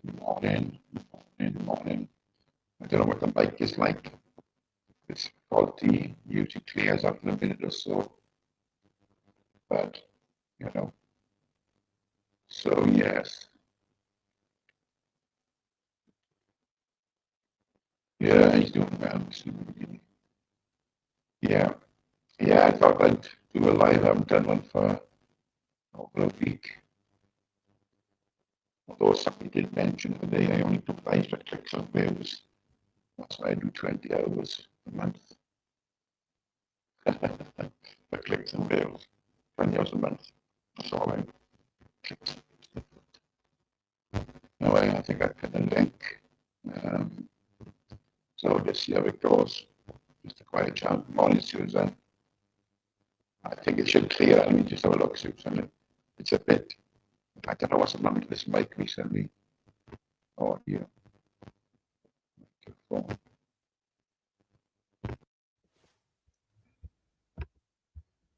Morning, morning. I don't know what the mic is like. It's faulty, usually clears after a minute or so. But, you know, so yes. Yeah, he's doing well. Yeah, yeah, I thought I'd do a live. I haven't done one for over a week. Although somebody did mention today I only do lives for clicks and views. That's why I do 20 hours a month. For clicks and views. 20 hours a month. That's all I clicks. Anyway, I think I put a link. So let's see how it goes. Just a quiet chat. Morning, Susan. I think it should clear. Let me just have a look, Susan. It's a bit. In fact, I don't know what's wrong with this mic recently. Audio. Microphone.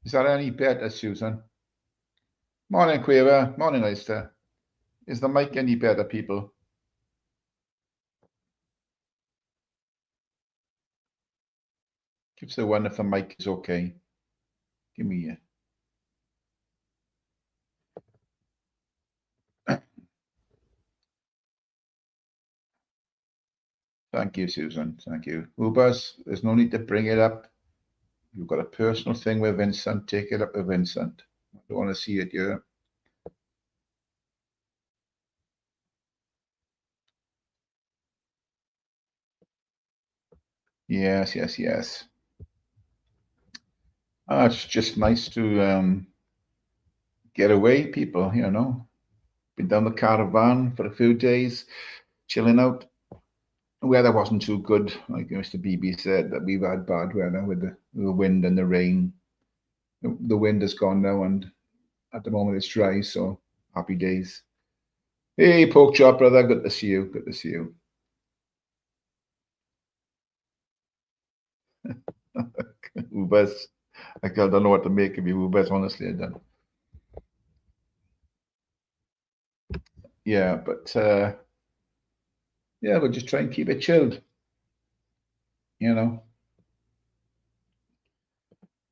Is that any better, Susan? Morning, Quaver. Morning, Oyster. Is the mic any better, people? Give us a one if the mic is okay. Give me a... Thank you, Susan. Thank you. Ubers, there's no need to bring it up. You've got a personal thing with Vincent. Take it up with Vincent. I don't want to see it here. Yes, yes, yes. It's just nice to get away, people, you know. Been down the caravan for a few days, chilling out. The weather wasn't too good, like Mr. BB said, that we've had bad weather with the wind and the rain. The wind has gone now, and at the moment it's dry, so happy days. Hey, Pork Chop, brother, good to see you. Good to see you. Ubers, I don't know what to make of you, Ubers, honestly, I don't. Yeah, but yeah, we'll just try and keep it chilled, you know.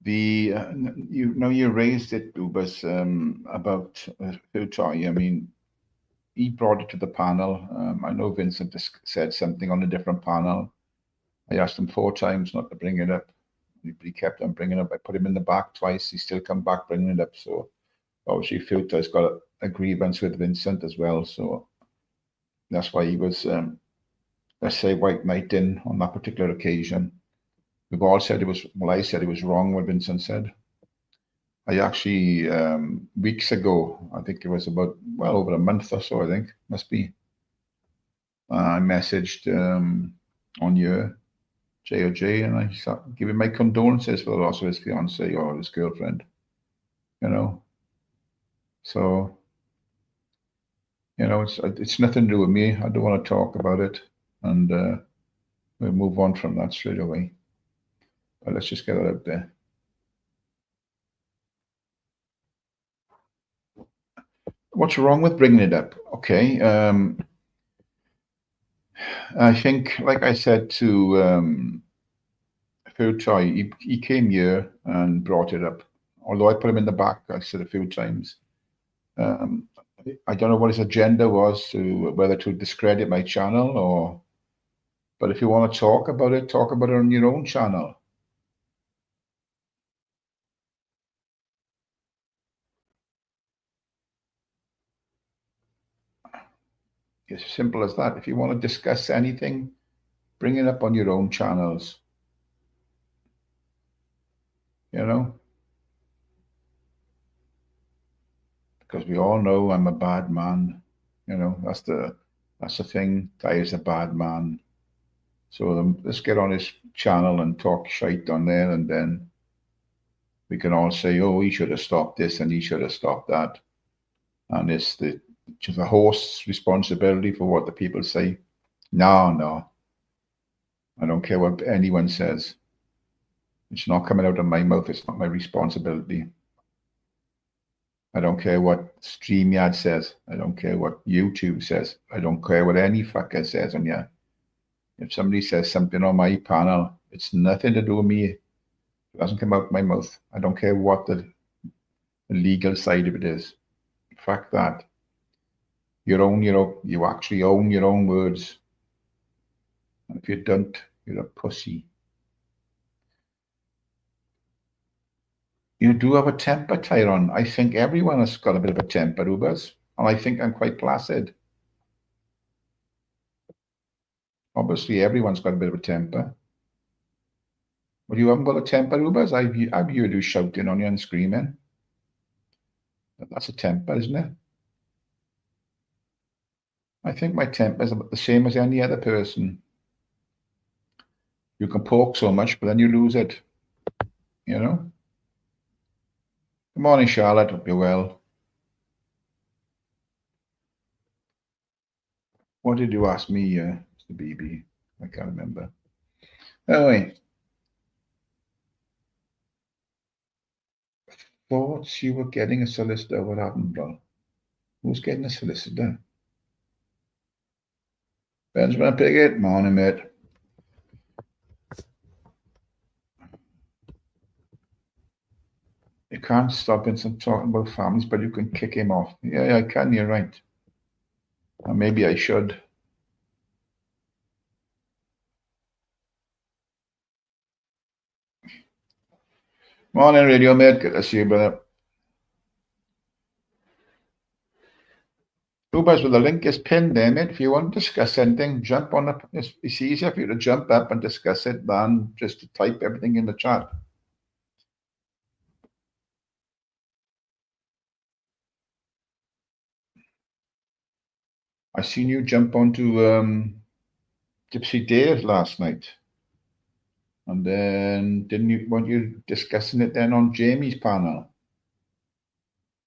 The you raised it, Ubers, about food toy. I mean, he brought it to the panel. I know Vincent said something on a different panel. I asked him 4 times not to bring it up. He kept on bringing it up. I put him in the back twice. He still come back bringing it up. So obviously Filter's got a grievance with Vincent as well. So that's why he was, let's say, white knighting on that particular occasion. We've all said it was, well, I said it was wrong what Vincent said. I actually, weeks ago, I think it was about, well, over a month or so, I think, must be, I messaged on your JOJ and I started giving my condolences for the loss of his fiance or his girlfriend, you know. So, you know, it's nothing to do with me. I don't want to talk about it, and we'll move on from that straight away. But let's just get it out there. What's wrong with bringing it up? Okay, I think, like I said to Food Toy, he came here and brought it up. Although I put him in the back, I said a few times. I don't know what his agenda was, to whether to discredit my channel or, but if you want to talk about it on your own channel. It's as simple as that. If you want to discuss anything, bring it up on your own channels. You know, because we all know I'm a bad man. You know, that's the thing. Ty is a bad man. So let's get on his channel and talk shite on there, and then we can all say, "Oh, he should have stopped this and he should have stopped that." And it's the host's responsibility for what the people say. No, I don't care what anyone says. It's not coming out of my mouth. It's not my responsibility. I don't care what StreamYard says. I don't care what YouTube says. I don't care what any fucker says on here. If somebody says something on my panel, it's nothing to do with me. It doesn't come out my mouth. I don't care what the legal side of it is. Fuck that. You actually own your own words. And if you don't, you're a pussy. You do have a temper, Tyrone. I think everyone has got a bit of a temper, Ubers. And I think I'm quite placid. Obviously, everyone's got a bit of a temper. But you haven't got a temper, Ubers? I've heard you shouting on you and screaming. That's a temper, isn't it? I think my temper is about the same as any other person. You can poke so much, but then you lose it. You know? Good morning, Charlotte. Hope you're well. What did you ask me, Mr. BB? I can't remember. Anyway. Thoughts you were getting a solicitor. What happened, bro? Who's getting a solicitor? Benjamin Piggott. Morning, mate. You can't stop Vincent talking about families, but you can kick him off. Yeah, I can. You're right. Or maybe I should. Morning, Radio Mate. Good to see you, brother. Ubers with the link is pinned there, mate. If you want to discuss anything, jump on it. It's easier for you to jump up and discuss it than just to type everything in the chat. I seen you jump onto Gypsy Dave last night. And then weren't you discussing it then on Jamie's panel?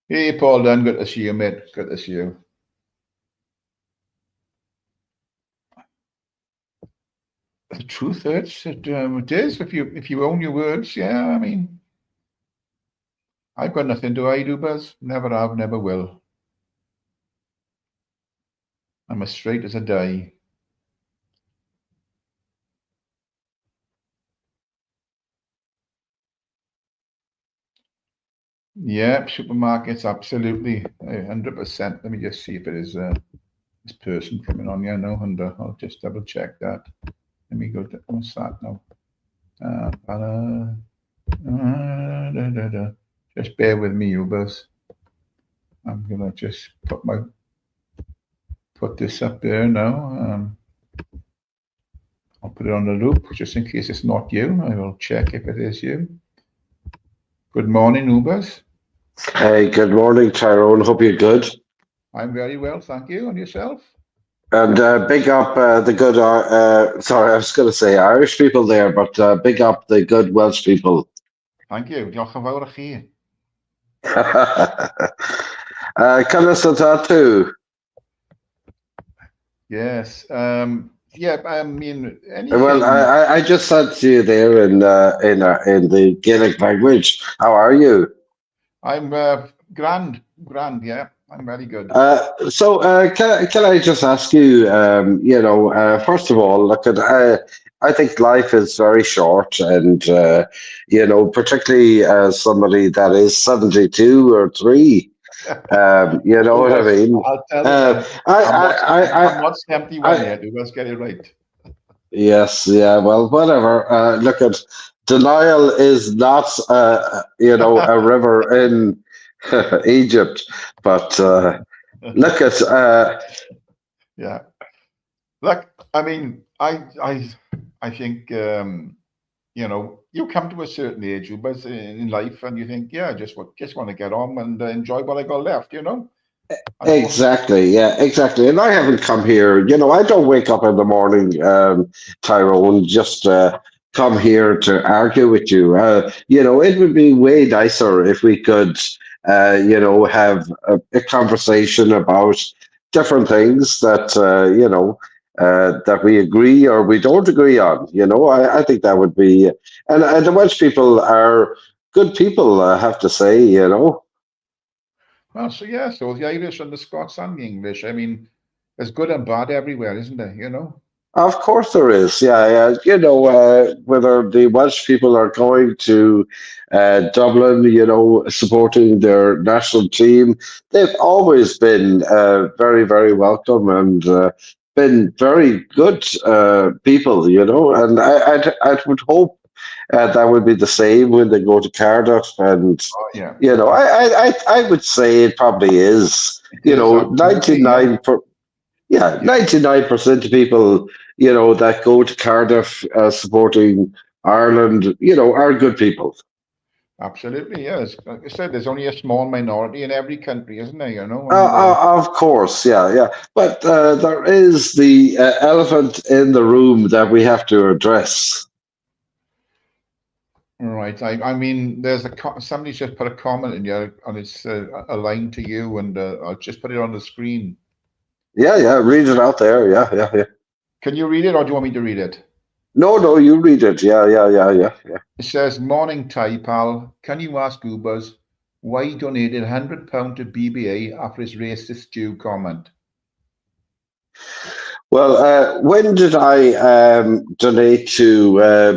Hey, Paul Dunn, good to see you, mate. Good to see you. The truth hurts. It is. If you own your words, yeah. I mean, I've got nothing to hide, Ubers. Never have, never will. I'm as straight as a die. Yeah, supermarkets, absolutely, 100%. Let me just see if it is this person coming on. Yeah, no, Hunter. I'll just double check that. Let me go to what's that now? Just bear with me, Ubers. I'm gonna just put this up there now. I'll put it on the loop just in case it's not you. I will check if it is you. Good morning, Ubers. Hey, good morning, Tyrone. Hope you're good. I'm very well, thank you. And yourself? And big up the good, sorry, I was going to say Irish people there, but big up the good Welsh people. Thank you. Diolch yn fawr i chi. Cynnes o tattoo. Yes. Yeah, I mean, anything. Well, I just said to you there in the Gaelic language. How are you? I'm grand, yeah. I'm very good. So can I just ask you, first of all, look at I think life is very short, and particularly as somebody that is 72 or 3. You know what I mean? I'll tell you, I'm not 71 yet. Let's get it right. Yes, yeah, well, whatever. Look at denial is not, a river in Egypt, but look at. Yeah. Look, I mean, I think you come to a certain age, but in life, and you think, yeah, I just want to get on and enjoy what I got left, Exactly, yeah, exactly. And I haven't come here, I don't wake up in the morning, Tyrone, just come here to argue with you. It would be way nicer if we could, have a conversation about different things that, that we agree or we don't agree on. I think that would be, and the Welsh people are good people, I have to say. Well, so yeah, so the Irish and the Scots and the English. I mean, there's good and bad everywhere, isn't there? You know? Of course there is. Yeah, yeah. Whether the Welsh people are going to Dublin, supporting their national team, they've always been very, very welcome and been very good people, and I would hope that would be the same when they go to Cardiff. And, Oh, yeah. I would say it probably is, It is absolutely, yeah. 99 yeah, Yeah, 99% of people, that go to Cardiff supporting Ireland, are good people. absolutely, yes. Like I said, there's only a small minority in every country, isn't there? You know, and Of course, yeah, yeah. But there is the elephant in the room that we have to address. right. I mean, there's somebody just put a comment in here, and it's a line to you, and I'll just put it on the screen. Yeah, yeah, read it out there. Yeah, yeah, yeah. Can you read it, or do you want me to read it? No, no, you read it. Yeah, yeah, yeah, yeah, yeah. It says, "Morning, Thai pal. Can you ask Ubers why he donated £100 to BBA after his racist Jew comment?" Well, when did I donate to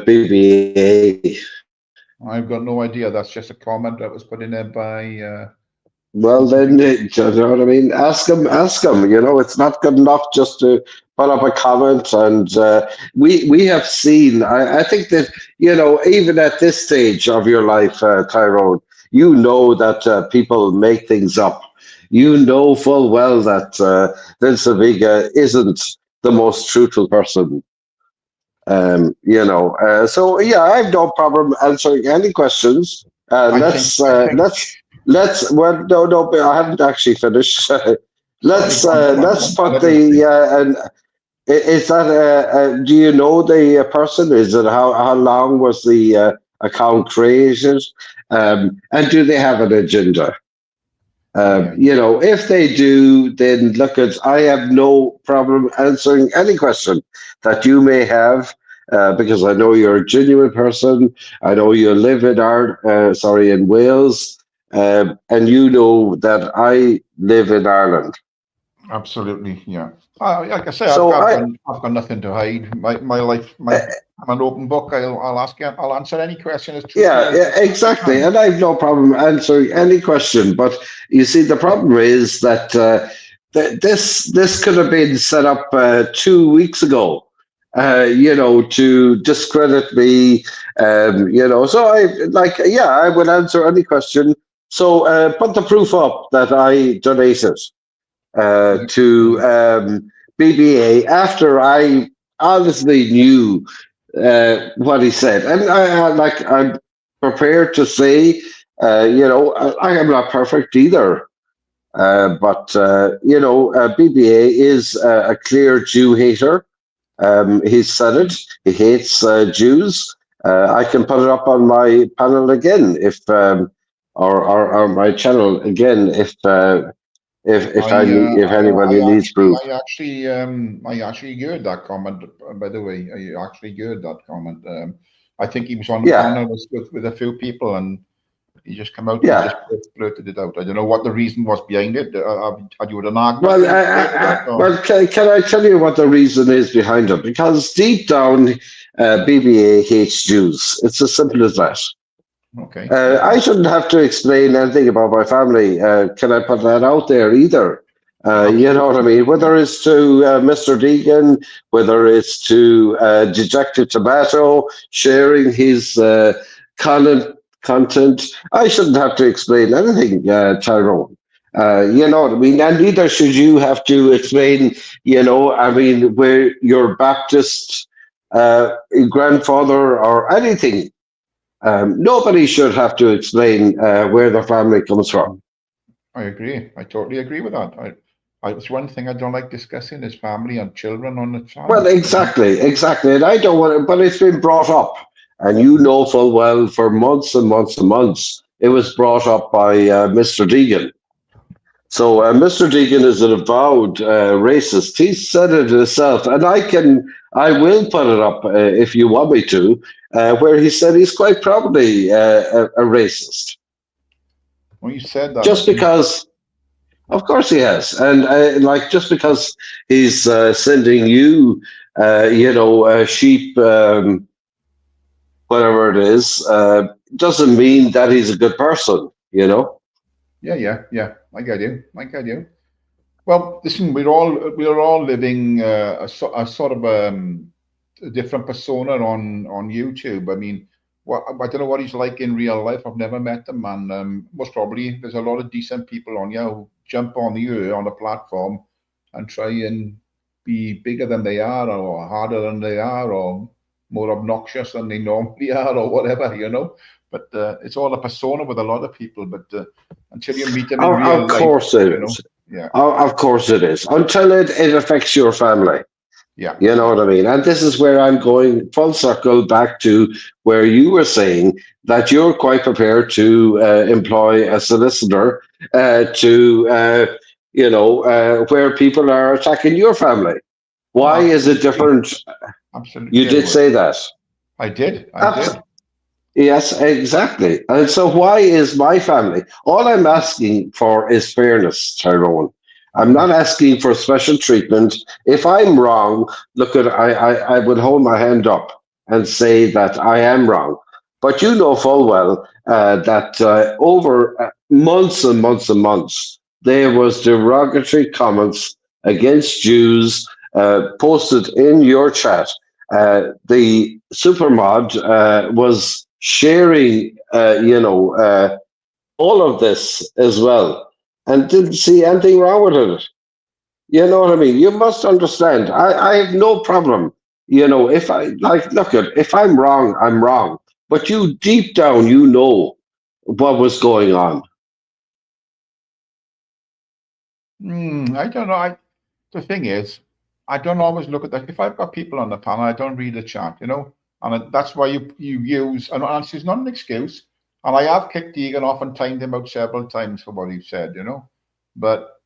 BBA? I've got no idea. That's just a comment that was put in there by Well, then, you know what I mean? Ask them, ask them. It's not good enough just to put up a comment. And we have seen, I think that, even at this stage of your life, Tyrone, that people make things up. You know full well that Vince Viga isn't the most truthful person. So yeah, I have no problem answering any questions. I think I think Let's. Well, no, no, but I haven't actually finished. sorry, go on, Let's I'll put let you the. speak. And is that? Do you know the person? Is it how long was the account created? And do they have an agenda? Yeah, If they do, then look at, I have no problem answering any question that you may have, because I know you're a genuine person. I know you live in in Wales, and you know that I live in Ireland. absolutely. Yeah. Like I say, So I've got nothing to hide. My life, uh, I'm an open book. I'll ask you. I'll answer any question as truthfully yeah, as I yeah, possibly exactly. can. And I have no problem answering any question. But you see, the problem is that this could have been set up 2 weeks ago, to discredit me. So I would answer any question. So put the proof up that I donated Yeah. to BBA after I honestly knew what he said, and I'm prepared to say, I am not perfect either, but BBA is a clear Jew hater. He's said it. He hates Jews. I can put it up on my panel again or my channel again if anybody needs proof. I actually heard that comment. By the way, I actually heard that comment. I think he was on the Yeah, panel with a few people, and he just come out and he just yeah. blurted it out. I don't know what the reason was behind it. Had you had an argument Well, when he stated that? Or can I tell you what the reason is behind it? Because deep down, BBA hates Jews. It's as simple as that. okay, yeah, I shouldn't have to explain anything about my family. Can I put that out there either? You know what I absolutely, mean? yeah, Whether it's to Mr. Deegan, whether it's to Dejected Tomato sharing his content, I shouldn't have to explain anything, Tyrone. You know what I mean? And neither should you have to explain, I mean, where your Baptist grandfather or anything. Nobody should have to explain where their family comes from. I agree. I totally agree with that. It's one thing I don't like discussing is family and children on the Well, channel. exactly, exactly. And I don't want it, but it's been brought up. And you know full well for months and months and months, it was brought up by Mr. Deegan. So Mr. Deegan is an avowed racist. He said it himself, and I will put it up if you want me to, where he said he's quite probably a racist. When you said that, Just because. Of course he has, and like just because he's sending you, sheep, whatever it is, doesn't mean that he's a good person. You know. Yeah. I get you. I get you. Well, listen, we're all living a sort of a different persona on YouTube. I mean, I don't know what he's like in real life. I've never met him, and most probably there's a lot of decent people on here who jump on the air on a platform and try and be bigger than they are, or harder than they are, or more obnoxious than they normally are, or whatever, you know. But it's all a persona with a lot of people. But until you meet them in Of real life, course it you know, is. yeah. Of course it is. Until it affects your family. Yeah, You know yeah. what I mean? And this is where I'm going full circle back to where you were saying that you're quite prepared to employ a solicitor where people are attacking your family. Oh, Why is it absolutely. different? You Absolutely, I did would. say that. I did. I Abs- did. Yes, exactly. And so, why is my family? All I'm asking for is fairness, Tyrone. I'm Mm. not asking for special treatment. If I'm wrong, look at I would hold my hand up and say that I am wrong. But you know full well that over months and months and months, there was derogatory comments against Jews posted in your chat. The supermod was sharing, all of this as well, and didn't see anything wrong with it. You know what I mean? You must understand. I have no problem. If I like, look at if I'm wrong, I'm wrong. But you deep down, you know what was going on. I don't know. The thing is, I don't always look at that. If I've got people on the panel, I don't read the chat, you know, and that's why you use, and it's not an excuse. And I have kicked Egan off and timed him out several times for what he said, you know. But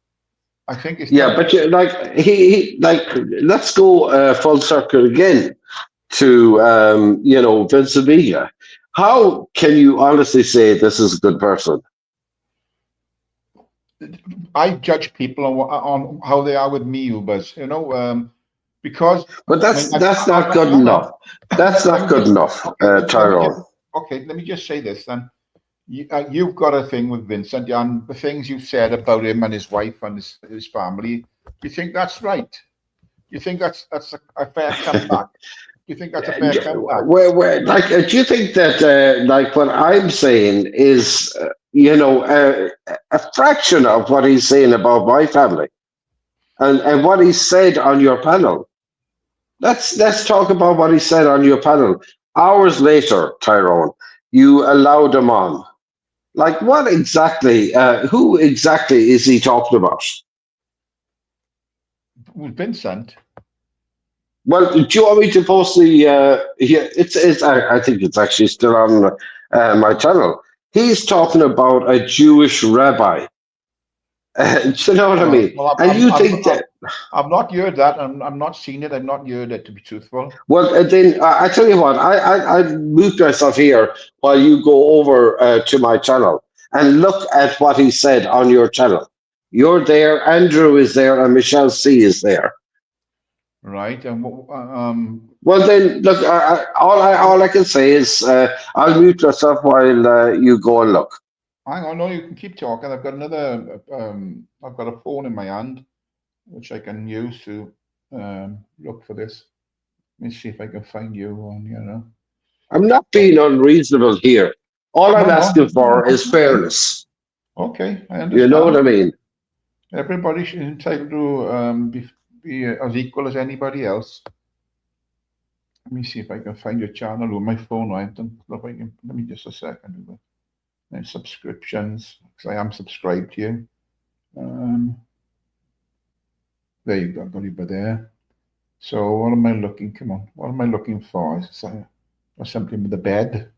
I think it's Yeah, not. but like he like let's go full circle again to Vince Villa. How can you honestly say this is a good person? I judge people on how they are with me, Ubers, you know, because But I mean, that's not good hang on. enough. That's Let not me good just enough, okay. Let me just Tyrone. okay. Let me just say this then. You've got a thing with Vincent, and the things you've said about him and his wife and his family. Do you think that's right? Do you think that's a fair comeback? Do you think that's a fair comeback? Do you think that like what I'm saying is a fraction of what he's saying about my family and what he said on your panel? Let's talk about what he said on your panel. Hours later, Tyrone, you allowed him on. Like what exactly? Who exactly is he talking about? With Vincent, Well, do you want me to post the? Yeah, it's. I think it's actually still on my channel. He's talking about a Jewish rabbi. Do you know what I mean? well, And you think that? I've not heard that. I'm not seen it. I've not heard it, to be truthful. Well, then I tell you what. I mute myself here while you go over to my channel and look at what he said on your channel. You're there. Andrew is there, and Michelle C is there. Right? And Well, then, look. All I can say is I'll mute myself while you go and look. hang on, no, you can keep talking. I've got another. I've got a phone in my hand, which I can use to look for this. Let me see if I can find you on, you know. I'm not being unreasonable here. All I'm asking No. for is Okay, fairness. okay, I You know what understand. I mean? Everybody should entitled to be as equal as anybody else. Let me see if I can find your channel with my phone. I don't know if I can. Let me just a second. And subscriptions, because I am subscribed to you. Um, there you go. Got you by there. So what am I looking? Come on. What am I looking for? Something with the bed.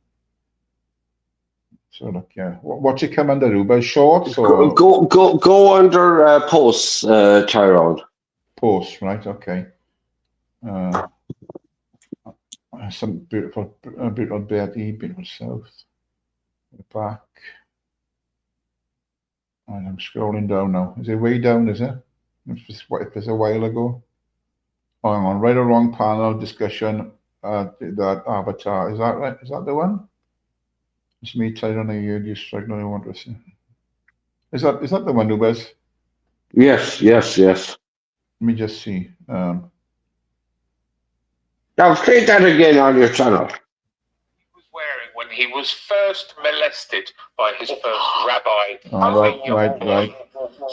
So look, yeah. What's it come under, Uber? Shorts Go or go under posts, Tyrone. posts? Right. Okay. Uh, some beautiful bed, beautiful south. The back. And I'm scrolling down now. Is it way down? Is it? If it's a while ago. Oh, hang on. Right or wrong panel discussion. That avatar. Is that right? Is that the one? It's me telling on you. Just like no, I want to see. Is that the one, Ubers? Yes, yes, yes. Let me just see. Now play that again on your channel. Was wearing when he was first molested by his first rabbi.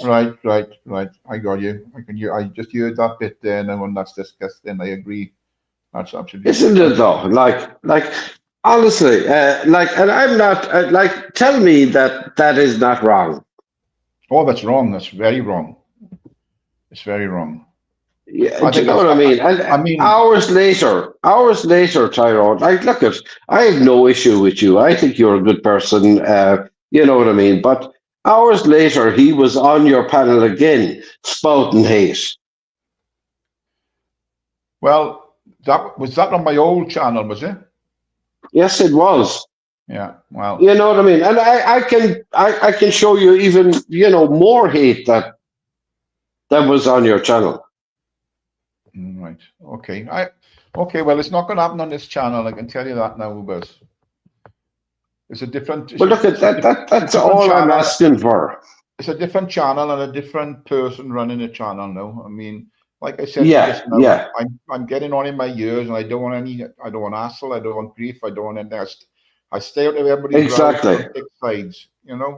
Right. I got you. I just heard that bit there, and when that's disgusting, I agree. That's absolutely. Isn't it though? Like honestly, like, and I'm not like. Tell me that that is not wrong. Oh, that's wrong. That's very wrong. It's very wrong. Yeah, do you know what I mean? And I mean, hours later, Tyrone, like, look at, I have no issue with you. I think you're a good person. You know what I mean? But hours later, he was on your panel again, spouting hate. well, that was that on my old channel, was it? Yes, it was. Yeah. Well, You know what I mean? And I can show you even, more hate that was on your channel. right. Okay. Okay. Well, it's not going to happen on this channel. I can tell you that now, Ubers. It's a different. But look at that. That's all I'm asking for. It's a different channel and a different person running the channel now. I mean, like I said, Yeah, now, yeah. I'm getting on in my years, and I don't want hassle, I don't want grief, I don't want anything. I stay out of everybody's Exactly. route, pick sides,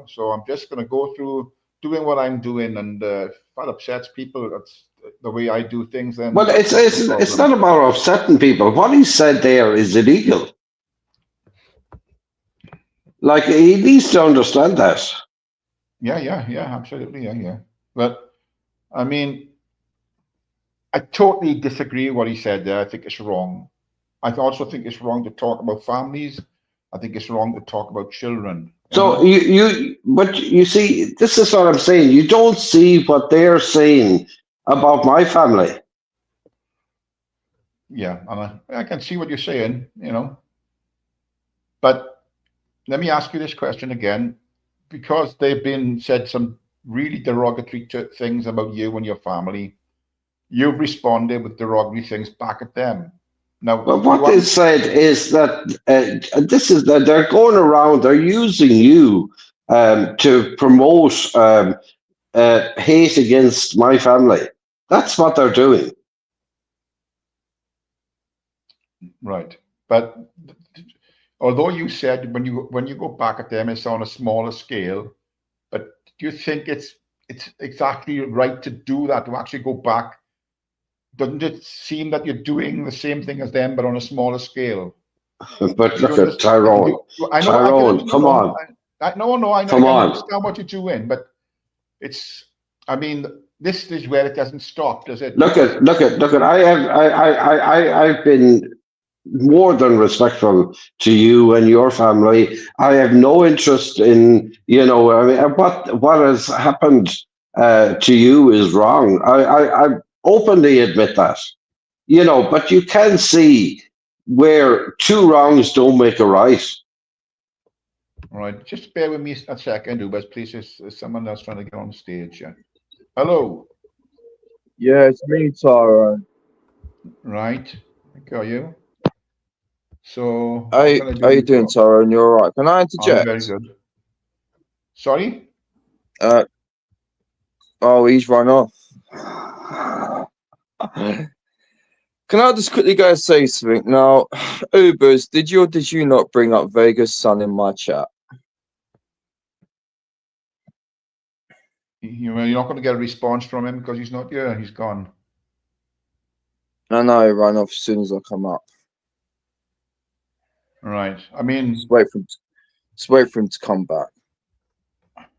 So I'm just going to go through doing what I'm doing, and if that upsets people, that's the way I do things. Then well, it's not about upsetting people. What he said there is illegal. Like, he needs to understand that. Yeah, absolutely, yeah. But I mean, I totally disagree with what he said there. I think it's wrong. I also think it's wrong to talk about families. I think it's wrong to talk about children. So but you see, this is what I'm saying. You don't see what they're saying about my family. Yeah, and I can see what you're saying, But let me ask you this question again, because they've been said some really derogatory things about you and your family. You've responded with derogatory things back at them. Now, but what they said is that this is that they're going around, they're using you to promote hate against my family. That's what they're doing. Right, but although you said when you go back at them, it's on a smaller scale. But do you think it's exactly right to do that, to actually go back? Doesn't it seem that you're doing the same thing as them, but on a smaller scale? But look at Tyrone. Tyrone, come on. I understand what you're doing, but I mean, this is where it doesn't stop, does it? Look at. I've been more than respectful to you and your family. I have no interest in, I mean, what has happened to you is wrong. I openly admit that, but you can see where two wrongs don't make a right. All right, just bear with me a second, Ubers, please. There's someone else trying to get on stage. Yeah. Hello. Yeah, it's me, Tyrone. Right. Got you. So, how you doing, Tyrone? You all right? Can I interject? I'm very good. Sorry? Oh, he's run off. Can I just quickly go and say something? Now, Ubers, did you or did you not bring up Vegas Sun in my chat? You're not going to get a response from him because he's not here. He's gone. No, he ran off as soon as I come up. Right. I mean, just wait for him to come back.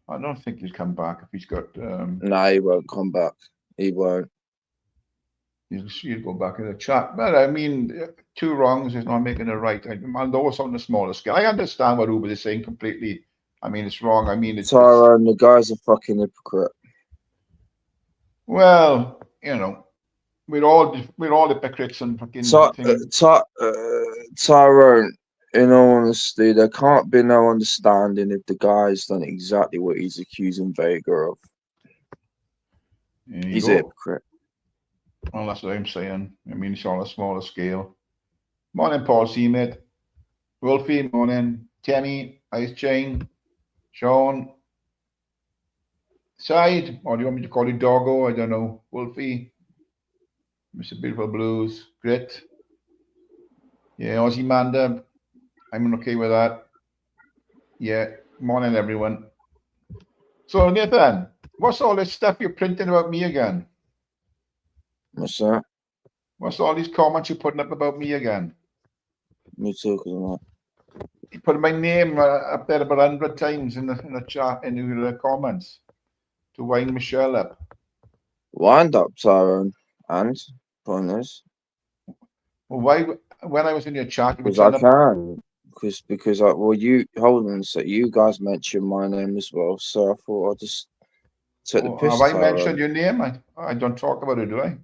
I don't think he'll come back if he's got. No, he won't come back. He won't. He'll go back in the chat. But I mean, two wrongs is not making it right. Although it's on a smaller scale, I understand what Uber is saying completely. I mean, it's wrong. I mean, Tyrone, the guy's a fucking hypocrite. Well, we're all hypocrites and fucking. Tyrone, in all honesty, there can't be no understanding if the guy's done exactly what he's accusing Vega of. There you He's go. a hypocrite. Well, that's what I'm saying. I mean, it's on a smaller scale. Morning, Paul C, mate. Wolfie, morning. Tammy, Ice Chain, Sean, Side, or do you want me to call you Doggo? I don't know. Wolfie, Mr. Beautiful Blues, Grit. Yeah, Aussie Manda, I'm okay with that. Yeah, morning, everyone. So, Nathan, what's all this stuff you're printing about me again? What's that? What's all these comments you're putting up about me again? Me talking about. You put my name up there about 100 times in the chat, in the comments, to wind Michelle up. Wind up, Tyrone. And pointers. Well, why, when I was in your chat, you were Because I trying to... can. Because you hold on a sec. You guys mentioned my name as well, so I thought I'd just take the Oh, piss, have I Tyrone. mentioned your name? I don't talk about it, do I?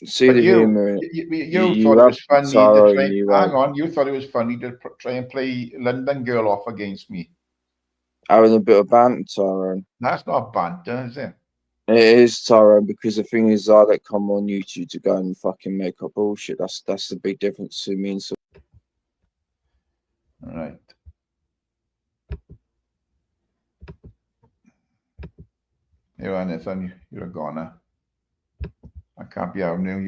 See But the humour in it. you You thought it have, was funny to Tyrone, try. you Hang have. on, you thought it was funny to try and play London Girl off against me. Having a bit of banter, Tyrone. That's not banter, is it? It is, Tyrone, because the thing is, I don't come on YouTube to go and fucking make up bullshit. That's the big difference to me and so. All right. You're on it, and you're a goner. I can't be out now.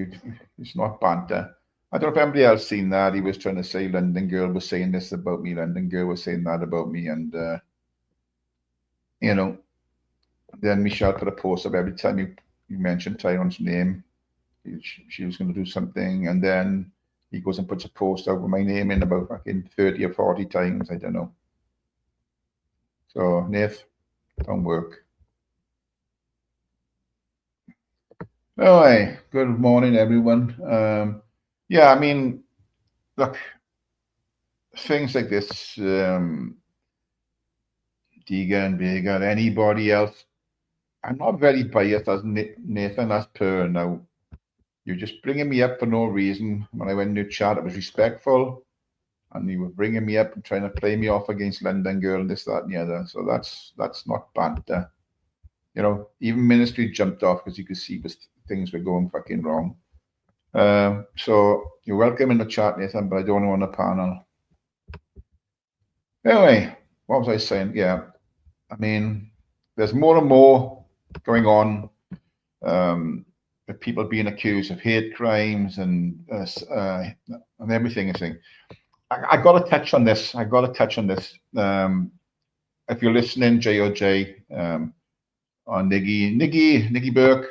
It's not banter. I don't know if anybody else seen that. He was trying to say London Girl was saying this about me. London Girl was saying that about me, and you know, then Michelle put a post up every time you mentioned Tyrone's name. She was going to do something, and then he goes and puts a post out with my name in about fucking 30 or 40 times. I don't know. So, Nath, don't work. Anyway, good morning, everyone. Yeah, I mean, look, things like this, Deegan, Vega, anybody else, I'm not very biased as Nathan, as per now. You're just bringing me up for no reason. When I went into chat, it was respectful. And you were bringing me up and trying to play me off against London Girl and this, that, and the other. So that's not banter. You know, even Ministry jumped off because you could see things were going fucking wrong. So you're welcome in the chat, Nathan, but I don't want a panel. Anyway, what was I saying? Yeah, I mean, there's more and more going on. With people being accused of hate crimes and everything. I think. I got to touch on this. If you're listening, JOJ, or Niggy Burke,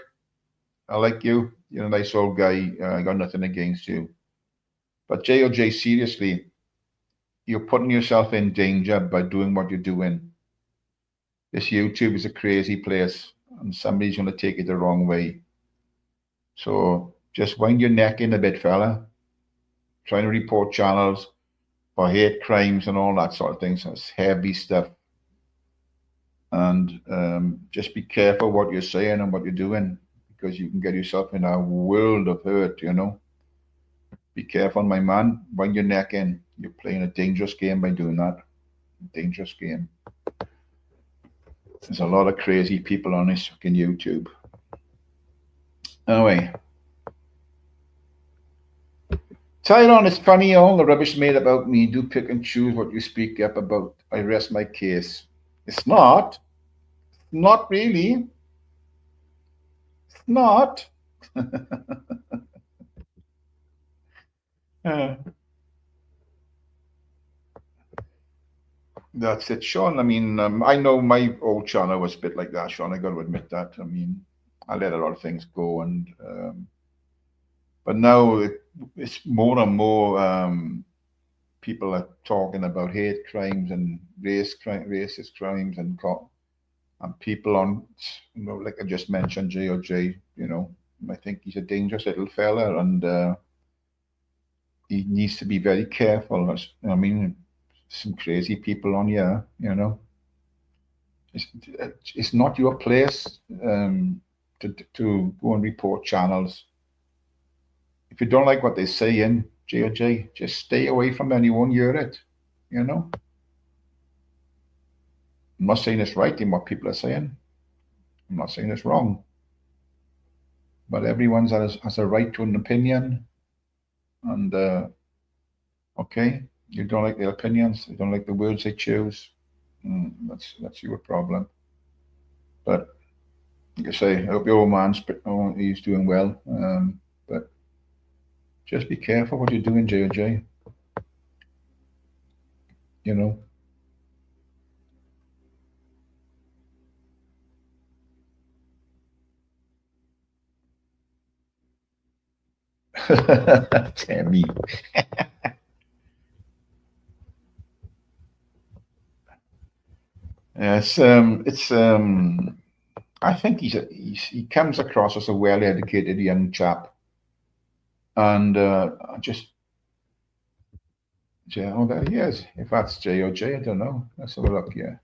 I like you. You're a nice old guy. I got nothing against you. But JOJ, seriously, you're putting yourself in danger by doing what you're doing. This YouTube is a crazy place, and somebody's going to take it the wrong way. So just wind your neck in a bit, fella. Trying to report channels for hate crimes and all that sort of thing. So it's heavy stuff. And just be careful what you're saying and what you're doing, because you can get yourself in a world of hurt, you know. Be careful, my man. Wind your neck in. You're playing a dangerous game by doing that. Dangerous game. There's a lot of crazy people on this fucking YouTube. Anyway. Tyrone, it's funny all the rubbish made about me. Do pick and choose what you speak up about. I rest my case. It's not. Not really. It's not. That's it, Sean. I mean, I know my old channel was a bit like that, Sean. I got to admit that. I mean, I let a lot of things go, and but now it's more and more people are talking about hate crimes and racist crimes, and people on, you know, like I just mentioned, JOJ. You know, I think he's a dangerous little fella, and he needs to be very careful. I mean, some crazy people on here, you know. It's not your place to go and report channels. If you don't like what they're saying, J, just stay away from them. You won't hear it, you know. I'm not saying it's right in what people are saying. I'm not saying it's wrong. But everyone has a right to an opinion. And, okay, you don't like their opinions, you don't like the words they choose. That's your problem. But like I say, I hope your old man's he's doing well. But just be careful what you're doing, J. You know. Tammy. Yes, I think he comes across as a well-educated young chap, and there he is. If that's J, I don't know. Let's have a look here.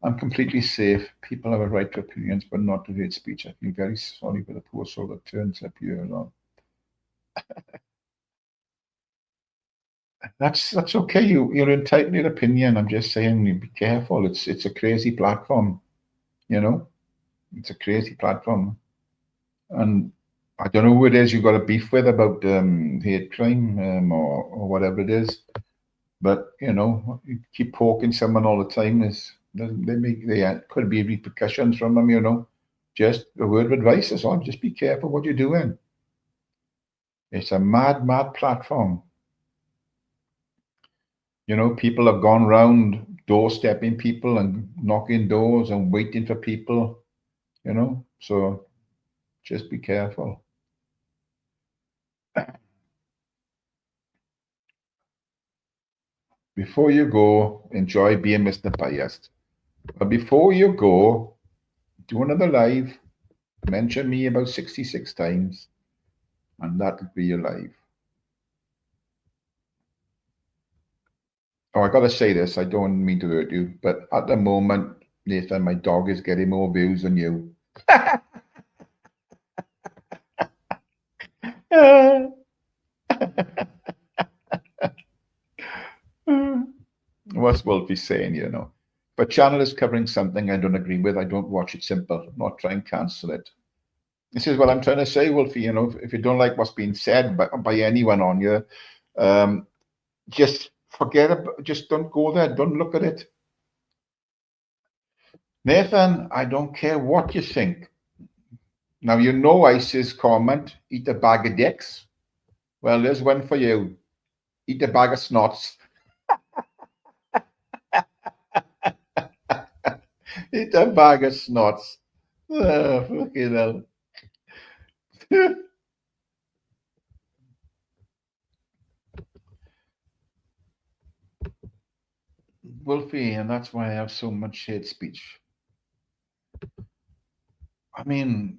I'm completely safe. People have a right to opinions, but not to hate speech. I feel very sorry for the poor soul that turns up here. That's okay. You're entitled to your opinion. I'm just saying, be careful. It's a crazy platform, you know. It's a crazy platform, and I don't know who it is you got a beef with about hate crime or whatever it is, but you know, you keep poking someone all the time. Could be repercussions from them, you know. Just a word of advice is all. Just be careful what you're doing. It's a mad platform. You know, people have gone round doorstepping people and knocking doors and waiting for people, you know, so just be careful. Before you go, enjoy being Mr. Biased. But before you go, do another live, mention me about 66 times, and that'll be your live. Oh, I gotta say this, I don't mean to hurt you, but at the moment, Nathan, my dog is getting more views than you. What's Wolfie saying, you know? But channel is covering something I don't agree with. I don't watch it. Simple. Not try and cancel it. This is what I'm trying to say, Wolfie. You know, if you don't like what's being said by anyone on you, just forget about. Just don't go there. Don't look at it. Nathan, I don't care what you think. Now you know Ice's comment. Eat a bag of dicks. Well, there's one for you. Eat a bag of snots. Eat a bag of snots. Oh, fucking hell. Wolfie, and that's why I have so much hate speech. I mean,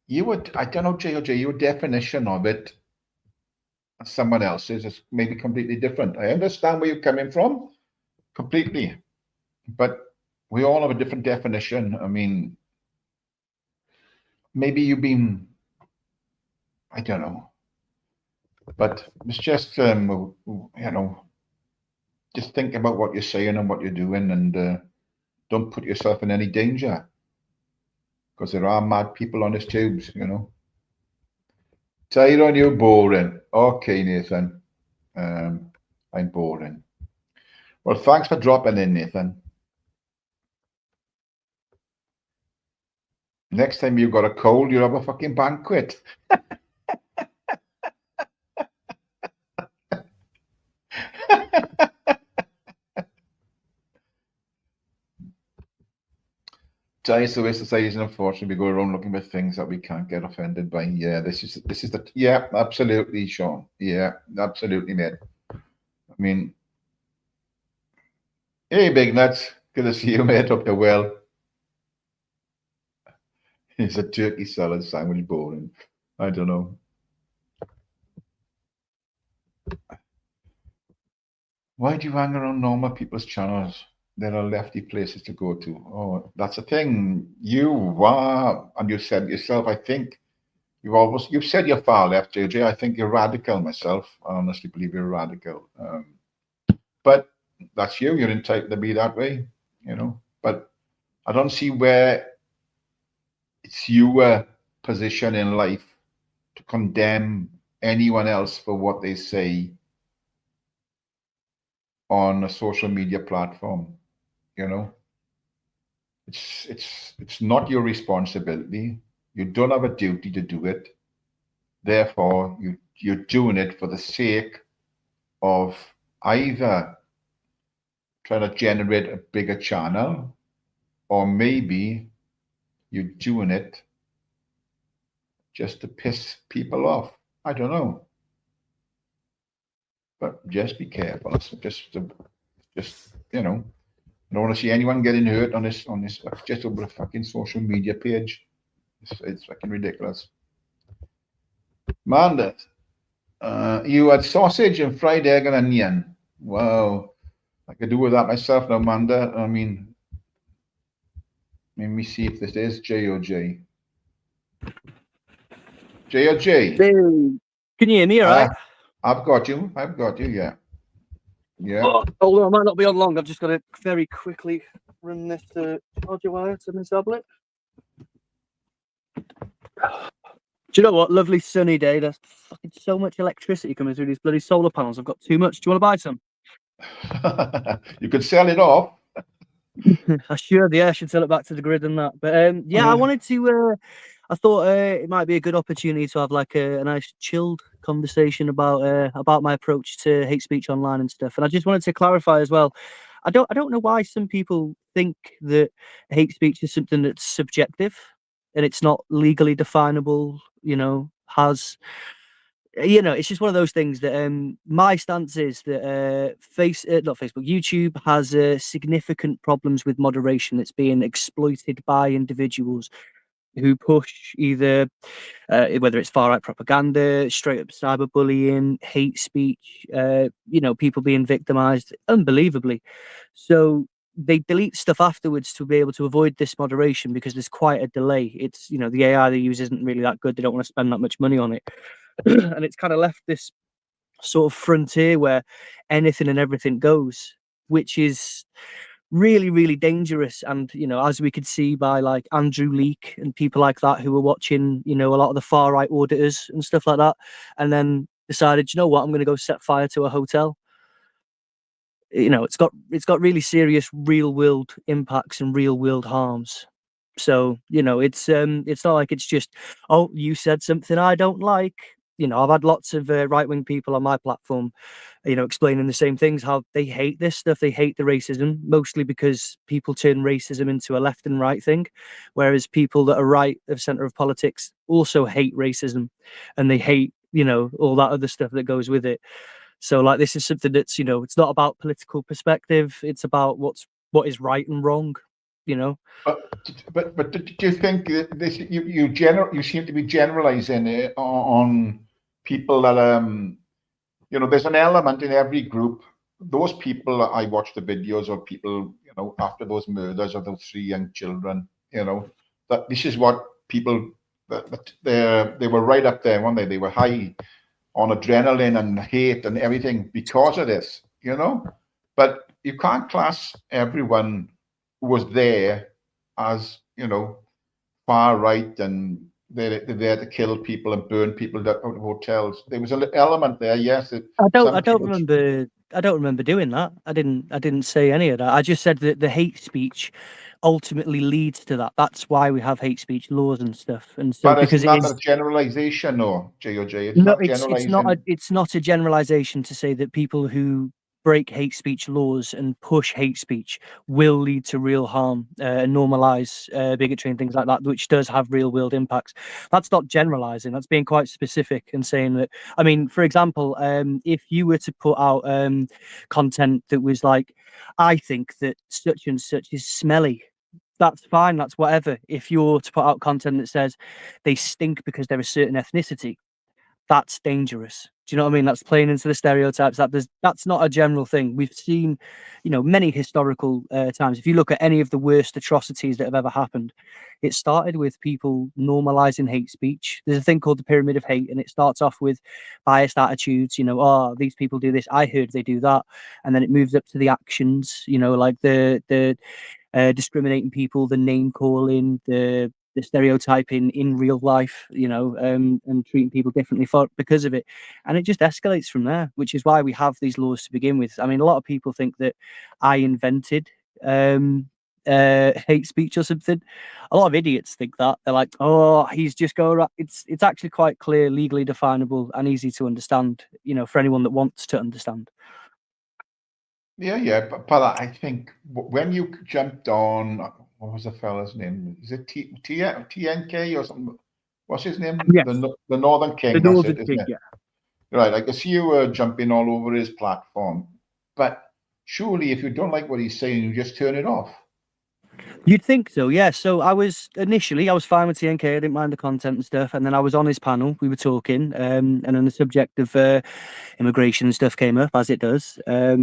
I don't know, JOJ, your definition of it, someone else's is maybe completely different. I understand where you're coming from, completely, but we all have a different definition. I mean, maybe you've been, I don't know, but it's just, you know, just think about what you're saying and what you're doing, and don't put yourself in any danger, because there are mad people on these tubes, you know. Tyrone, you're boring. Okay, Nathan. I'm boring. Well, thanks for dropping in, Nathan. Next time you've got a cold, you'll have a fucking banquet. Tys, the way society is, unfortunately, we go around looking for things that we can't get offended by. Yeah, this is the, yeah, absolutely, Sean. Yeah, absolutely, mate. I mean, hey, Big Nuts, good to see you, mate, up the well. It's a turkey salad sandwich boring. I don't know. Why do you hang around normal people's channels? There are lefty places to go to. Oh, that's a thing. You are, and you said yourself, I think, you've said you're far left, JJ. I think you're radical myself. I honestly believe you're radical. But that's you. You're entitled to be that way, But I don't see where it's your position in life to condemn anyone else for what they say on a social media platform. It's not your responsibility. You don't have a duty to do it. Therefore, you're doing it for the sake of either trying to generate a bigger channel, or maybe you're doing it just to piss people off. I don't know. But just be careful. Just I don't want to see anyone getting hurt on this just over a fucking social media page. It's fucking ridiculous. Manda, you had sausage and fried egg and onion. Wow. I could do with that myself now, Manda. I mean, let me see if this is J or J. J or J? Can you hear me all right? I've got you, yeah. Yeah. Oh, hold on, I might not be on long. I've just got to very quickly run this charger wire to my tablet. Do you know what? Lovely sunny day. There's fucking so much electricity coming through these bloody solar panels. I've got too much. Do you want to buy some? You could sell it off. I should, yeah. I should sell it back to the grid and that. But yeah, I wanted to. I thought it might be a good opportunity to have like a nice chilled conversation about my approach to hate speech online and stuff. And I just wanted to clarify as well. I don't know why some people think that hate speech is something that's subjective and it's not legally definable. It's just one of those things that my stance is that not Facebook, YouTube has significant problems with moderation that's being exploited by individuals who push either whether it's far right propaganda, straight up cyberbullying, hate speech, people being victimized unbelievably. So they delete stuff afterwards to be able to avoid this moderation because there's quite a delay. It's the AI they use isn't really that good. They don't want to spend that much money on it. And it's kind of left this sort of frontier where anything and everything goes, which is really, really dangerous. And as we could see by like Andrew Leake and people like that who were watching a lot of the far right auditors and stuff like that, and then decided, I'm going to go set fire to a hotel. It's got really serious real world impacts and real world harms. So it's not like it's just, oh, you said something I don't like. I've had lots of right wing people on my platform, explaining the same things, how they hate this stuff. They hate the racism, mostly because people turn racism into a left and right thing, whereas people that are right of center of politics also hate racism, and they hate all that other stuff that goes with it. So like this is something that's it's not about political perspective. It's about what is right and wrong. But do you think that this you seem to be generalizing it on people that there's an element in every group. Those people I watch the videos of people after those murders of those 3 young children, that this is what people that they were right up there, weren't they? They were high on adrenaline and hate and everything because of this, But you can't class everyone who was there as far right and they're there to kill people and burn people out of hotels. There was an element there, yes. I don't remember doing that. I didn't say any of that. I just said that the hate speech ultimately leads to that. That's why we have hate speech laws and stuff. And so but because it's not a generalization, or J.O.J. It's not a generalization to say that people who break hate speech laws and push hate speech will lead to real harm and normalize bigotry and things like that, which does have real world impacts. That's not generalizing. That's being quite specific and saying that. I mean, for example, if you were to put out content that was like, I think that such and such is smelly, that's fine. That's whatever. If you're to put out content that says they stink because they're a certain ethnicity, that's dangerous. Do you know what I mean? That's playing into the stereotypes. That's not a general thing. We've seen, many historical times. If you look at any of the worst atrocities that have ever happened, it started with people normalizing hate speech. There's a thing called the pyramid of hate, and it starts off with biased attitudes. Oh, these people do this. I heard they do that, and then it moves up to the actions. Like the discriminating people, the name calling, the stereotyping in real life, and treating people differently because of it. And it just escalates from there, which is why we have these laws to begin with. I mean, a lot of people think that I invented hate speech or something. A lot of idiots think that. They're like, oh, he's just going around. It's actually quite clear, legally definable and easy to understand, for anyone that wants to understand. Yeah, but I think when you jumped on, what was the fella's name? Is it TNK or something? What's his name? Yes. The Northern King. The That's Northern it, King, isn't it? yeah. Right. I can see you were jumping all over his platform, but surely if you don't like what he's saying, you just turn it off. You'd think so, yeah. So I was fine with TNK. I didn't mind the content and stuff. And then I was on his panel. We were talking, and then the subject of immigration and stuff came up, as it does. A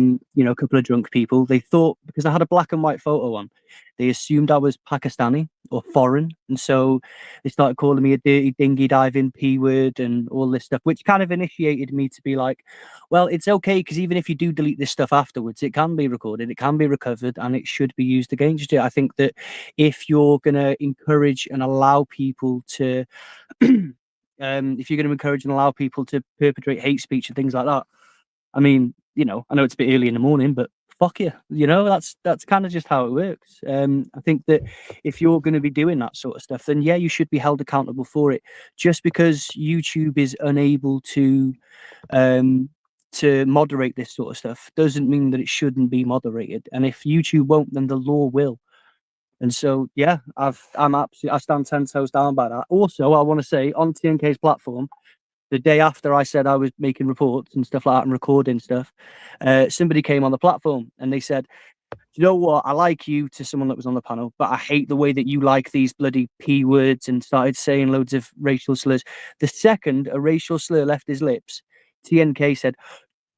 couple of drunk people. They thought, because I had a black and white photo on, they assumed I was Pakistani or foreign, and so they started calling me a dirty dinghy diving P word and all this stuff, which kind of initiated me to be like, well, it's okay, because even if you do delete this stuff afterwards, it can be recorded, it can be recovered, and it should be used against you. I think that if you're going to encourage and allow people to if you're going to encourage and allow people to perpetrate hate speech and things like that, I mean, I know it's a bit early in the morning, but fuck you, that's kind of just how it works. I think that if you're going to be doing that sort of stuff, then yeah, you should be held accountable for it. Just because YouTube is unable to moderate this sort of stuff doesn't mean that it shouldn't be moderated. And if YouTube won't, then the law will. And so, yeah, I stand 10 toes down by that. Also, I want to say on TNK's platform, the day after I said I was making reports and stuff like that and recording stuff, somebody came on the platform and they said, you know what, I like you, to someone that was on the panel, but I hate the way that you like these bloody P words, and started saying loads of racial slurs. The second a racial slur left his lips, TNK said,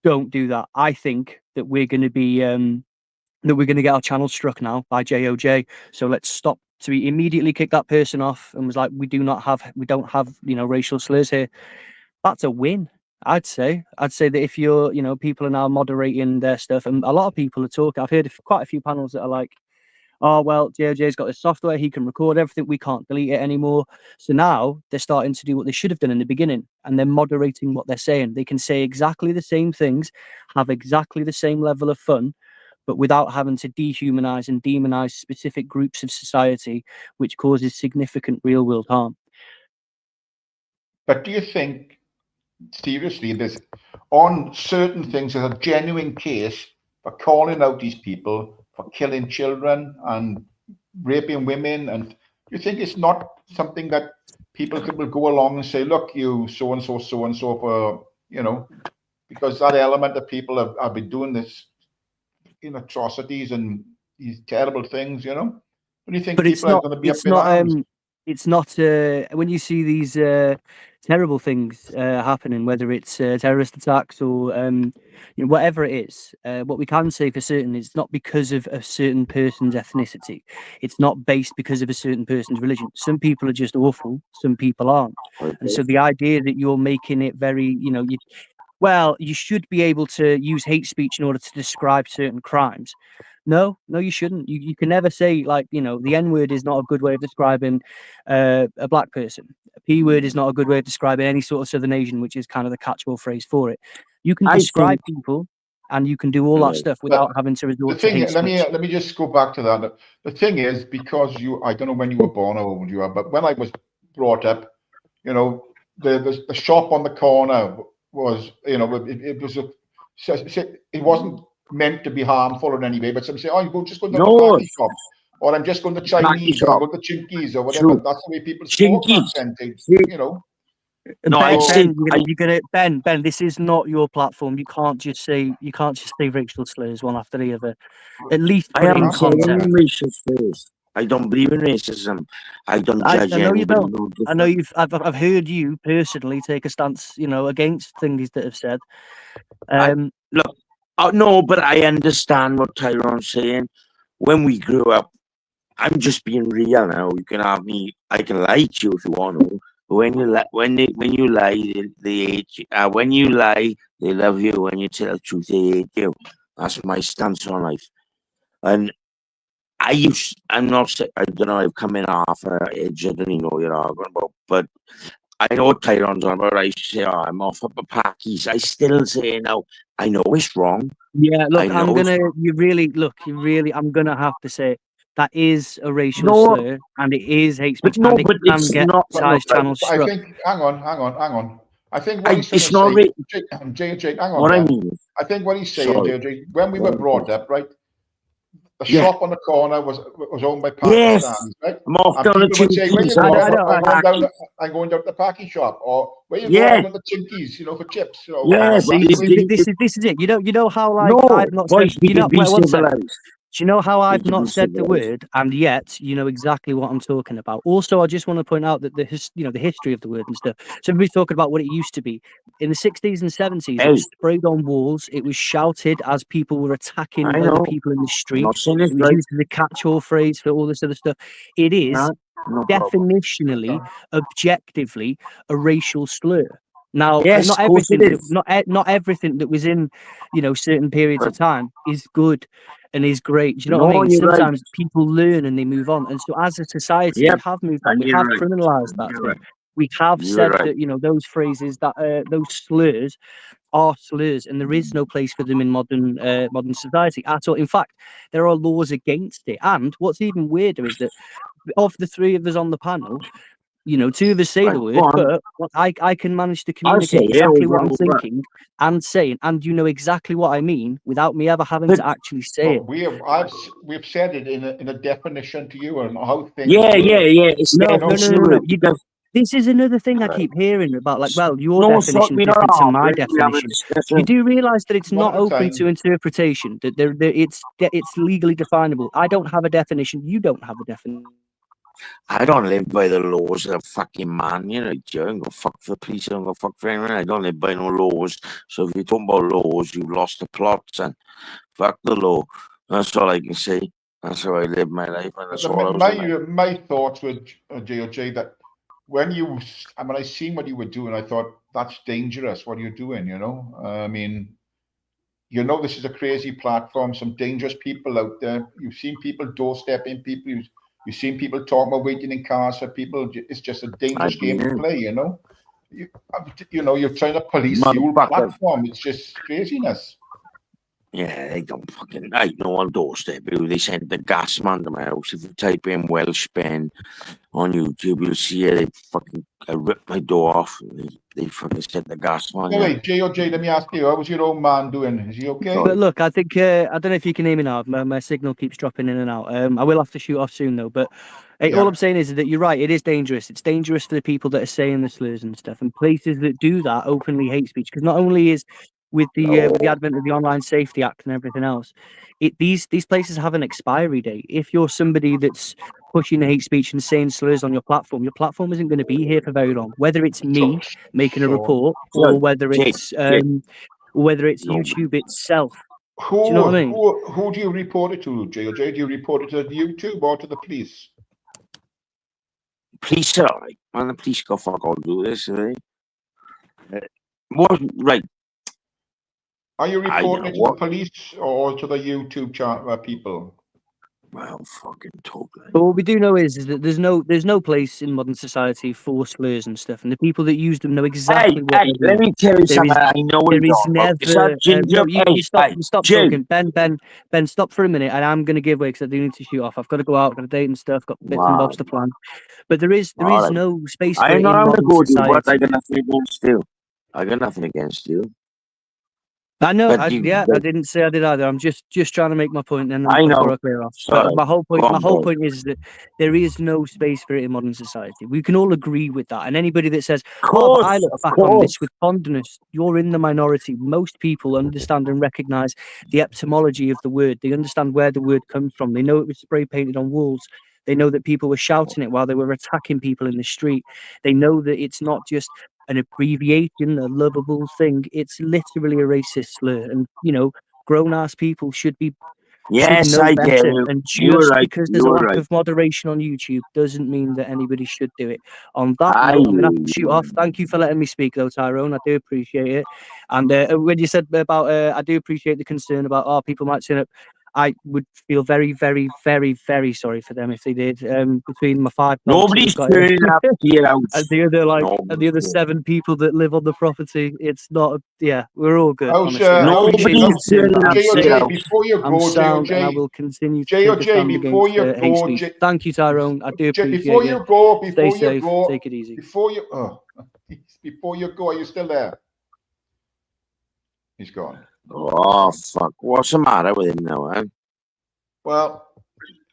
don't do that. I think that we're going to be get our channel struck now by JOJ. So let's stop. So he immediately kicked that person off and was like, we don't have, racial slurs here. That's a win. I'd say that if you're, people are now moderating their stuff, and a lot of people are talking. I've heard quite a few panels that are like, oh, well, JOJ's got this software, he can record everything, we can't delete it anymore. So now they're starting to do what they should have done in the beginning, and they're moderating what they're saying. They can say exactly the same things, have exactly the same level of fun, but without having to dehumanize and demonize specific groups of society, which causes significant real world harm. But do you think, seriously, there's on certain things, there's a genuine case for calling out these people for killing children and raping women? And do you think it's not something that people will go along and say, look, you so-and-so, for, because that element of people have been doing this, atrocities and these terrible things, What do you think But people are going to be up in arms? It's not when you see these terrible things happening, whether it's terrorist attacks or whatever it is. What we can say for certain is it's not because of a certain person's ethnicity. It's not based because of a certain person's religion. Some people are just awful. Some people aren't. And so the idea that you're making it very, you should be able to use hate speech in order to describe certain crimes. No, you shouldn't. You can never say, like, the N word is not a good way of describing a black person. A P word is not a good way of describing any sort of Southern Asian, which is kind of the catch-all phrase for it. You can describe people, and you can do all that stuff without having to resort to hate speech. Let me just go back to that. The thing is, because I don't know when you were born or how old you are, but when I was brought up, the shop on the corner was, it was it wasn't meant to be harmful in any way, but some say, oh, you go just go to the tobacco shop, or I'm just going to Chinese, or go to Chinkies, or whatever. True. That's the way people spoke back then, Ben, Ben, this is not your platform. You can't just say racial slurs one after the other. At least I am saying racial slurs. I don't believe in racism. I don't judge I know you anybody don't. no I know different. I've heard you personally take a stance, against things that have said. Look, no, but I understand what Tyrone's saying. When we grew up, I'm just being real now. You can have me. I can lie to you if you want to. But when you lie, they hate you. When you lie, they love you. When you tell the truth, they hate you. That's my stance on life. And I'm not. I don't know. I've come in half edge. I don't even know what you're arguing about. But I know what Tyrone's on about. I say, oh, I'm off up a packies. I still say no. I know it's wrong. Yeah, I look, know it's wrong. I'm gonna have to say that is a racial No, slur and it is hate but speech no, and it but can it's get not. Tys channel I struck. think, hang on. I think what he's trying to It's not. say, Jake, hang on, What I Dan. mean is, I think what he's saying, sorry. Jake, when we were brought up, right, the Yeah. shop on the corner was owned by Yes. Pakistanis, right? I'm off And down the people would say, where you Chinkies. I'm going? off I up a I'm going down to the Paki shop. Or where you Yeah. going? I'm going to Chinkies, for chips. Yes. See, this is it. You know how like No, I've not said. boys, we can be Wait, one second. civilized. Do you know how We I've can not be said the civilized. word, and yet you know exactly what I'm talking about? Also, I just want to point out that the history of the word and stuff. So everybody's talking about what it used to be. In the 60s and 70s, it Hey, was sprayed on walls. It was shouted as people were attacking I other know. people in the I'm street. not saying it's It was right. used as a catch-all phrase for all this other stuff. It is No problem. definitionally, objectively, a racial slur. Now, Yes, not of course it everything, is. not everything that was in, certain periods of time is good and is great. Do you know what I No, mean? you're right. Sometimes people learn and they move on, and so as a society, we Yep, have moved on. and We you're have right. criminalised that You're thing. right. We have You're said right. that those phrases, that those slurs, are slurs, and there is no place for them in modern society at all. In fact, there are laws against it. And what's even weirder is that of the three of us on the panel, two of us say Right, the go word, on. but I can manage to I'll say communicate it exactly over what and I'm over. thinking and saying, and you know exactly what I mean without me ever having But to actually say it. We've said it in a definition to you and how things yeah, work. it's No, definition of no. it. Because This is another thing I right. keep hearing about, like, well, your No, stop definition's me not different to my arguing. We have a definition. You discussion. do realise that it's One not at a open time. to interpretation, that it's legally definable. I don't have a definition. You don't have a definition. I don't live by the laws of the fucking man, I don't go fuck for the police, I don't go fuck for anyone. I don't live by no laws. So if you're talking about laws, you've lost the plot, and fuck the law. That's all I can say. That's how I live my life, and that's all I was like. My thoughts were, JOJ, that when I seen what you were doing, I thought, that's dangerous. What are you doing? I mean, this is a crazy platform. Some dangerous people out there. You've seen people doorstepping people. You've seen people talking about waiting in cars for people. It's just a dangerous game to play. You're trying to police the whole platform. It's just craziness. Yeah, they don't fucking. I know on doorstep. They sent the gas man to my house. If you type in Welsh Ben on YouTube, you'll see it. They fucking ripped my door off. They fucking sent the gas man. Anyway, JOJ, let me ask you, how was your old man doing? Is he okay? But look, I think I don't know if you can hear me now. My signal keeps dropping in and out. I will have to shoot off soon though. But all I'm saying is that you're right. It is dangerous. It's dangerous for the people that are saying the slurs and stuff, and places that do that openly hate speech. Because not only is with the advent of the Online Safety Act and everything else, these places have an expiry date. If you're somebody that's pushing hate speech and saying slurs on your platform isn't going to be here for very long. Whether it's me making a report or whether it's YouTube itself. Do you know what I mean? Who do you report it to, JOJ? Do you report it to YouTube or to the police? Police are alright. Man, the police go fuck all do this, what right? Are you reporting it to the police or to the YouTube channel people? Well, fucking talk. But what we do know is that there's no place in modern society for slurs and stuff, and the people that use them know exactly what they're doing. Let me tell you something. I know what there is never. No, you stop talking, Ben. Stop for a minute, and I'm going to give way because I do need to shoot off. I've got to go out, I've got a date and stuff, got bits and bobs to plan. But there is no space for it in modern society. I got nothing against you. I got nothing against you. I know. I didn't say I did either. I'm just trying to make my point, and before I clear off. My whole point is that there is no space for it in modern society. We can all agree with that. And anybody that says, "Oh, but I look back on this with fondness," you're in the minority. Most people understand and recognise the etymology of the word. They understand where the word comes from. They know it was spray painted on walls They know that people were shouting it while they were attacking people in the street. They know that it's not just an abbreviation, a lovable thing. It's literally a racist slur. And, you know, grown-ass people should Yes, know I get better. you. And You were just right. because there's You a were lack right. of moderation on YouTube doesn't mean that anybody should do it. On that I note, I'm gonna have hear to shoot you. off. Thank you for letting me speak, though, Tyrone. I do appreciate it. And when you said about, I do appreciate the concern about, oh, people might turn up. I would feel very, very, very, very sorry for them if they did. Between my 5 dogs that Nobody's we've got here, turning up to your house. and the other and the Nobody's other turning. 7 people that live on the property, it's not. Yeah, we're all good. How's, Honestly, I appreciate the Nobody's concern, but turning I'm up to your safe. JOJ, house. before you I'm go, sound, and I JOJ, will continue to take a JOJ, stand before against you hate go, speech. Thank you, Tyrone. I do appreciate before you. you go, Stay before you safe. go, Take it easy. before you, before you go, are you still there? He's gone. Oh, fuck. What's the matter with him now, eh? Well,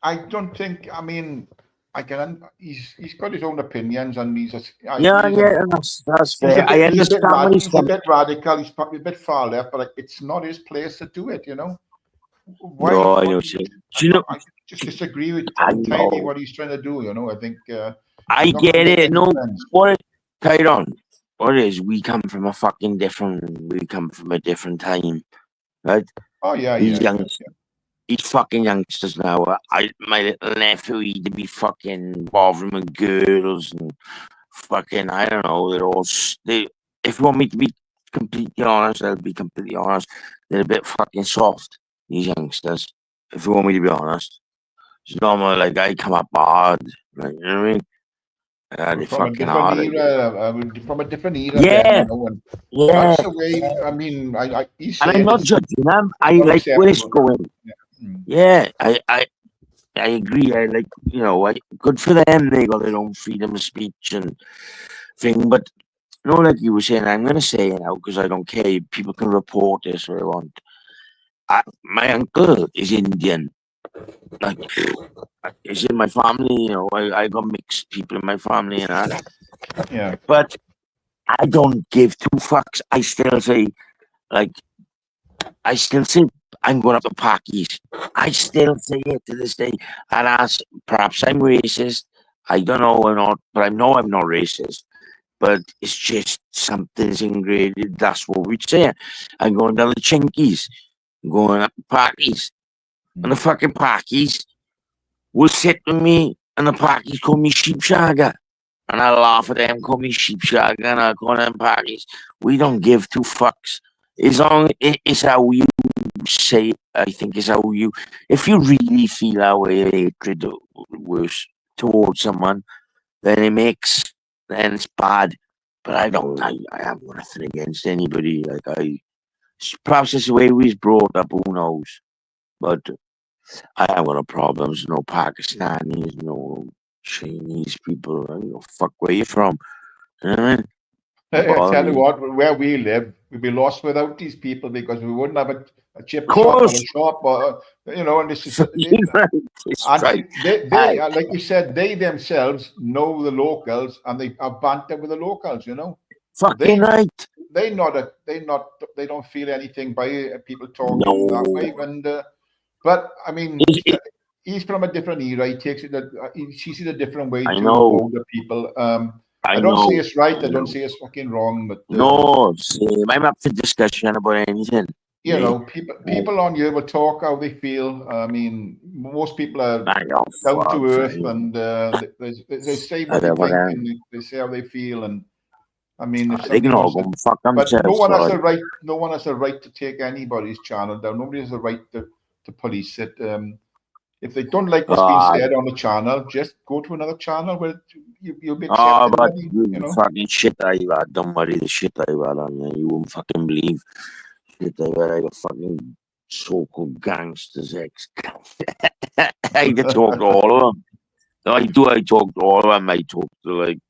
I don't think. I mean, I can. He's got his own opinions, and he's That's he's a fair. I bit, he's a bit, understand what he's he's a saying. bit radical. He's probably a bit far left, but like, it's not his place to do it. You know. Why? No, I know what you're saying. Do you know? I just disagree with I entirely know. what he's trying to do. You know, I think I he's not going get to make it. any No, sense. what, Tyrone? What it is? We come from a fucking different. We come from a different time, right? Oh yeah, These yeah, young, yeah. these fucking youngsters now. My little nephew, he'd be fucking bothering with girls and fucking. I don't know. They're all. If you want me to be completely honest, I'll be completely honest. They're a bit fucking soft. These youngsters. If you want me to be honest, it's normal. Like I come up hard. Like, you know what I mean? They're From a fucking different hard. era, from a different era. Yeah. Then, you know, and Yeah. that's the way. I mean, he's And I'm saying not it's judging them. I not like where it's acceptable. going. Yeah. Mm. Yeah, I agree. I like, you know, good for them. They got their own freedom of speech and thing. But, you know, like you were saying, I'm going to say it now because I don't care. People can report this what they want. My uncle is Indian. Like, it's in my family, you know. I got mixed people in my family and that. Yeah. But I don't give 2 fucks. I still say, like, I'm going up to Pakis. I still say it to this day. And perhaps I'm racist. I don't know or not, but I know I'm not racist. But it's just something's ingrained. That's what we'd say. I'm going down the Chinkies. I'm going up to Pakis. And the fucking Pakis will sit with me, and the Pakis call me sheepshagger. And I laugh at them, call me sheepshagger, and I call them Pakis. We don't give 2 fucks. It's how you say, I think, is how you, if you really feel that way, hatred worse towards someone, then it's bad. But I have nothing against anybody. Perhaps it's the way we was brought up, who knows? But I haven't got no problems, no Pakistanis, no Chinese people. I don't know, fuck where you from. You know what I mean? I tell you what, where we live, we'd be lost without these people because we wouldn't have a chip shop or a shop, or you know. And this is they like you said, they themselves know the locals and they are banter with the locals. You know, fucking right. They don't feel anything by people talking that way. And but I mean, he's from a different era. He takes it he sees it a different way to older people. I don't say it's right. I don't say it's fucking wrong. But no, same. I'm up for discussion about anything. You know, people on here will talk how they feel. I mean, most people are down to earth, and they say what they think, and they say how they feel. And I mean, if they can all go fuck themselves. But no one has a right. No one has a right to take anybody's channel down. Nobody has a right to police it. If they don't like what's being said on the channel, just go to another channel where you'll be accepted. But you know? fucking shit I've had. Don't worry, the shit I've had on you. You won't fucking believe. Shit I've had. I got fucking so-called gangsters, I talk to all of them. I talk to all of them. I talk to like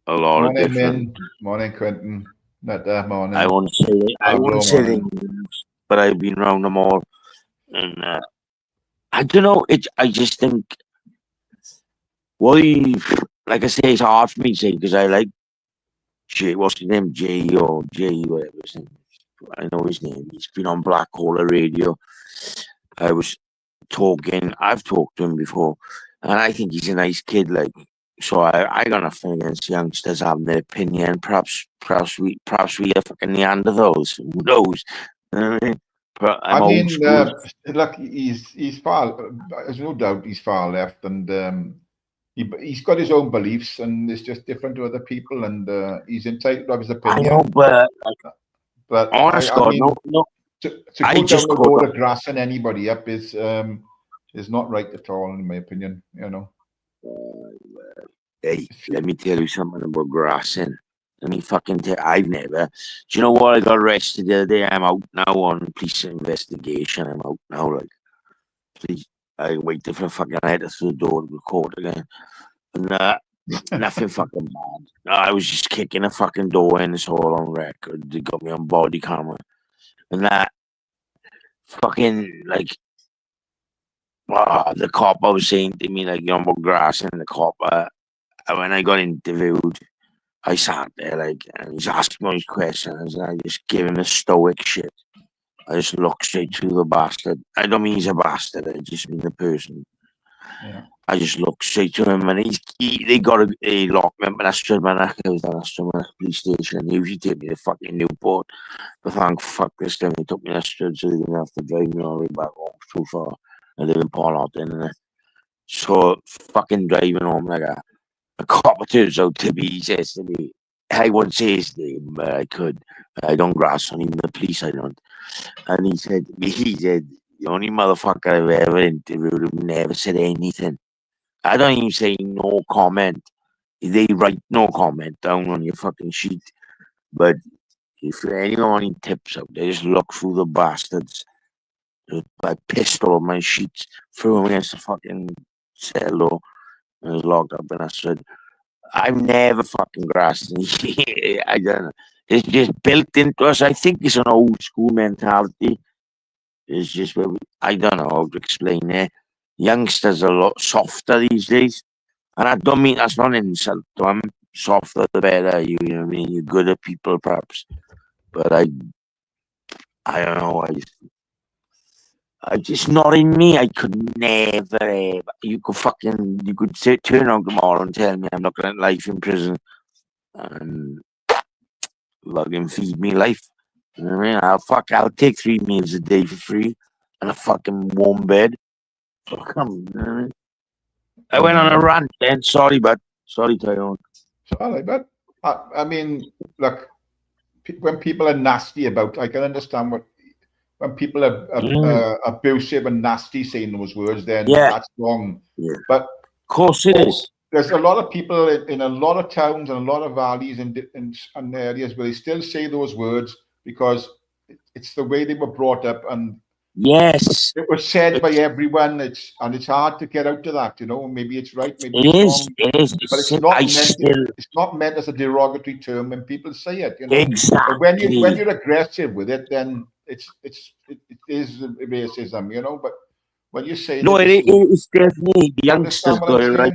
a lot of different. Morning, Quentin. Morning. I won't say things, but I've been around them all. And I don't know. I just think, like I say, it's hard for me to say because I like Jay. What's his name? Jay or Jay, whatever his name. I know his name. He's been on Black Caller Radio. I've talked to him before, and I think he's a nice kid. Like, so I got nothing against youngsters having their opinion. Perhaps we are fucking Neanderthals. Who knows? You know what I mean? But I'm I old mean, school. look, he's far. There's no doubt he's far left, and he's got his own beliefs, and it's just different to other people, and he's entitled to his I opinion. know, but But honest I God, mean, no. to I go just down the caught road up. of grassing anybody up is not right at all, in my opinion. You know. Hey, let me tell you something about grassing. Let me fucking tell. I've never. Do you know what? I got arrested the other day. I'm out now on police investigation. I'm out now. Like, please. I waited for fucking. I had to through the door to the court again. And nothing fucking bad. No, I was just kicking a fucking door in. It's all on record. They got me on body camera. And fucking like. The cop I was saying to me, like, you know, about grassing. The cop, when I got interviewed, I sat there, like, and he's asking me these questions, and I just give him a stoic shit. I just look straight through the bastard. I don't mean he's a bastard, I just mean the person. Yeah. I just look straight to him, and they got a lockman, but I stood my neck. I was down at police station. They usually take me to fucking Newport, but thank fuck this time they took me to Strid, so they didn't have to drive me all the way back home too far. I live in Port Horton, and so fucking driving home like a cop turns out to be, he says to me, I won't say his name, but I could. I don't grass on even the police, I don't. And he said to me, he said, the only motherfucker I've ever interviewed who never said anything. I don't even say no comment. They write no comment down on your fucking sheet. But if anyone in tips out, they just look through the bastards. With my pistol on my sheets, threw him against the fucking cell door, and was locked up. And I said, I've never fucking grasped. I don't know. It's just built into us. I think it's an old school mentality. It's just I don't know how to explain it. Youngsters are a lot softer these days, and I don't mean that's not an insult to them. Softer the better. You know what I mean? You're good at people, perhaps, but I don't know. I just not in me. I could never ever. You could turn on tomorrow and tell me I'm looking at life in prison, and fucking feed me life. You know what I mean? I'll take 3 meals a day for free and a fucking warm bed. Fuck 'em, you know what I mean? I went on a rant then. Sorry, Tyrone. Sorry, but I mean, look, when people are nasty about, I can understand when people are abusive and nasty saying those words, then that's wrong. Yeah. But of course it is. There's a lot of people in a lot of towns and a lot of valleys and areas where they still say those words because it's the way they were brought up, and yes, it was said by everyone. It's hard to get out of that. You know, maybe it's right, maybe it it's is. wrong, It is. but it's not meant as a derogatory term when people say it. You know, exactly. But when you're aggressive with it, then it is racism. You know, but when you say it's definitely the youngsters got it right.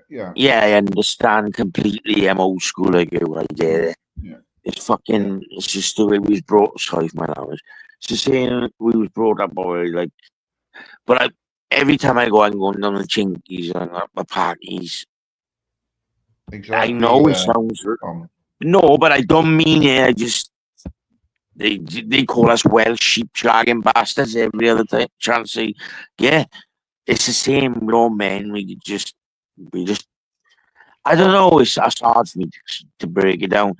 Yeah, I understand completely. I'm old school like you. I get it. Yeah. It's fucking. It's just the way we was brought. Sorry for my language. It's just saying we was brought up already. Like, but every time I'm going down the chinkies and the parties. Exactly. I know it sounds no, but I don't mean it. I just they call us Welsh sheep shagging bastards every other chance. Yeah, it's the same. We're all men. We just. I don't know. It's hard for me to break it down.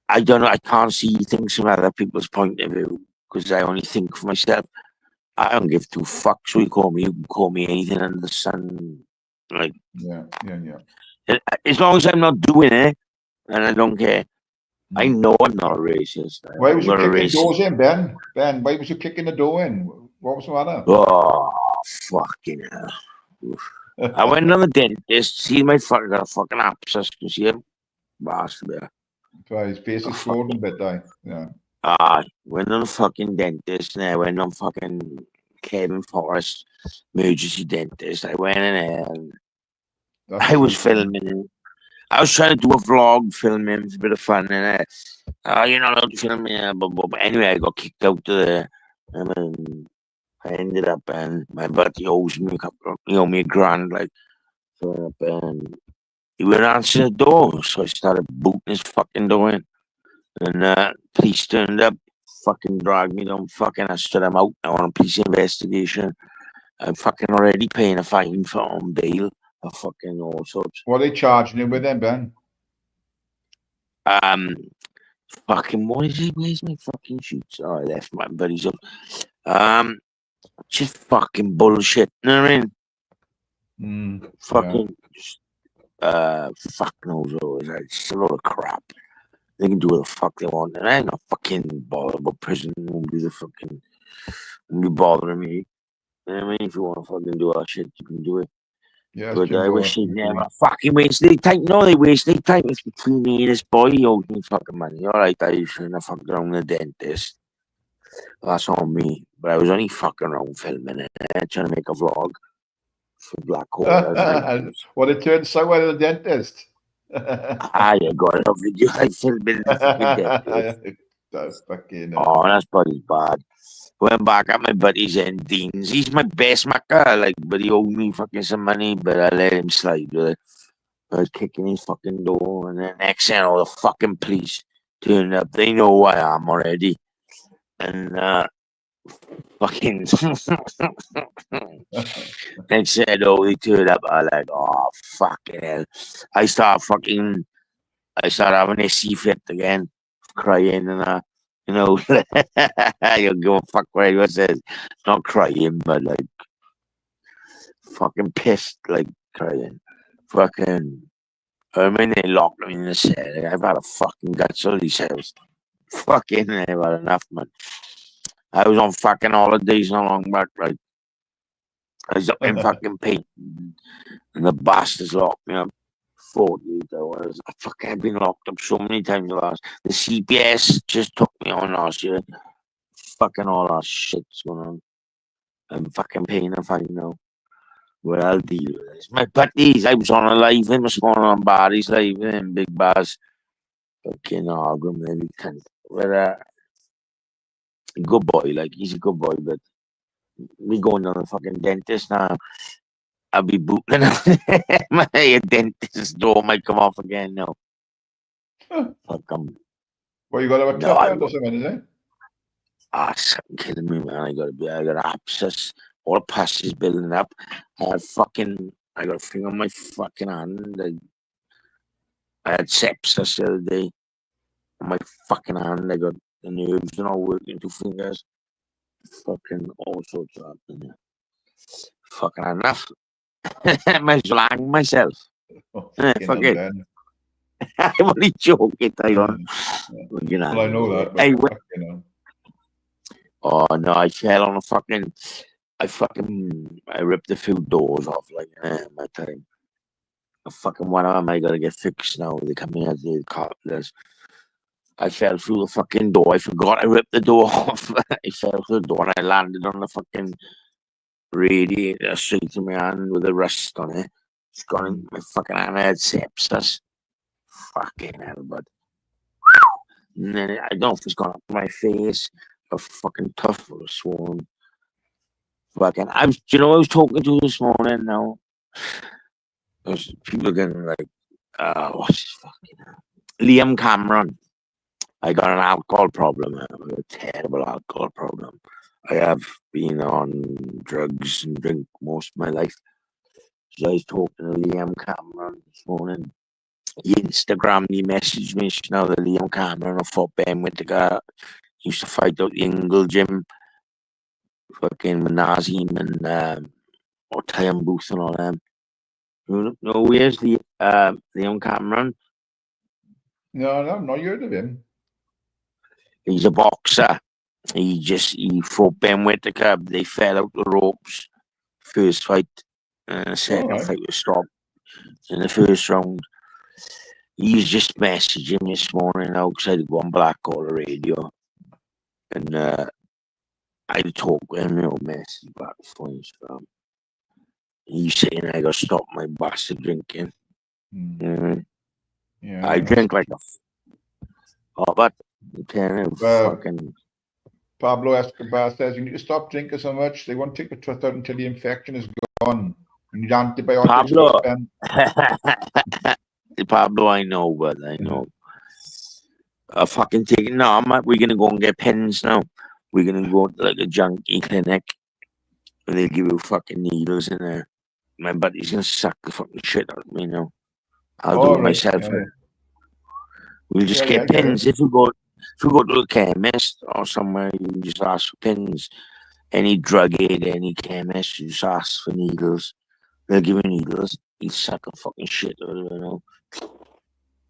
I don't know. I can't see things from other people's point of view because I only think for myself. I don't give 2 fucks what you call me. You can call me anything under the sun. Like, yeah. As long as I'm not doing it, and I don't care. I know I'm not a racist. Why was you kicking doors in, Ben? Ben, why was you kicking the door in? What was the matter? Oh, fucking hell. I went to the dentist, see my fucking got a fucking abscess, you see him? Bastard. His face is swollen a bit, yeah. Went on the fucking dentist, and I went on fucking Kevin Forrest emergency dentist. I went in there, and I was filming. I was trying to do a vlog, filming, it was a bit of fun, and you're not allowed to film me, but anyway, I got kicked out of there. I ended up and my buddy owes me me a grand, like, so and he would answer the door, so I started booting his fucking door in, and police turned up, fucking dragged me down, fucking I stood him out on a police investigation. I'm fucking already paying a fine for on bail, for fucking all sorts. What are they charging you with then, Ben? Fucking what is it? Where's my fucking sheets? Oh, I left my buddy's up. Just fucking bullshit. You know what I mean? Fucking, fuck knows what it is. It's a lot of crap. They can do what the fuck they want, and I ain't not fucking bothered about prison. Won't be bothering me. You know what I mean? If you want to fucking do that shit, you can do it. Yeah, But I wish they'd never fucking waste their time. No, they waste their time. It's between me and this boy. He owes me fucking money. Alright, I shouldn't have fucked around with the dentist. That's on me. But I was only fucking around filming it, trying to make a vlog for Black Hole. Well, it turned sour at the dentist. I got a video. I filmed it at the fucking dentist. That's fucking. Oh, that's probably bad. Went back at my buddy's and Dean's. He's my best macker, like, but he owed me fucking some money, but I let him slide with it. I was kicking his fucking door, and then next thing all the fucking police turned up. They know who I am already. And fucking they said, oh, they turned up. I like, oh, fucking hell. I start having a sea fit again, crying and you know, you go fuck what anyone says. Not crying, but like fucking pissed, like crying. Fucking, I mean, they locked me in the cell. I've had a fucking guts of these cells. Fucking, I've had enough, man. I was on fucking holidays not long back, like, I was up in fucking paint, and the bastards locked me up 48 hours. I've been locked up so many times the CPS just took me on last year. Fucking all that shit's going on. I'm fucking paying a fine now. Well, I'll deal with this. My buddies, I was on a live in this morning on Barry's live in Big Bars. Fucking arguing every cunt. But good boy, like, he's a good boy, but me going to the fucking dentist now. I'll be booting my dentist door might come off again now. Fuck 'em. Well, you got to have a clip out or something, is it? Something kidding me, man. I got abscess. All the pus is building up. I got a thing on my fucking hand. I had sepsis the other day. On my fucking hand, I got the nerves and all working 2 fingers. Fucking all sorts of happening. Fucking enough. I might as well hang myself. Fuck it. I'm only joking, Tyrone. You know. Well, I know that. But you know. Oh no, I fell on I ripped a few doors off, like, my time. One of them I gotta get fixed now. They come in as the carpenters. I fell through the fucking door. I forgot I ripped the door off. I fell through the door and I landed on the fucking radiator straight to my hand with a rust on it. It's gone in my fucking hand. I had sepsis. Fucking hell, bud. And then I don't know if it's gone up my face. A fucking tough or swollen. Fucking, I was talking to this morning now. There's people getting like, what's his fucking name? Liam Cameron. I got an alcohol problem. I have a terrible alcohol problem. I have been on drugs and drink most of my life. So I was talking to Liam Cameron this morning. He messaged me now that Liam Cameron fought Ben Whittaker. He used to fight out the Ingle gym. Fucking Nazim and Time Booth and all them. No, where's Liam Cameron? No, I've not heard of him. He's a boxer. He fought Ben Whittaker. They fell out the ropes. First fight. Second fight was stopped in the first round. He's just messaging me this morning now because I had to go on Black Hole Radio. And I had to talk with him, message back phone. He's saying I got to stop my bastard drinking. Yeah, I drink like a. Oh, but fucking. Pablo Escobar says you need to stop drinking so much. They won't take the truth out until the infection is gone. You need antibiotics. Pablo. And Pablo, I know, but I know. Fucking take it. No, we're gonna go and get pens now. We're gonna go to like a junkie clinic, and they'll give you fucking needles in there. My buddy's gonna suck the fucking shit out of me now. I'll do it myself. Yeah. We'll just get pins. If we go to a chemist or somewhere, you can just ask for pins. Any drug aid, any chemist, you just ask for needles. They'll give you needles. You suck the fucking shit out of it, you know.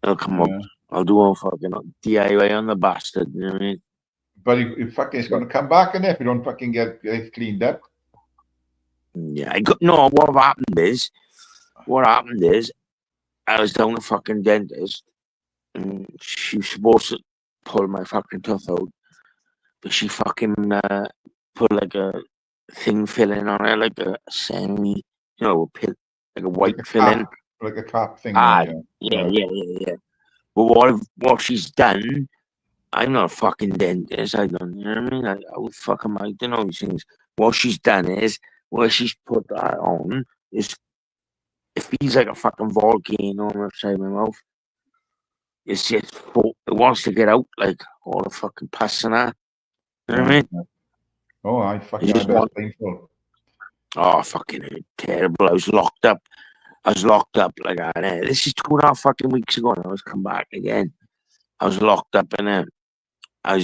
They'll come up. I'll do a fucking DIY on the bastard, you know what I mean? But it's going to come back in if you don't fucking get it cleaned up. Yeah, what happened is, I was down the fucking dentist, and she was supposed to pull my fucking tooth out, but she fucking put like a thing filling on it, like a semi, like a white filling. Like a cap thing. Yeah. But what she's done, I'm not a fucking dentist. I don't, you know what I mean? I would fucking, I don't know these things. What she's done is, where she's put that on, it feels like a fucking volcano on the side of my mouth. It's just, it wants to get out, like, all the fucking pus and that. You know what I mean? Oh, I fucking, I bet it's painful. Oh, fucking terrible. I was locked up like that. This is 2.5 fucking weeks ago, and I was come back again. I was locked up in it. I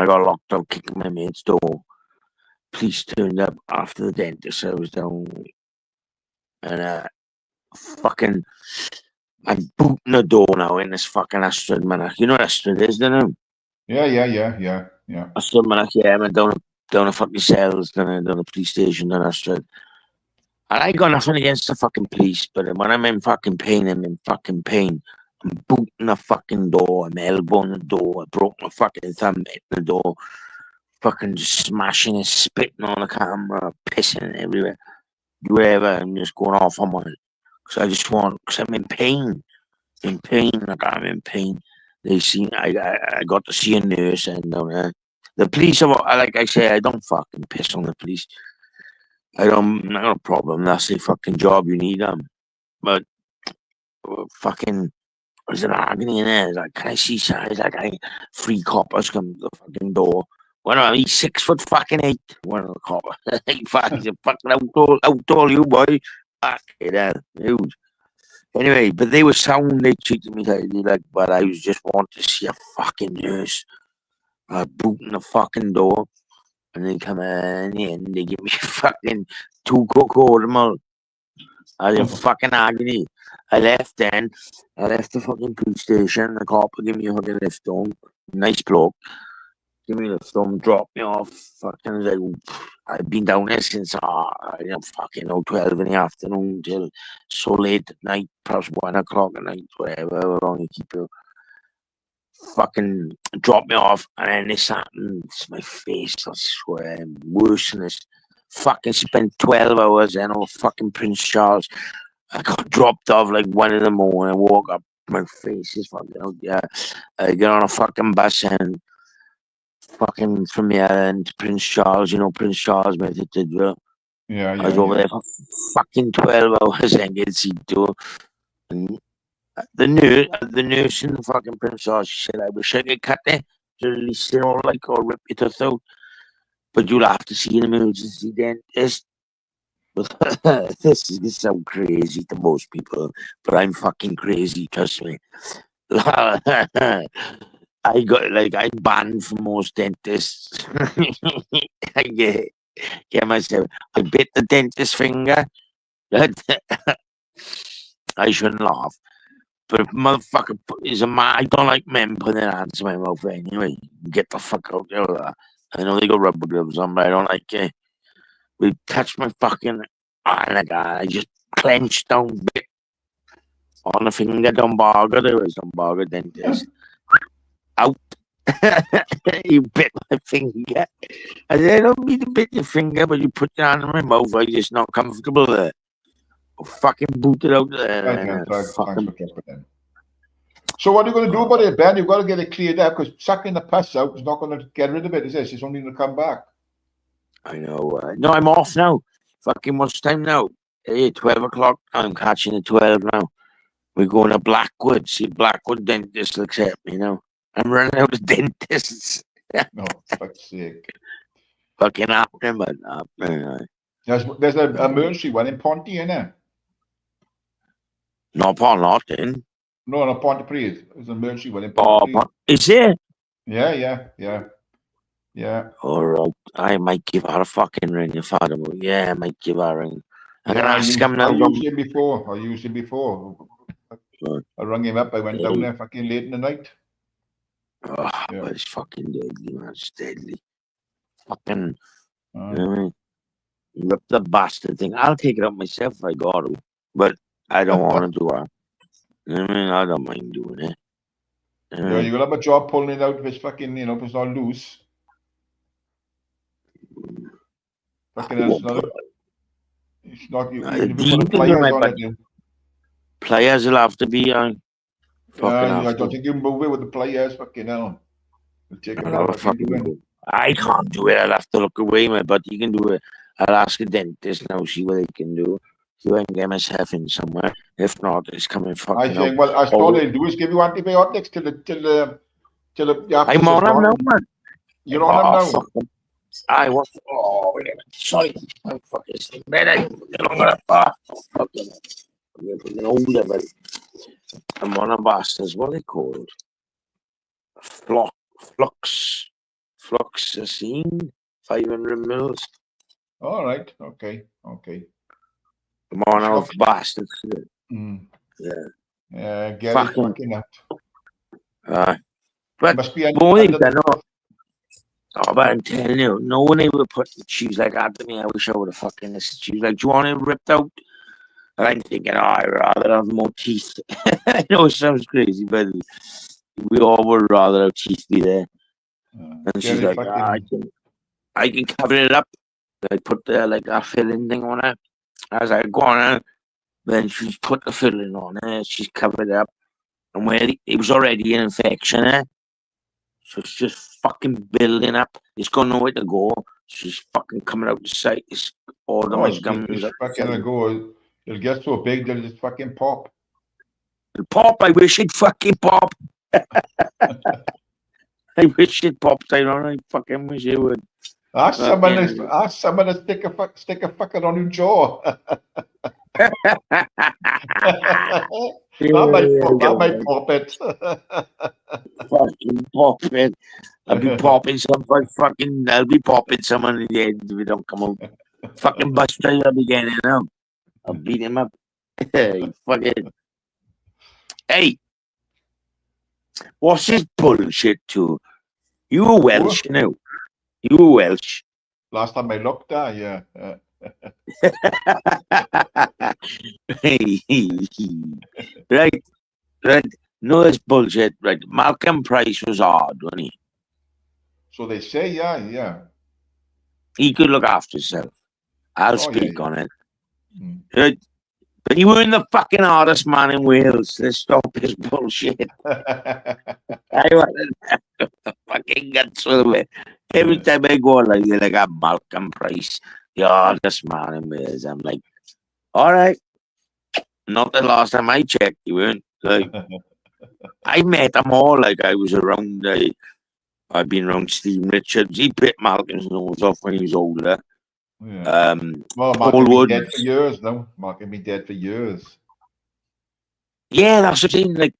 got locked up kicking my mate's door. Police turned up after the dentist. I was down, and I'm booting the door now in this fucking Astrid Manach. You know what Astrid is, don't you? Yeah. Astrid Manach, yeah. I'm down the fucking cells, down the police station, down Astrid. And I got nothing against the fucking police, but when I'm in fucking pain, I'm in fucking pain. I'm booting the fucking door. I'm elbowing the door. I broke my fucking thumb hitting the door. Fucking just smashing and spitting on the camera, pissing everywhere. Wherever, I'm just going off on one. Because I'm in pain. I'm in pain. They see, I got to see a nurse and down there. The police, like I say, I don't fucking piss on the police. Not a problem. That's their fucking job. You need them. But fucking, there's an agony in there. Like, can I see size? Like, 3 coppers come to the fucking door. Well, he's 6'8". One of the coppers. He's fucking outdoor you, boy. Fucking hell. Huge. Anyway, but they were sound. They treated me like, but I was just wanting to see a fucking nurse. Booting the fucking door. And they come in and they give me fucking 2 Coke. I was in fucking agony. I left the fucking police station. The cop gave me a fucking lift home. Nice bloke. Give me a lift home, drop me off. Fucking like, I've been down there since fucking 12 in the afternoon till so late at night, perhaps 1 o'clock at night, whatever, how long you keep you. Fucking drop me off, and then this happened. It's my face, I swear, worse than this. Fucking spent 12 hours in fucking Prince Charles. I got dropped off like 1 in the morning. I woke up, my face is fucking out. Yeah, I get on a fucking bus and fucking from here and Prince Charles. You know Prince Charles, mate. Yeah. I was over there for fucking 12 hours and get see to. And the nurse in the fucking Prince Charles, she said, I wish I could cut it to release it or rip it out. But you'll have to see an emergency dentist. But this is so crazy to most people, but I'm fucking crazy, trust me. I'm banned from most dentists. I get myself. I bit the dentist finger. I shouldn't laugh. But if motherfucker is a man, I don't like men putting their hands in my mouth anyway. Get the fuck out there. I know they got rubber gloves on, but I don't like it. We touched my fucking I just clenched down bit on the finger. There was Dumbarger dentist. Out. You bit my finger. I said, I don't mean to bit your finger, but you put your hand in my mouth. I'm just not comfortable there. I'll fucking boot it out there. So what are you going to do about it, Ben? You've got to get it cleared up because sucking the pus out is not going to get rid of it, is it? It's only going to come back. I know. No, I'm off now. Fucking what's time now? 12 o'clock. I'm catching the 12 now. We're going to Blackwood. See, Blackwood dentist will accept me now. I'm running out of dentists. No, fuck's sake. Fucking happening, but There's an emergency one in Ponty, isn't there? not Paul Norton. No, no, Pontypridd. There's an emergency one in Oh, Pontypridd. is it? Yeah. All right. I might give her a fucking ring if I don't. Yeah, I might give her a ring. I'm gonna ask him now. I used him before. Right. I rang him up. I went down there fucking late in the night. Oh, Yeah. but it's fucking deadly, man. It's deadly. Fucking, you know Uh, what I mean? Rip the bastard thing. I'll take it up myself if I got to, but I don't want to do it. You know what I mean? I don't mind doing it. yeah, you're gonna have a job pulling it out if it's fucking, if it's not loose. Fucking hell, it's not you. Even if you put the pliers on it, Players will have to be on. I don't think you move it with the pliers. Fucking hell, it'll take a lot of fucking doing. I can't do it. I'll have to look away, man. But you can do it. I'll ask a dentist now, see what they can do. See if I can get myself in somewhere. If not, it's coming fucking I think. Well, I all they'll do is give you antibiotics till the. I'm on them now, man. You're on them now. I was. Oh, wait a minute. Sorry. I'm fucking better. Fucking. I'm fucking older, but I'm one of bastards. What are they called? Fluoxacine, 500 mils. All right. Okay. I'm one of bastards. Yeah. Get it fucking out. But must be but I'm telling you, no one ever put shoes like that to me. I wish I would have fucking listened. She was like, do you want it ripped out? And I'm thinking, I'd rather have more teeth. I know it sounds crazy, but we all would rather have teeth be there. And she's like, I can cover it up. I put the a filling thing on it. As I go on it, then she's put the filling on it. She's covered it up. And where it was already an infection, so it's just fucking building up. It's got nowhere to go. She's fucking coming out the side. It's all the my gums. It's fucking go. It'll get so big that it'll just fucking pop. It'll pop. I wish it'd fucking pop. I wish it popped. I fucking wish it would. Ask someone to stick a fucking on your jaw. That might pop it. Fucking pop it. I'll be popping I'll be popping someone in the head if we don't come out. Fucking bus driver be getting out. I'll beat him up. Fucking. Hey. What's this bullshit too? You were Welsh, you know. You were Welsh. Last time I looked, yeah. Right. No, that's bullshit. Right. Malcolm Price was hard, wasn't he? So they say, yeah. He could look after himself. I'll speak on it. Right. But you weren't the fucking hardest man in Wales. Let's stop his bullshit. I want the fucking guts with it. Every time I go like a Malcolm Price, the hardest man in Wales. I'm like, all right. Not the last time I checked, you weren't. Like, I met them all. Like I was around. I've been around Steve Richards. He bit Malcolm's nose off when he was older. Yeah. Well, Mark can be dead for years, no? Mark can be dead for years. Yeah, that's the thing. Like,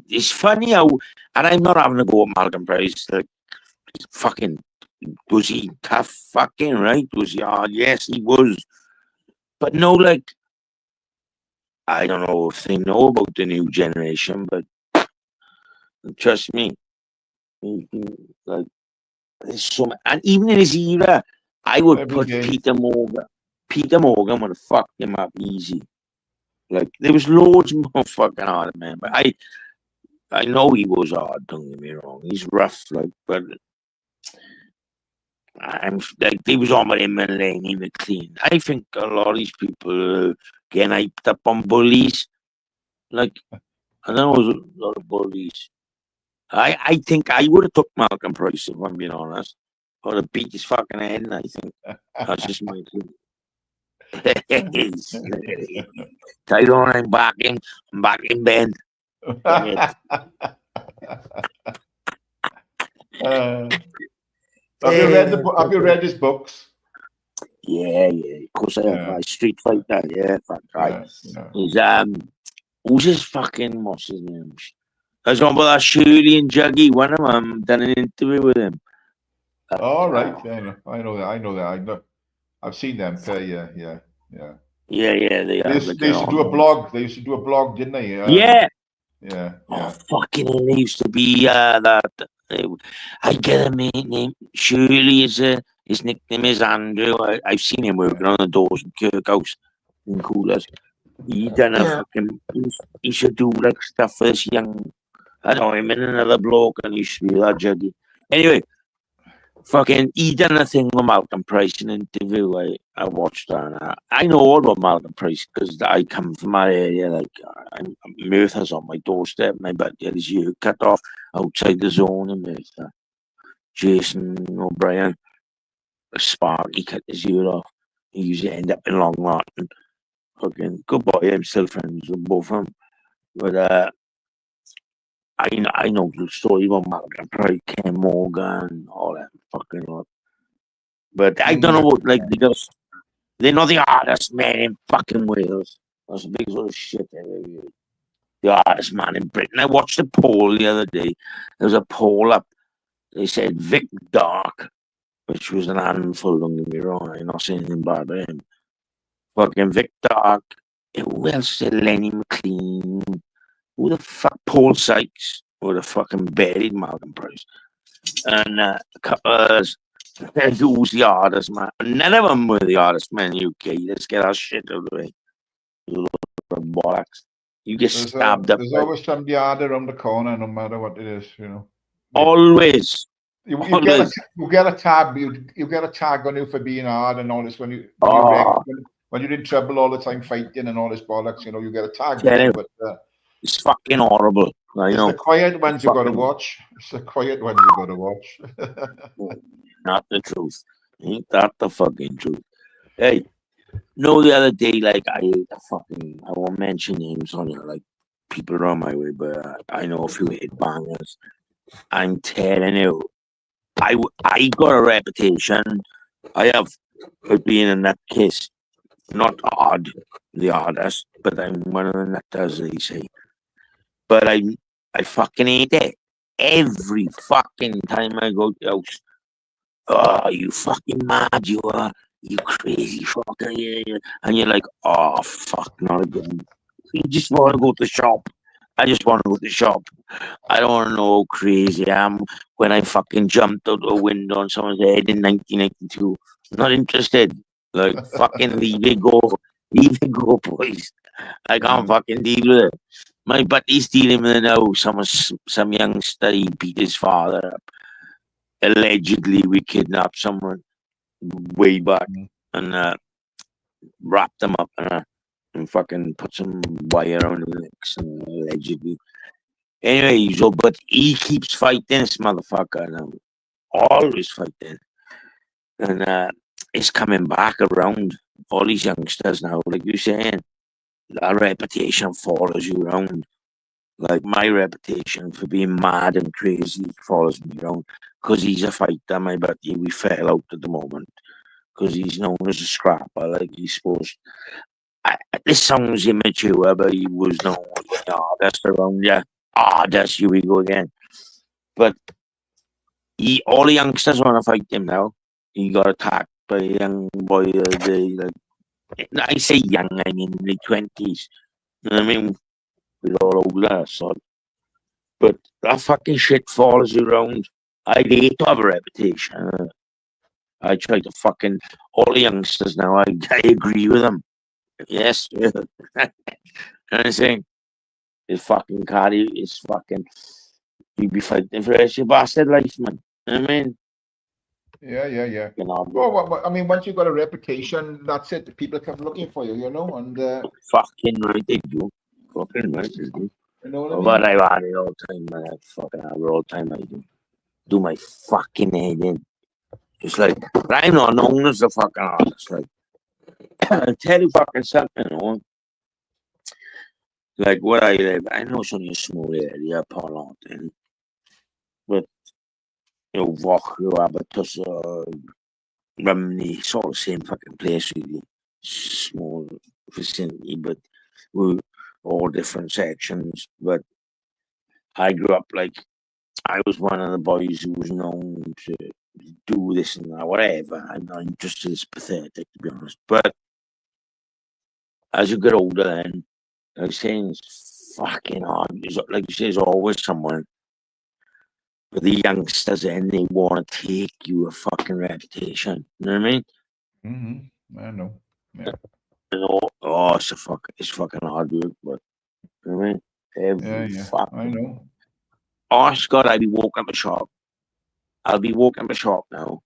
it's funny how, and I'm not having to go at Malcolm Price. Like, fucking, was he tough? Fucking right? Was he hard? Yes, he was. But no, like, I don't know if they know about the new generation, but trust me, like, there's so much, and even in his era, I would put Peter Morgan. Peter Morgan would have fucked him up easy. Like, there was loads more fucking hard, man. But I know he was hard, don't get me wrong. He's rough, like, but I'm like, he was on with him and Laney McLean. I think a lot of these people getting hyped up on bullies. Like, I know it was a lot of bullies. I think I would have took Malcolm Price if I'm being honest. I would have beat his fucking head, and I think that's just my opinion. Tyrone, I'm back in bed. Dang it. Have you read his books? Yeah. Of course I have. Yeah. Street Fighter, yeah, fuck right. Yeah. He's who's his fucking what's his name? There's one about that Shirley and Juggy. One of them done an interview with him. All right. Yeah, I know that. I've seen them play. Yeah. Yeah, they have. They used to do a blog. They used to do a blog, didn't they? Yeah. Yeah. Oh, fucking hell, they used to be that. I get a mate named Shirley. His nickname is Andrew. I've seen him working on the doors in Kirkhouse in Coolers. He done a fucking. He should do like stuff for this young. I know him and another bloke, and he used to be that Juggy. Anyway, fucking, he done a thing with Malcolm Price, an interview. I watched that. And I know all about Malcolm Price because I come from my area. Like, Merthyr's on my doorstep. My buddy had his ear cut off outside the zone in Merthyr. Jason O'Brien, Sparky cut his ear off. He used to end up in Long Martin. Fucking good boy. I'm still friends with both of them. But I know the story about Malcolm Price, Ken Morgan, all that fucking lot. But I don't know what, like, they're not the hardest man in fucking Wales. That's a big sort of shit. The hardest man in Britain. I watched a poll the other day. There was a poll up. They said Vic Dark, which was an handful, don't get me wrong. I'm not saying anything bad about him. Fucking Vic Dark. Who else said Lenny McLean? Who the fuck? Paul Sykes would have fucking buried Malcolm Price. And a couple of others. Who's the hardest man? None of them were the hardest man in UK. Let's get our shit out of the way. Bollocks. You get stabbed up. There's always somebody harder around the corner, no matter what it is, you know. Always. You get a tag. You get a tag on you for being hard and all this when you're in trouble all the time fighting and all this bollocks. You know, you get a tag. But it's fucking horrible. I know. It's the quiet ones you got to watch. It's the quiet ones you got to watch. Not the truth. Ain't that the fucking truth? Hey, no, the other day, like, I won't mention names on it, like, people around my way, but I know a few hit bangers. I'm telling you, I got a reputation. I have for being a nutcase. Not odd, the hardest, but I'm one of the nutters, they say. But I fucking hate it. Every fucking time I go to the house, oh, you fucking mad, you are. You crazy fucker, yeah. And you're like, oh, fuck, not again. You just want to go to the shop. I just want to go to the shop. I don't want to know how crazy I am when I fucking jumped out a window on someone's head in 1992. Not interested. Like, fucking leave it go. Leave it go, boys. I can't fucking deal with it. My buddy's dealing with it now. Some youngster, he beat his father up. Allegedly, we kidnapped someone way back and wrapped them up and fucking put some wire around the necks and allegedly. Anyway, but he keeps fighting this motherfucker now. Always fighting. And it's coming back around. All these youngsters now, like you're saying, that reputation follows you around. Like my reputation for being mad and crazy follows me around. Because he's a fighter, my buddy. We fell out at the moment. Because he's known as a scrapper, like he's supposed. This sounds immature, but he was known as the hardest around. Yeah, hardest. Here we go again. But all the youngsters want to fight him now. He got attacked by a young boy the other day. Like, I say young, I mean in the 20s. You know what I mean? We're all older, so. But that fucking shit follows you around. I'd hate to have a reputation. I try to fucking all the youngsters now. I agree with them. Yes, you know what I'm saying? It's fucking cardi. It's fucking. You be fighting for your bastard life, man. You know what I mean? Yeah. You know, Well, I mean, once you got a reputation, that's it. People come looking for you, you know, and fucking right they do. Fucking right they do. You know what I mean? But I've had it all the time, man. I fucking have it all the time. I do my fucking head in. It's like, but I'm not known as a fucking artist. Like, I'll tell you fucking something, you know. Like where I live, I know it's only a small area, Parlant, but you know, Vochro, Abatus, Rumney, it's all the same fucking place, really. Small vicinity, but we're all different sections. But I grew up like I was one of the boys who was known to do this and that, whatever. I'm not interested, it's pathetic, to be honest. But as you get older, then, I was saying it's fucking hard. Like you say, there's always someone. But the youngsters, and they want to take you a fucking reputation. You know what I mean? Mm-hmm. I know. Yeah. You know, oh, it's fucking hard work, but you know what I mean? Every Yeah. fucking. I know. Oh, God, I'll be walking up a shop. I'll be walking up a shop now.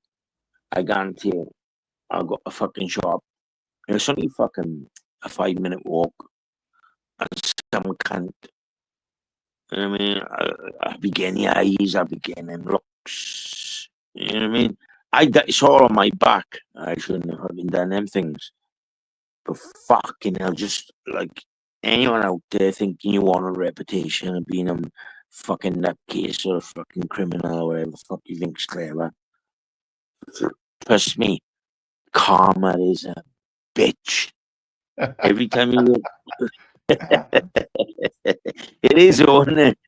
I guarantee you, I'll go to a fucking shop. And it's only fucking a 5-minute walk. And some cunt. You know what I mean? I'll be getting the eyes, I'll be getting them looks. You know what I mean? It's all on my back. I shouldn't have fucking done them things. But fucking hell, just like anyone out there thinking you want a reputation of being a fucking nutcase or a fucking criminal or whatever the fuck you think's clever. Trust me, karma is a bitch. Every time you look, it is, isn't it?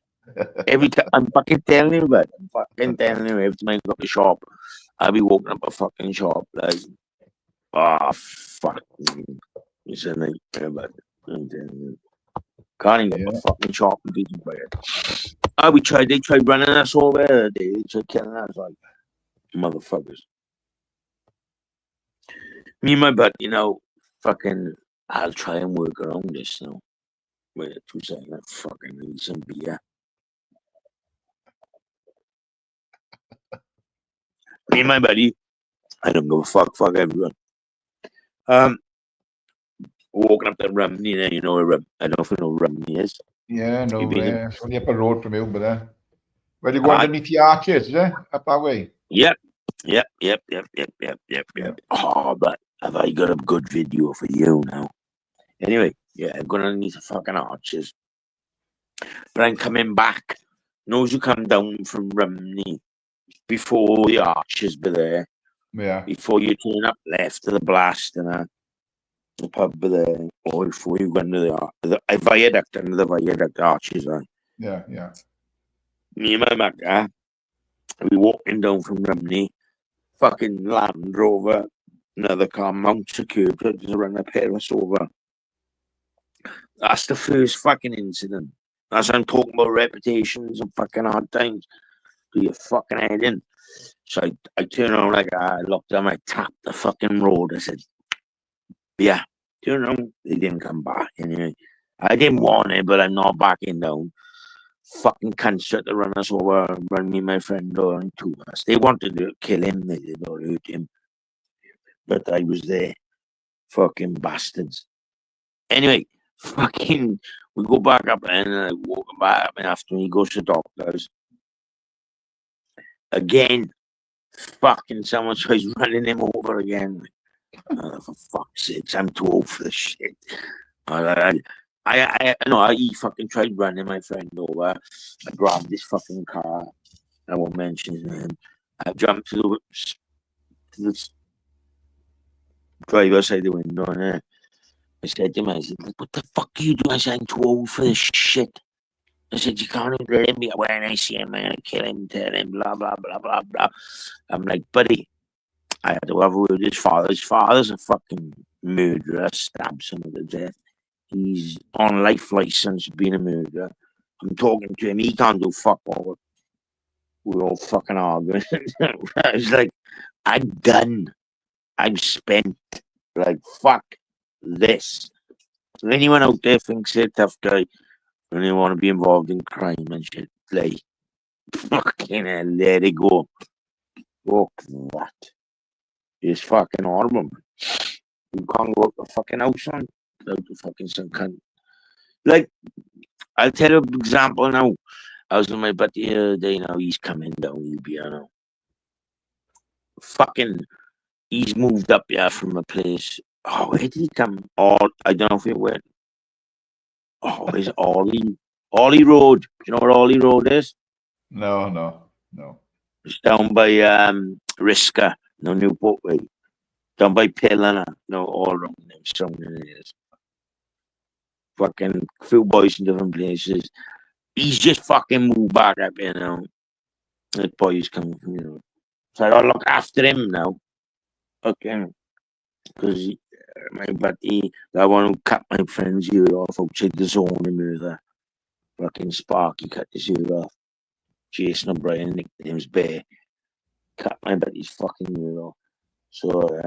Every time I'm fucking telling you, but I'm fucking telling you, every time I go to a shop, I'll be walking up a fucking shop like, oh fuck, it's a nightmare, but I'm telling you, can't even go to a fucking shop and people buy it. They tried running us over, they tried killing us, like motherfuckers. Me and my buddy, you know, fucking, I'll try and work around this, you know. Wait 2 seconds, I fucking need some beer. Me and my buddy, I don't give a fuck everyone. Walking up the Rumney there, you know where I don't know if you know where Rumney is. Yeah, no, You been in? it's only up a road from you, but where you go underneath the arches, is it? Up that way. Yep. Oh, but have I got a good video for you now? Anyway, yeah, I'm going underneath the fucking arches. But I'm coming back. Knows you come down from Rumney before the arches be there. Yeah. Before you turn up left to the blast and the pub be there. Or before you go under the viaduct, under the viaduct arches. Yeah. Me and my mate, we walking down from Rumney. Fucking Land Rover, another car mounts a curb, tries to run a pair of us over. That's the first fucking incident. As I'm talking about reputations and fucking hard times, do your fucking head in. So I turn around like I looked at them, I tapped the fucking road. I said, yeah, turn around. They didn't come back anyway. I didn't want it, but I'm not backing down. Fucking cunts tried to run us over, run me and my friend over and 2 of us. They wanted to kill him, they did not hurt him. But I was there. Fucking bastards. Anyway, fucking, we go back up and I walk back up and after he goes to doctors. Again, fucking someone tries running him over again. For fuck's sake, I'm too old for this shit. He fucking tried running my friend over. I grabbed this fucking car. I won't mention his name. I jumped to the driver's side of the window and I said to him, I said, what the fuck are you doing? I said, I'm too old for this shit. I said, you can't even let me when I see him, I'm gonna kill him, tell him, blah, blah, blah, blah, blah. I'm like, buddy, I had to have a word with his father. His father's a fucking murderer, stabbed someone to death. He's on life license being a murderer. I'm talking to him, he can't do fuck all. We're all fucking arguing. I was like, I'm done. I'm spent. Like, fuck this. So anyone out there thinks they're a tough guy and they want to be involved in crime and shit, like, fucking hell, let it go. Fuck that. It's fucking horrible, man. You can't go out the fucking house on without the fucking some cunt. Like, I'll tell you an example now. I was with my buddy the other day. Now he's coming down EBR. Fucking, he's moved up here from a place. Oh, where did he come? Oh, I don't know if it went. Oh, it's Ollie Road. Do you know what Ollie Road is? No. It's down by Riska, no Newport Way. Down by Pillana, no, all around them surrounding areas. Fucking few boys in different places. He's just fucking moved back up here now. That boy's coming from, So I gotta look after him now. Okay. Because my buddy, that one who cut my friend's ear off outside the zone in Murtha. Fucking Sparky cut his ear off. Jason O'Brien, nickname's Bear. Cut my buddy's fucking ear off. So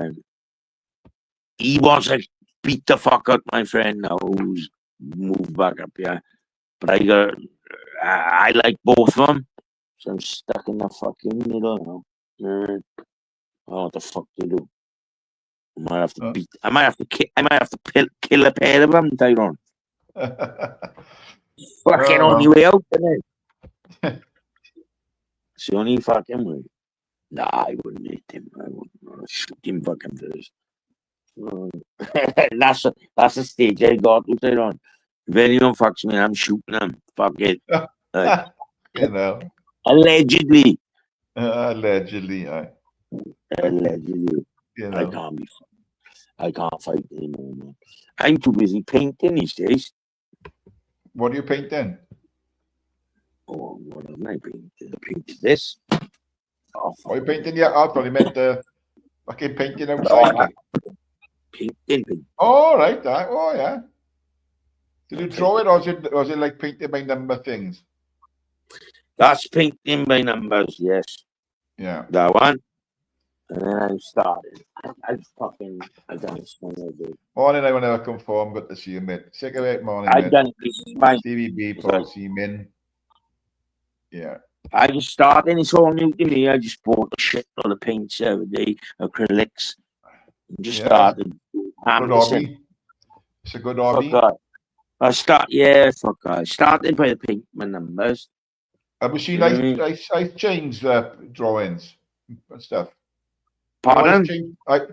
he wants to beat the fuck out my friend now who's moved back up here. But I like both of them. So I'm stuck in the fucking middle now. I don't know what the fuck to do. I might have to kill a pair of them, Tyrone. Fucking only way out, isn't it? It's the only fucking way. Nah, I wouldn't hit him. I wouldn't shoot him fucking first. That's the stage I got to, Tyrone. If anyone fucks me, I'm shooting them. Fuck it. Allegedly. Allegedly. Allegedly. I can't fight anymore, man. I'm too busy painting these days. What are you painting? Oh, what am I painting? I painted this. Oh, you painting? Yeah, I probably meant fucking painting outside. Like. Painting. Oh, right. Oh, yeah. Did you draw it, or was it like painted by number things? That's painting by numbers, yes. Yeah. That one. And then I started. I done it so good. Morning, I will never come form. Good to see you, mate. Sick of it, morning. I done this is my Stevie B, Paul C. Min. Yeah. I just started. It's all new to me. I just bought the shit on the paints every day, acrylics. And just started. Good hobby. It's a good hobby. I started by the paint my numbers. Have you seen I changed drawings and stuff? Pardon? Do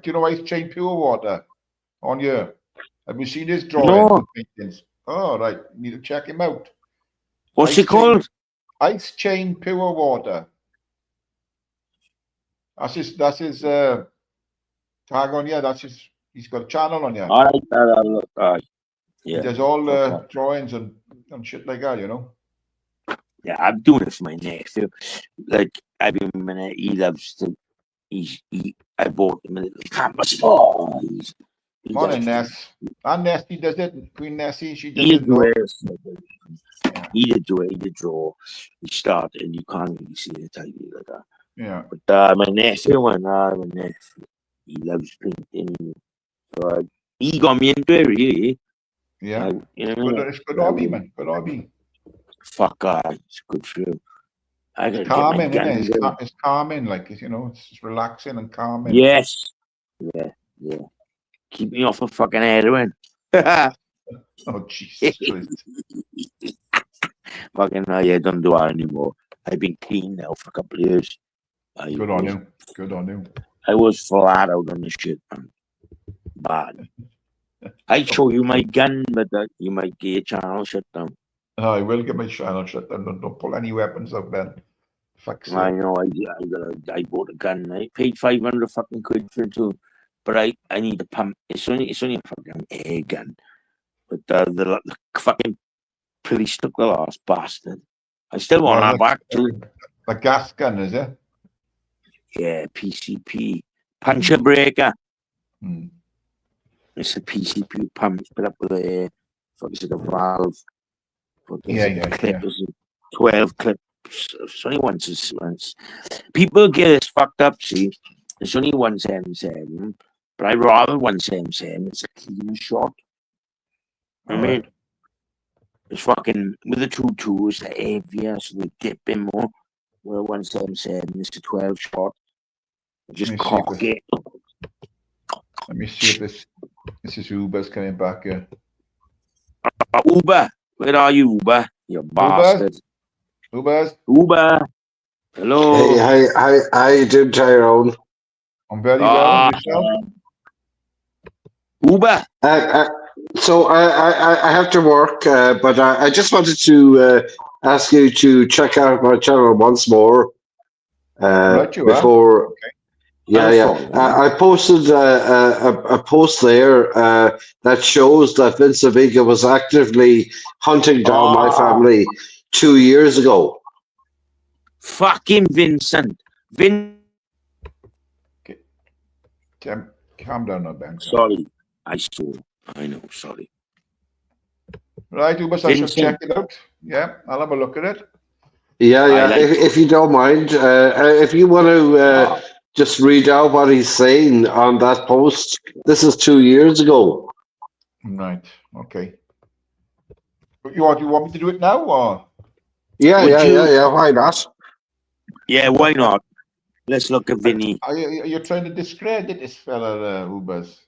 you know I changed pure water on here? Have you seen his drawings and paintings? Oh, right. You need to check him out. What's it called? Ice Chain Pure Water. That's his tag on here. He's got a channel on here. All right. Yeah. He does all drawings and shit like that, Yeah, I'm doing it for my nephew. Like, he loves to. I bought him a little canvas. Oh, morning, Ness. And Nessie does it. Queen Nessie, she does it. He did do it. He did draw. He started, and you can't really see the title like that. Yeah. But my nephew, he loves painting. So he got me into it, really. Yeah. It's good hobby, man. Good hobby. Fuck, it's good for you. It's calming, isn't it? It's calming, like, it's relaxing and calming. Yes. Yeah. Keep me off of fucking heroin. Oh, Jesus Christ. Fucking I don't do that anymore. I've been clean now for a couple of years. Good on you. I was flat out on the shit, man. Bad. I'd show you my gun, but you might get your channel shut down. Oh, I will get my channel shut down. Don't pull any weapons out, Ben. Fuck's sake. I know. I bought a gun. I paid 500 fucking quid for it too. But I need a pump. It's only a fucking air gun. But the fucking police took the last bastard. I still want that back too. A gas gun, is it? Yeah, PCP. Puncher breaker. Hmm. It's a PCP pump, put up with a valve. Yeah. 12 clips. It's only once. People get this fucked up, see. It's only 177, but I'd rather 177. It's a clean shot. I mean, it's fucking with the 2.2, it's the heavier, so they dip in more. Well, 177, it's a 12 shot. Just cock it. Let me see if this is Uber's coming back here. Uber. Where are you, Uber? You bastard. Ubers, Uber. Hey, Hello. how you doing, Tyrone? I'm very well. Ah, And yourself? Uber. So I have to work, but I just wanted to ask you to check out my channel once more Right, you are. before. Okay. Yeah, I'm yeah. following. I posted a post there that shows that Vince Vega was actively hunting down my family 2 years ago. Fucking Vincent. Okay. Calm down now, Ben. Sorry. I saw. I know. Sorry. Right, Ubers, I shall Vincent. check it out. Yeah, I'll have a look at it. Yeah, I yeah. like If you don't mind, if you want to just read out what he's saying on that post, this is 2 years ago. Right. Okay. You want me to do it now, or? Yeah, Would yeah, you? yeah, yeah. Why not? Yeah, why not? Let's look at Vinny. Are you trying to discredit this fella, Ubers?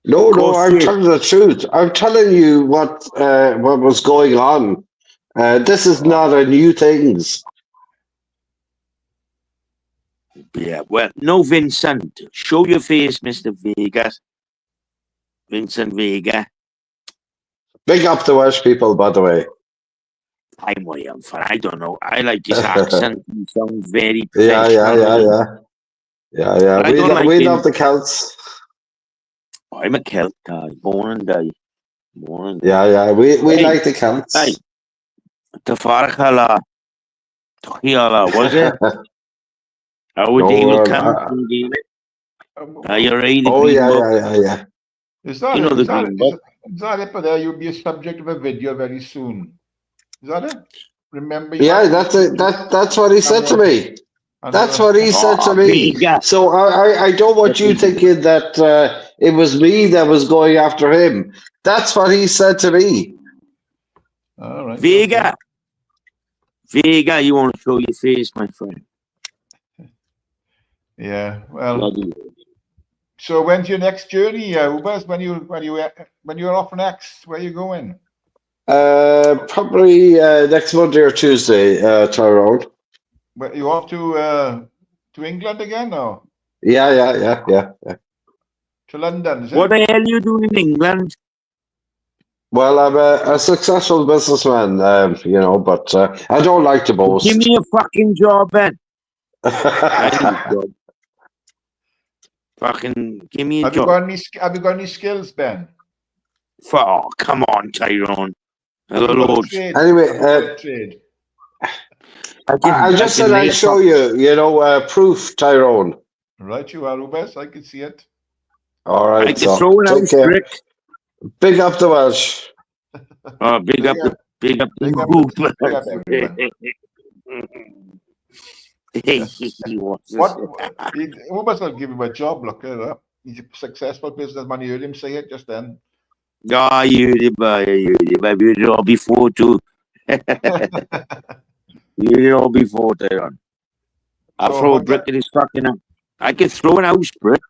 No, Of no. course I'm you. telling the truth. I'm telling you what was going on. This is not a new things. Yeah, well, no, Vincent. Show your face, Mr. Vegas. Vincent Vega. Big up the Welsh people, by the way. I'm way up for. I don't know. I like his accent. He sounds very Yeah, professional. yeah, yeah, yeah, yeah, yeah. But I don't like We him. love the Celts. I'm a Celt guy, born and die. Born and die. Yeah, yeah. We Hey, like the Celts. hey, Tafarkhala. Tokiala, was it? Our No, day will come. Are you ready? The oh Green yeah, Book. yeah, yeah, yeah. Is that You it? know the Green Book. Is that it? But there, you'll be a subject of a video very soon. Is that it? Remember? Yeah, that's it. That's what he said to me. That's what he said to me. Vega. So I don't want you thinking that it was me that was going after him. That's what he said to me. All right. Vega. Okay. Vega, you want to show your face, my friend? Yeah. Well. Bloody. So when's your next journey, Ubers? When you're off next? Where you going? Probably next Monday or Tuesday, Tyrone. Where you off to England again, or Yeah. to London? Is it? What the hell you doing in England? Well, I'm a successful businessman, you know, but I don't like to boast. Give me a fucking job, Ben. I need a job. Fucking give me a Have you job. got any skills, Ben? Oh, come on, Tyrone. Have you got a Hello. trade? Anyway, Have you got a trade? I just said I'd show you, you know, proof, Tyrone. Right, you are, Ubers. I can see it. All right, I can throw an take house care. brick. Big up the Welsh. Oh, big up the Big up everyone. What? Ubers will give him a job. Look at that. He's a successful businessman. You heard him say it just then. Oh, you heard it, boy. You heard it. I've heard it all before, too. You heard it all before, Tyrone. I So throw a brick at his fucking house. I can throw an house brick.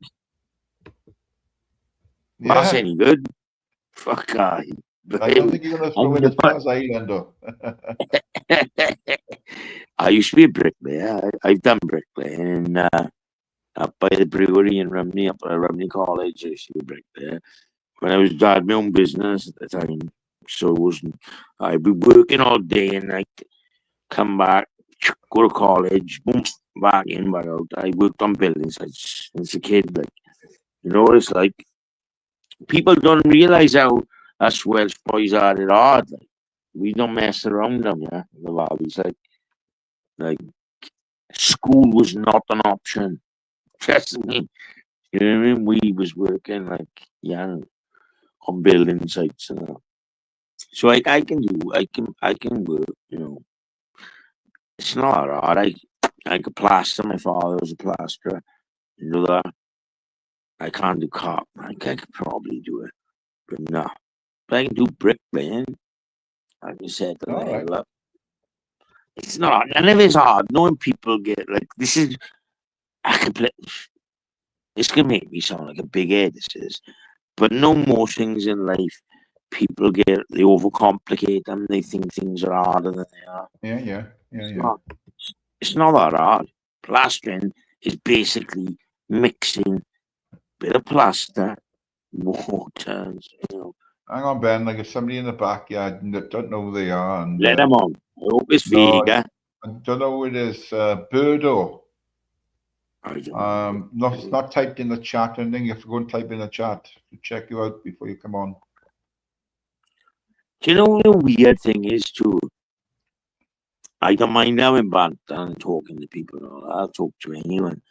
Yeah. That's any good. Fuck, guy. I don't think you're going to throw in as far as Island, though. I used to be a bricklayer. I've done bricklaying up by the brewery in Rumney, up at Rumney College. I used to be a bricklayer. When I had my own business at the time, so it wasn't. I'd be working all day and night, come back, go to college, boom, back in, back out. I worked on building sites as a kid. Like, you know what it's like? People don't realize how us Welsh boys are at hard. Like, we don't mess around them, yeah. The valleys, like school was not an option. Trust me. You know what I mean? We was working like on building sites and all. So I can work, you know. It's not hard. I could plaster. My father was a plasterer. You know that. I can't do carp. I could probably do it, but no. But I can do bricklaying. I can set the level up. It's not. None of it's hard. Knowing people get like this is. I can play. This can make me sound like a big head. This is, but no more things in life. people they overcomplicate them. They think things are harder than they are. Yeah. It's not that hard. Plastering is basically mixing a bit of plaster, water, Hang on, Ben. Like, if somebody in the backyard that don't know who they are, and let them on. I hope it's no, Vega. I don't know who it is. Birdo. I don't know. No, it's not typed in the chat or anything. You have to go and type in the chat to check you out before you come on. Do you know what the weird thing is too? I don't mind having banter and talking to people. I'll talk to anyone.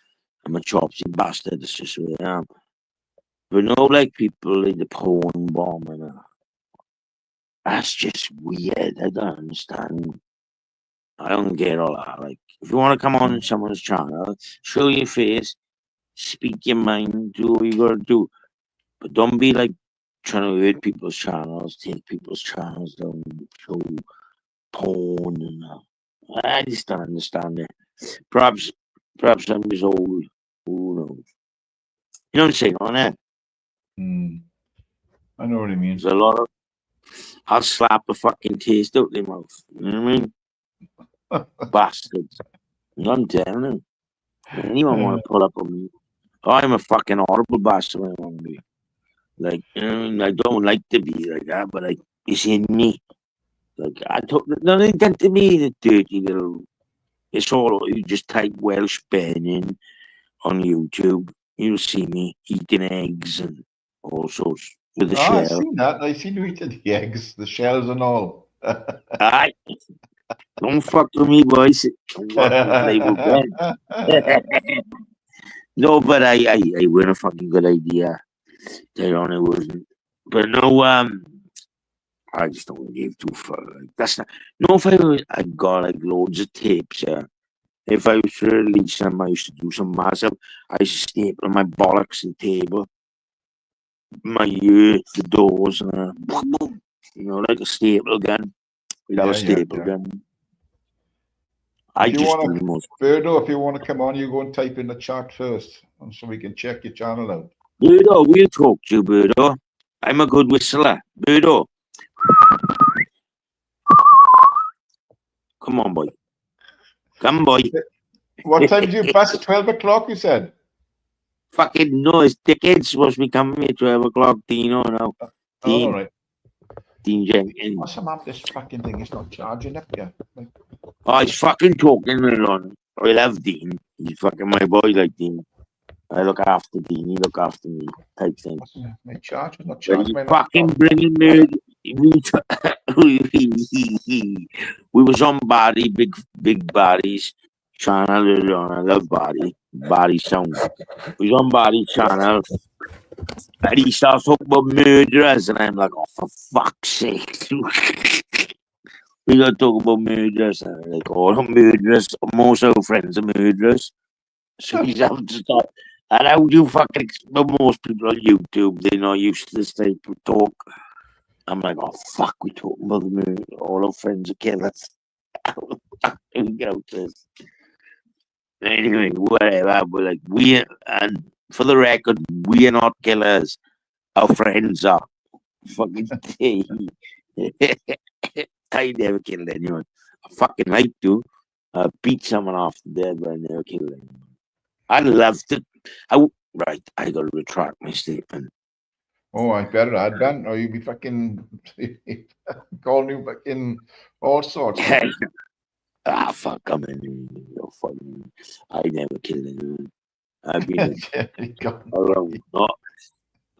I'm a chopsy bastard. That's just who I am. But no, like people in the porn bomb and that's just weird. I don't understand. I don't get all that. Like, if you want to come on someone's channel, show your face, speak your mind, do what you gotta do. But don't be like trying to hurt people's channels, take people's channels down, show porn and that. I just don't understand it. Perhaps I'm just old. Who knows? You know what I'm saying on that? I know what he means. There's a lot of. I'll slap a fucking taste out their mouth. You know what I mean? Bastards. I'm telling you. Anyone want to pull up on me? I'm a fucking horrible bastard when I want to be. Like, you know what I mean? I don't like to be like that, but like, it's in me. Like, I don't. No, they tend to be the dirty little. It's all. You just type Welsh Ben in on YouTube. You'll see me eating eggs and all sorts with the I've shell. seen that. I've seen you eating the eggs, the shells and all. Aye. Don't fuck with me, boys. Don't fuck with Playboy Ben. No, but I win a fucking good idea. Tyrone, it wasn't. But no, I just don't give two fuck. Like, that's not. No, if I got like loads of tapes, yeah. If I was to release them, I used to do some massive. I used to staple my bollocks and table, my ears, the doors, and you know, like a staple gun. We'd have a staple gun. I If you just want do the most. Birdo, if you want to come on, you go and type in the chat first, so we can check your channel out. Birdo, we'll talk to you, Birdo. I'm a good whistler. Birdo. Come on, boy. Come, boy. What time do you bust? 12 o'clock, you said? Fucking no, it's tickets supposed to be coming here 12 o'clock, Dino now. Dean, all right. Dean Jenkins. What's the matter with this fucking thing? It's not charging up yet. Like, Oh, he's fucking talking on. I love Dean. He's fucking my boy like Dean. I look after Dean, he look after me, type thing. my charge is not But charged. he's My fucking laptop. bringing me. We was on Barry, big Barry's channel. I love Barry. Barry sound. We was on Barry's channel. And he starts talking about murderers, and I'm like, oh, for fuck's sake. We gotta talk about murderers. And I'm like, all oh, murderers. Most of our friends are murderers. So he's having to start. And how do you fucking most people on YouTube, they're not used to this type of talk. I'm like, oh fuck, we talking about the murder. All our friends are killers. We go to this. Anyway, whatever. But like and for the record, we are not killers. Our friends are. Fucking I never killed anyone. I fucking like to. Beat someone off the dead, but I never killed anyone. I'd love to. Right, I gotta retract my statement. Oh, I better add that, or you'd be fucking calling you fucking all sorts. Fuck, I'm in. I never killed anyone. I've been around. No,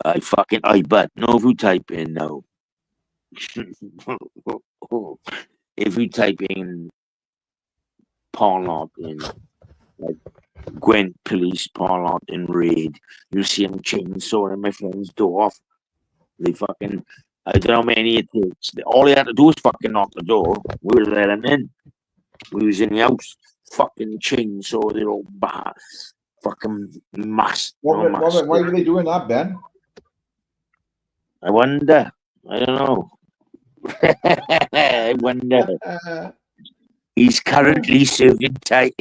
I bet. No, if you type in now. If you type in Parnot in like Gwent police Parnot in raid, you see him chainsawing my friend's door off. They fucking I don't know how many it takes. All he had to do was fucking knock the door. We were let him in. We was in the house, fucking chainsaw the old bar, fucking mass. Why are they doing that, Ben? I wonder. I don't know. I wonder. He's currently serving time.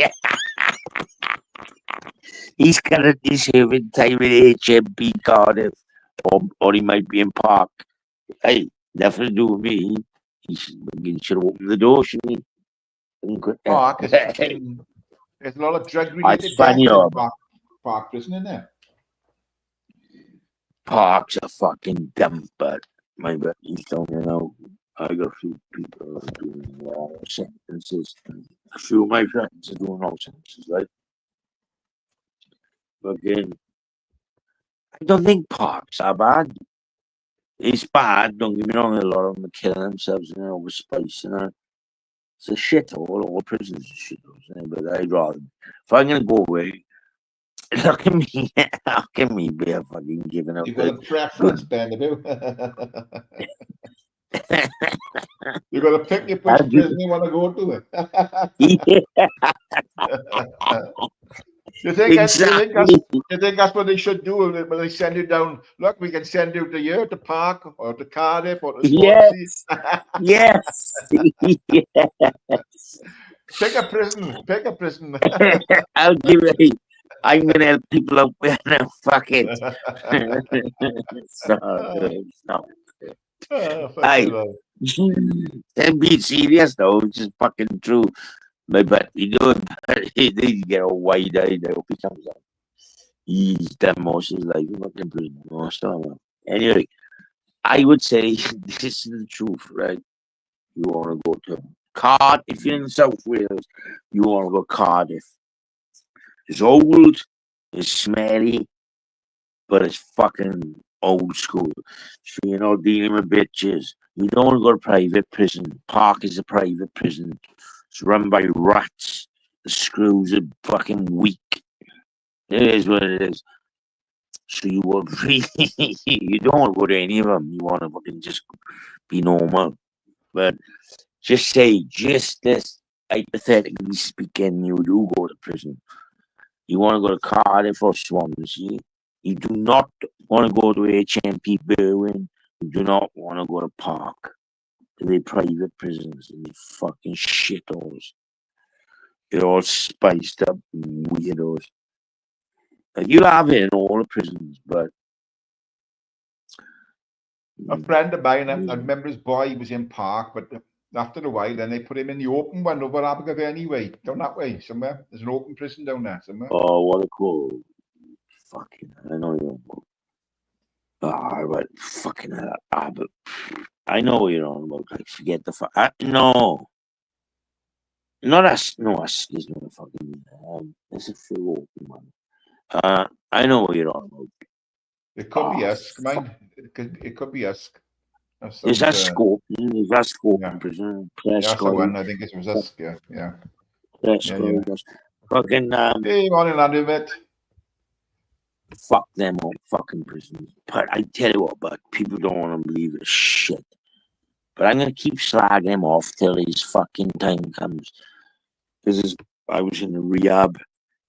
He's currently serving time in HMP Cardiff, or he might be in Park. Hey, Nothing to do with me. He should have opened the door, shouldn't he? Park is fucking. There's a lot of drug I related find deaths you in Park Prison, isn't there? Park's a fucking dump, but my buddies don't know. I got a few people doing sentences. A few of my friends are doing no sentences, right? But again, I don't think parks are bad. It's bad, don't get me wrong, a lot of them are killing themselves and over spice and that. It's a shithole, all prisons are shitholes, but I'd rather, if I'm gonna go away, look at me, look at me be a fucking giving up You've got a preference, Ben, have you? You've got to pick which prison you want to go to. You think that's what they should do when they send you down? Look, we can send you to here, to Park, or to Cardiff, or to Swansea. Yes. Pick a prison. Pick a prison. I'll give it. I'm gonna help people out there now. Fuck it. Stop. Then be serious though, which is fucking true. But you know, they get all wide eyed. I hope he comes out. He's done most of his life in prison. Anyway, I would say this is the truth, right? You want to go to Cardiff. If you're in South Wales, you want to go Cardiff. It's old, it's smelly, but it's fucking old school. So you're not dealing with bitches. You don't want to go to private prison. Park is a private prison. It's run by rats. The screws are fucking weak. It is what it is. So you would really, you don't want to go to any of them. You want to fucking just be normal. But just this, hypothetically speaking, you do go to prison. You want to go to Cardiff or Swansea. You do not want to go to HMP Berwyn. You do not want to go to Park. They're private prisons and they fucking shitholes. They're all spiced up weirdos. Like, you have it in all the prisons, but a friend of mine, I remember his boy, he was in Park, but after a while, then they put him in the open one over Abergavenny anyway, down that way somewhere. There's an open prison down there somewhere. Oh, what a cool. Fucking, I know you're. Ah, but fucking hell. But I know what you're on about. Like, forget the fuck. No. Not us. No, us is not a fucking. It's a full open one. I know what you're on about. It could be us, mind. It could be us. Is that scope? Is that scope in prison? That's the one. I think it was us. Yeah. Fucking. Hey, morning, Andy, mate. Fuck them all fucking prisons. But I tell you what, but people don't want to believe it. Shit. But I'm gonna keep slagging him off till his fucking time comes. Because I was in the rehab.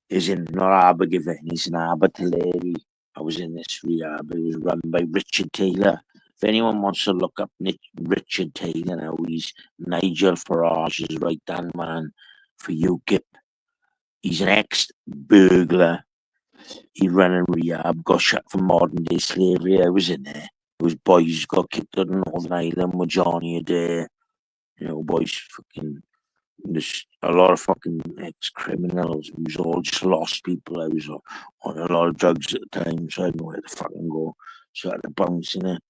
Is in not Abergavenny, he's in Abertillery. I was in this rehab. It was run by Richard Taylor. If anyone wants to look up Richard Taylor now, he's Nigel Farage's right-hand man for UKIP. He's an ex-burglar. He ran a rehab, got shot for modern day slavery. I was in there. There was boys got kicked out of Northern Ireland with Johnny Adair. You know, boys fucking. There's a lot of fucking ex-criminals. It was all just lost people. I was on a lot of drugs at the time, so I didn't know where to fucking go. So I had to bounce in it.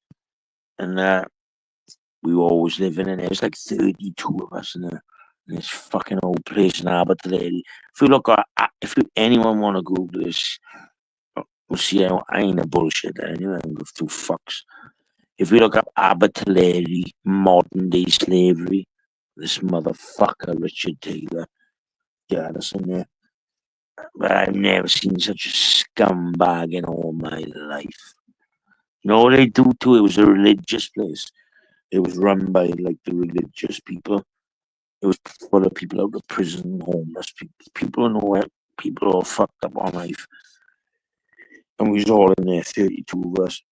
And we were always living in it. It was like 32 of us in this fucking old place in Abertillery. If you look at, anyone want to Google this, we'll see. I ain't a bullshit anyway. I don't give two fucks. If you look up Abertillery, modern day slavery, this motherfucker Richard Taylor, yeah, that's in there. But I've never seen such a scumbag in all my life. You know what they do too? It was a religious place. It was run by like the religious people. It was full of people out of prison, homeless people nowhere, people all fucked up on life. And we was all in there, 32 of us.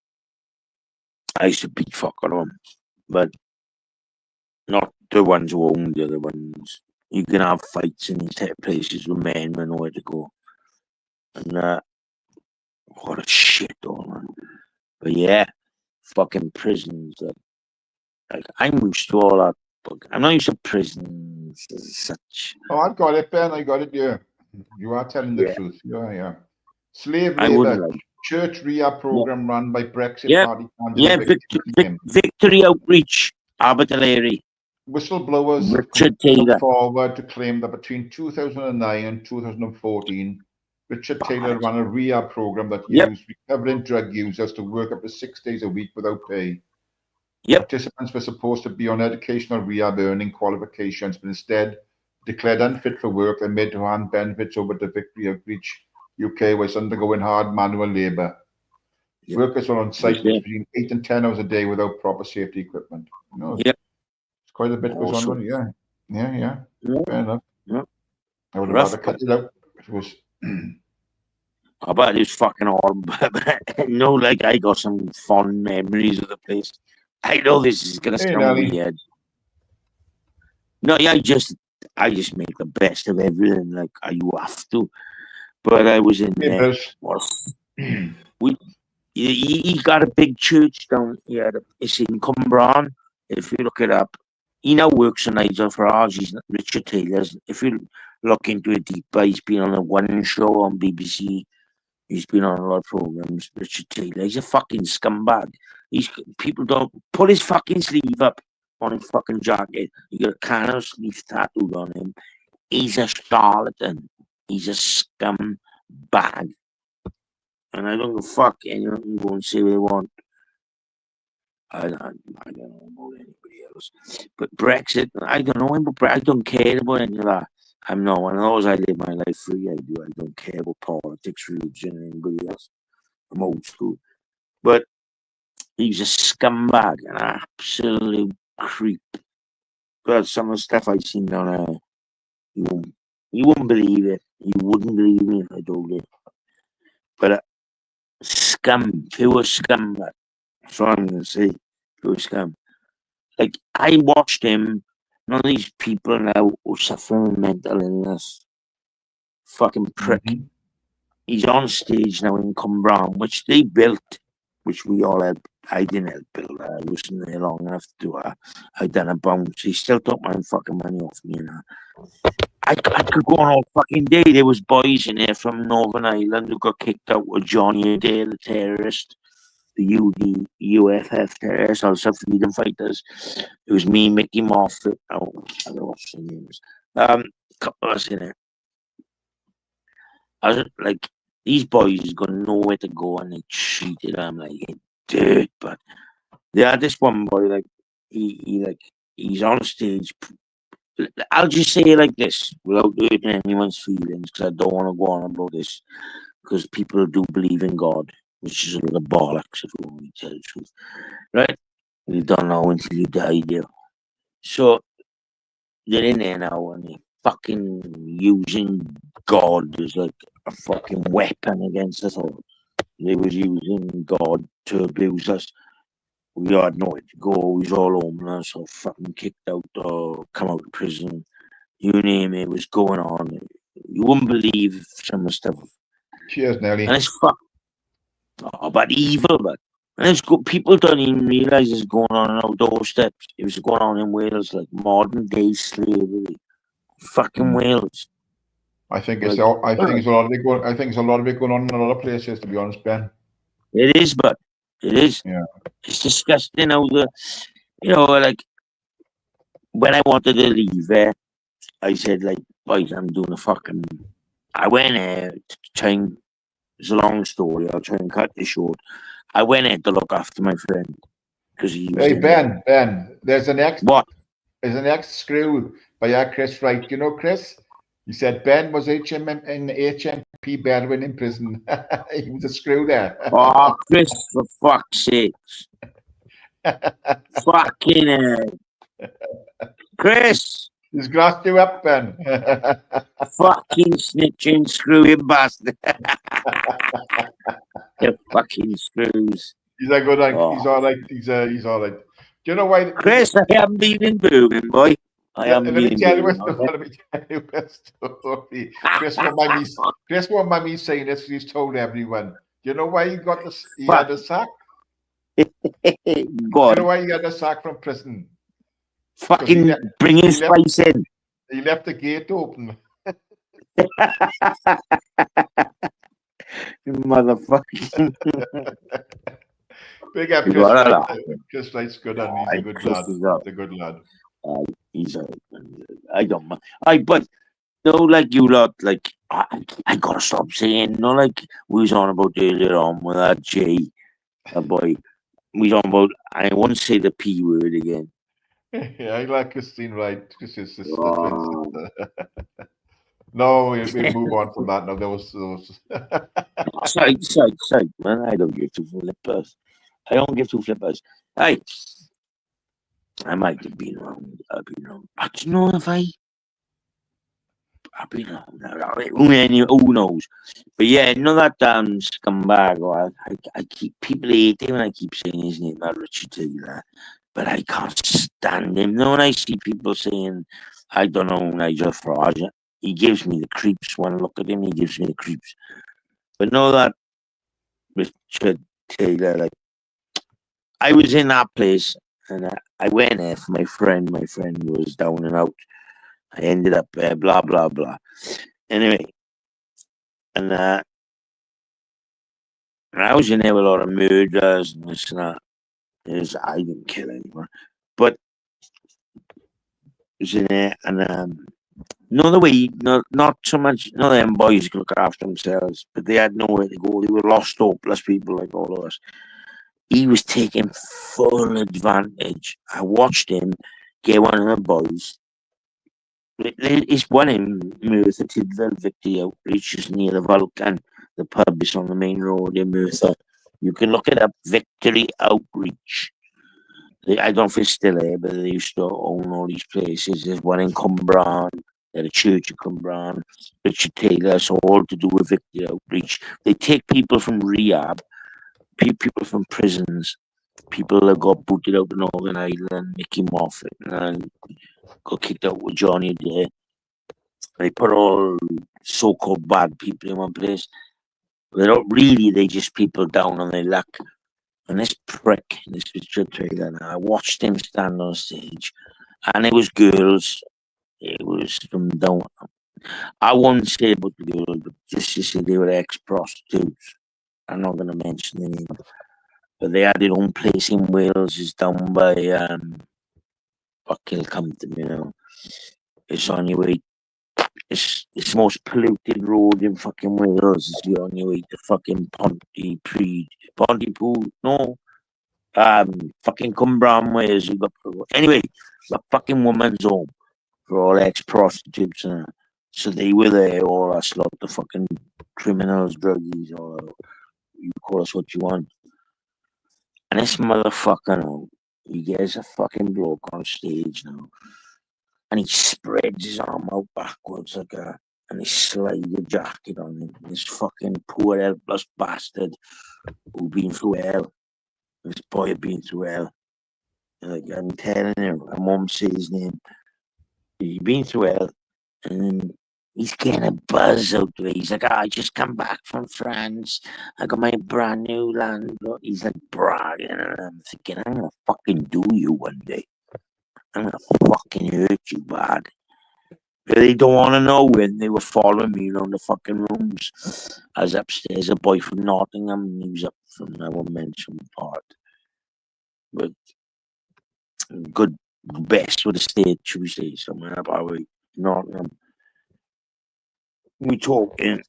I used to beat fuck on them, but not the ones who owned the other ones. You can have fights in these type of places with men who know where to go. And what a shit, though, man. But yeah, fucking prisons. Like, I'm used to all that, but I'm not used to prisons as such. Oh, I've got it, Ben. I got it. Yeah, you are telling the Yeah. truth. Yeah. Slave I wouldn't labour, like. church rehab program run by Brexit Yeah. party Yeah, candidate Victory Outreach, Abertillery, Whistleblowers have Richard come Taylor. forward to claim that between 2009 and 2014, Richard Taylor ran a rehab program that used recovering drug users to work up to 6 days a week without pay. Yep. Participants were supposed to be on educational rehab earning qualifications, but instead declared unfit for work and made to hand benefits over to Victory Outreach UK was undergoing hard manual labour. Yep. Workers were on site between 8 and 10 hours a day without proper safety equipment. Yep. It's quite a bit goes on with it, yeah. Fair enough. Yep. I would have rather cut it out if it was. I bet it was fucking horrible. No, like I got some fond memories of the place. I know this is gonna sound weird. No, yeah, I just make the best of everything. Like you have to. But I was in there. He got a big church down here. It's in Cumbrawn. If you look it up, he now works for Nigel Farage. He's Richard Taylor's. If you look into it deeper, he's been on a One show on BBC. He's been on a lot of programs. Richard Taylor. He's a fucking scumbag. People don't put his fucking sleeve up on his fucking jacket. He got a can of sleeve tattooed on him. He's a charlatan. He's a scumbag. And I don't give a fuck. Anyone can go and say what they want. I don't know about anybody else. But Brexit, I don't know him, but I don't care about any of that. I'm not one of those. I live my life free. I don't care about politics, religion, or anybody else. I'm old school. But he's a scumbag, an absolute creep. But some of the stuff I've seen down there, you wouldn't believe it. You wouldn't believe me if I told you. But scum, pure scum. That's what I'm going to say. Pure scum. Like, I watched him. None of these people now who suffering with mental illness. Fucking prick. He's on stage now in Cumbrawn, which they built, which we all helped. I didn't help build. I wasn't there long enough to do it. I done a bounce. He still took my fucking money off me. I could go on all fucking day. There was boys in there from Northern Ireland who got kicked out with Johnny Adair, the terrorist, the UFF terrorists, also freedom fighters. It was me, Mickey Moffat. Oh, I don't know what's the names. Couple of us in there. I was like, these boys got nowhere to go and they cheated. I'm like, dirt. But they had this one boy, like, he's on stage. I'll just say it like this without hurting anyone's feelings, because I don't want to go on about this, because people do believe in God, which is a little bollocks if you want me to tell the truth, right? You don't know until you die, dear. So they're in there now and they're fucking using God as like a fucking weapon against us all. They was using God to abuse us. We had nowhere to go. We was all homeless or fucking kicked out or come out of prison. You name it, was going on. You wouldn't believe some of the stuff. Cheers, Nelly. And it's fuck. Oh, but evil, but. And it's good. People don't even realise it's going on our doorsteps. It was going on in Wales, like modern day slavery. Fucking Wales. I think it's a lot of it going. I think it's a lot of it going on in a lot of places, to be honest, Ben. It is, but it is. Yeah. It's disgusting how like when I wanted to leave there, I said, like, boys, I'm doing a fucking. I went there to try and. It's a long story. I'll try and cut it short. I went there to look after my friend because he. Hey Ben, there's an ex. What? There's an ex screw by Chris Wright. You know Chris? He said Ben was in HMP Bedouin in prison. He was a screw there. Oh, Chris, for fuck's sake. Fucking hell. Chris. He's grassed you up, Ben. Fucking snitching, screwing bastard. You fucking screws. He's a good one. Oh. He's all right. He's all right. Do you know why? Chris, I haven't been in Birmingham, boy. Let me tell you a story. Chris won't mind me saying this. He's told everyone. Do you know why he got this? He had a sack. Go You on. know why he got a sack from prison? Fucking left- bringing he left- spice in. He left the gate open. Motherfucker. Big up You Chris got Wright. that. Chris Wright's good, and he's a good Chris lad. is up. He's a good lad. He's a, I don't mind. But no, like you lot, like I gotta stop saying, no, like we was on about earlier on with that Jay, that boy. We was on about. I won't say the P word again. Yeah, I like Christine Wright, Chris's sister. twin Oh. sister. No, we'll move on from that now. There was Side, man. I don't give two flippers. I don't give two flippers. Hey, I might have been wrong. I've been wrong. I don't know if I've been wrong. Who knows? But yeah, none of that scumbag. Or I keep people hate him when I keep saying his name, Richard Taylor. But I can't stand him. No, when I see people saying, I don't know, Nigel Farage, he gives me the creeps. When I look at him, he gives me the creeps. But no, that Richard Taylor, like, I was in that place and I went there for my friend. My friend was down and out. I ended up there, blah, blah, blah. Anyway, and I was in there with a lot of murderers and this and that. I didn't kill anyone. But I was in there and no, the way, not so much, no, them boys could look after themselves, but they had nowhere to go. They were lost, hopeless people like all of us. He was taking full advantage. I watched him get one of the boys. It's one in Merthyr Tydfil Victory Outreach is near the Vulcan. The pub is on the main road in Merthyr. You can look it up, Victory Outreach. I don't know if it's still there, but they used to own all these places. There's one in Cumbrawn, the Church of Cumbrawn, Richard Taylor, so all to do with Victory Outreach. They take people from rehab, people from prisons, people that got booted out of Northern Ireland, Mickey Moffat, and got kicked out with Johnny there. They put all so-called bad people in one place. They're not really, they just people down on their luck. And this prick, this Richard Taylor, I watched him stand on stage, and it was girls. It was from down. I won't say about the girls, but just to say they were ex-prostitutes. I'm not going to mention the name, but they had their own place in Wales. It's down by Kilcompton, you know. It's on your way. It's the most polluted road in fucking Wales. It's on your way to fucking Pontypool. No, fucking Cumbrawn, Wales. You got anyway. The fucking woman's home for all ex-prostitutes and that. So they were there, all us lot, the fucking criminals, druggies, or you call us what you want. And this motherfucker now, he gets a fucking bloke on stage now, and he spreads his arm out backwards like a, and he slides a jacket on him. This fucking poor helpless bastard who been through hell. This boy had been through hell. Like I'm telling him, I won't say his name. He's been through hell, and then he's getting a buzz out of it. He's like, I just come back from France. I got my brand new landlord. He's like bragging, and I'm thinking, I'm gonna fucking do you one day. I'm gonna fucking hurt you bad. But they don't want to know when they were following me around the fucking rooms. I was upstairs, a boy from Nottingham, and he was up from, I won't mention the part. But good, best with the state, should we say, somewhere up our way, Nottingham. We talking,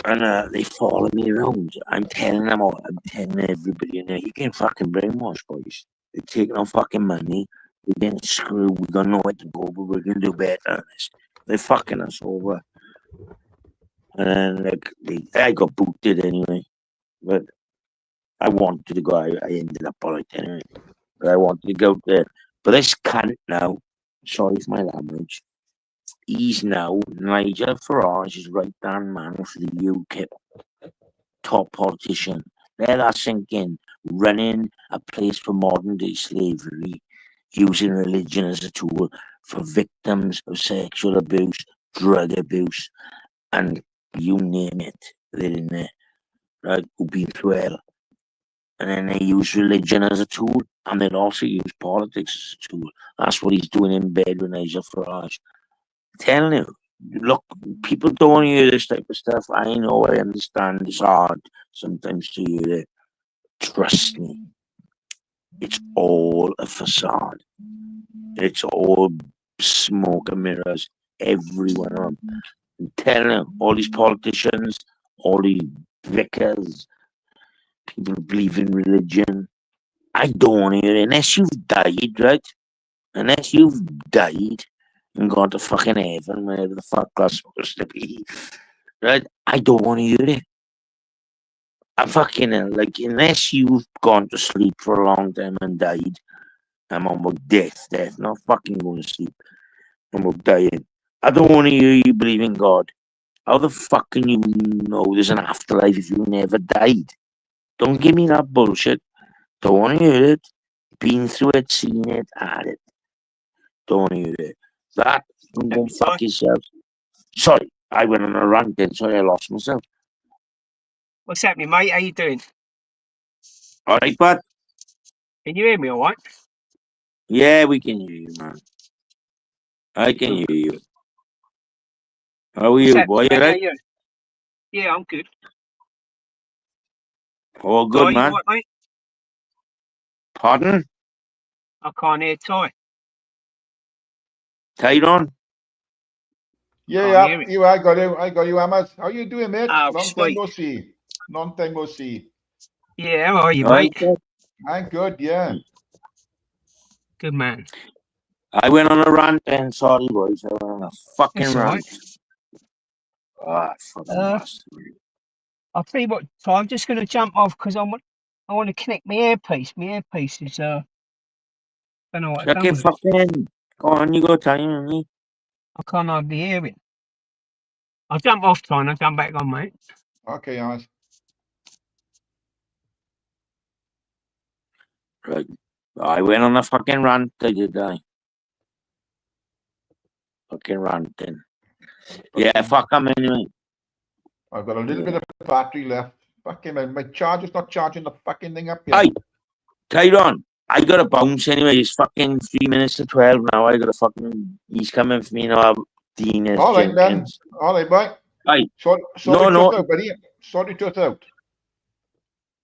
and they follow me around. I'm telling them all, I'm telling everybody in there, you can fucking brainwash, boys. They're taking our fucking money. We're getting screwed. We don't know where to go, but we're gonna do better than this. They're fucking us over. And then, like, I got booted anyway. But I wanted to go. I ended up all right anyway. But I wanted to go there. But this cunt now, sorry for my language, he's now Nigel Farage's right-hand man for the UKIP, top politician. Let that sink in. Running a place for modern-day slavery, using religion as a tool for victims of sexual abuse, drug abuse, and you name it, they're in there, right? Who've been through hell. and then they use religion as a tool, and they'll also use politics as a tool. That's what he's doing in bed with Nigel Farage. Telling you, look, people don't hear this type of stuff. I know, I understand it's hard sometimes to hear it. Trust me, it's all a facade. It's all smoke and mirrors. Everyone on. I'm telling you, all these politicians, all these vicars, people who believe in religion. I don't want to hear it unless you've died, right? Unless you've died and gone to fucking heaven, wherever the fuck that's supposed to be, right? I don't want to hear it. I fucking like, unless you've gone to sleep for a long time and died, I'm on about death, not fucking going to sleep. I'm about dying. I don't want to hear you believe in God. How the fuck can you know there's an afterlife if you never died? Don't give me that bullshit. Don't want to hear it. Been through it, seen it, had it. Don't want to hear it. That, you can go fuck yourself. Sorry, I went on a rant then. Sorry, I lost myself. What's happening, mate? How you doing? All right, bud. Can you hear me all right? Yeah, we can hear you, man. I can hear you. How are you, boy? You right? Yeah, I'm good. All good, Ty, you man. all right, mate? Pardon? I can't hear Ty. Tyrone? Yeah, you. I got you, Ahmad. How you doing, mate? Oh, Long sweet. time no see. Long time no see. Yeah, how are you, All mate? right, I'm good. Yeah. Good man. I went on a rant then. Sorry, boys. I went on a fucking That's all rant. right. Ah, fucking bastard. I'll tell you what, Ty, I'm just going to jump off because I want to connect my earpiece. My earpiece is, don't know what I've Check done it with it. fucking. Go on, you go, Tyrone. I can't hardly hear it. I'll jump off, Ty, and I'll come back on, mate. Okay, Ahmad. Right. I went on a fucking rant, did I? Fucking ranting. Yeah, fuck them anyway. I've got a little bit of battery left. Fucking my charger's not charging the fucking thing up yet. Hey, Tyrone, I gotta bounce anyway. It's fucking 3 minutes to 12 now. I gotta fucking. He's coming for me now. Dean is All right, Ben. Jenkins. All right, bye. Hey, sorry no. Out, buddy. Sorry to out.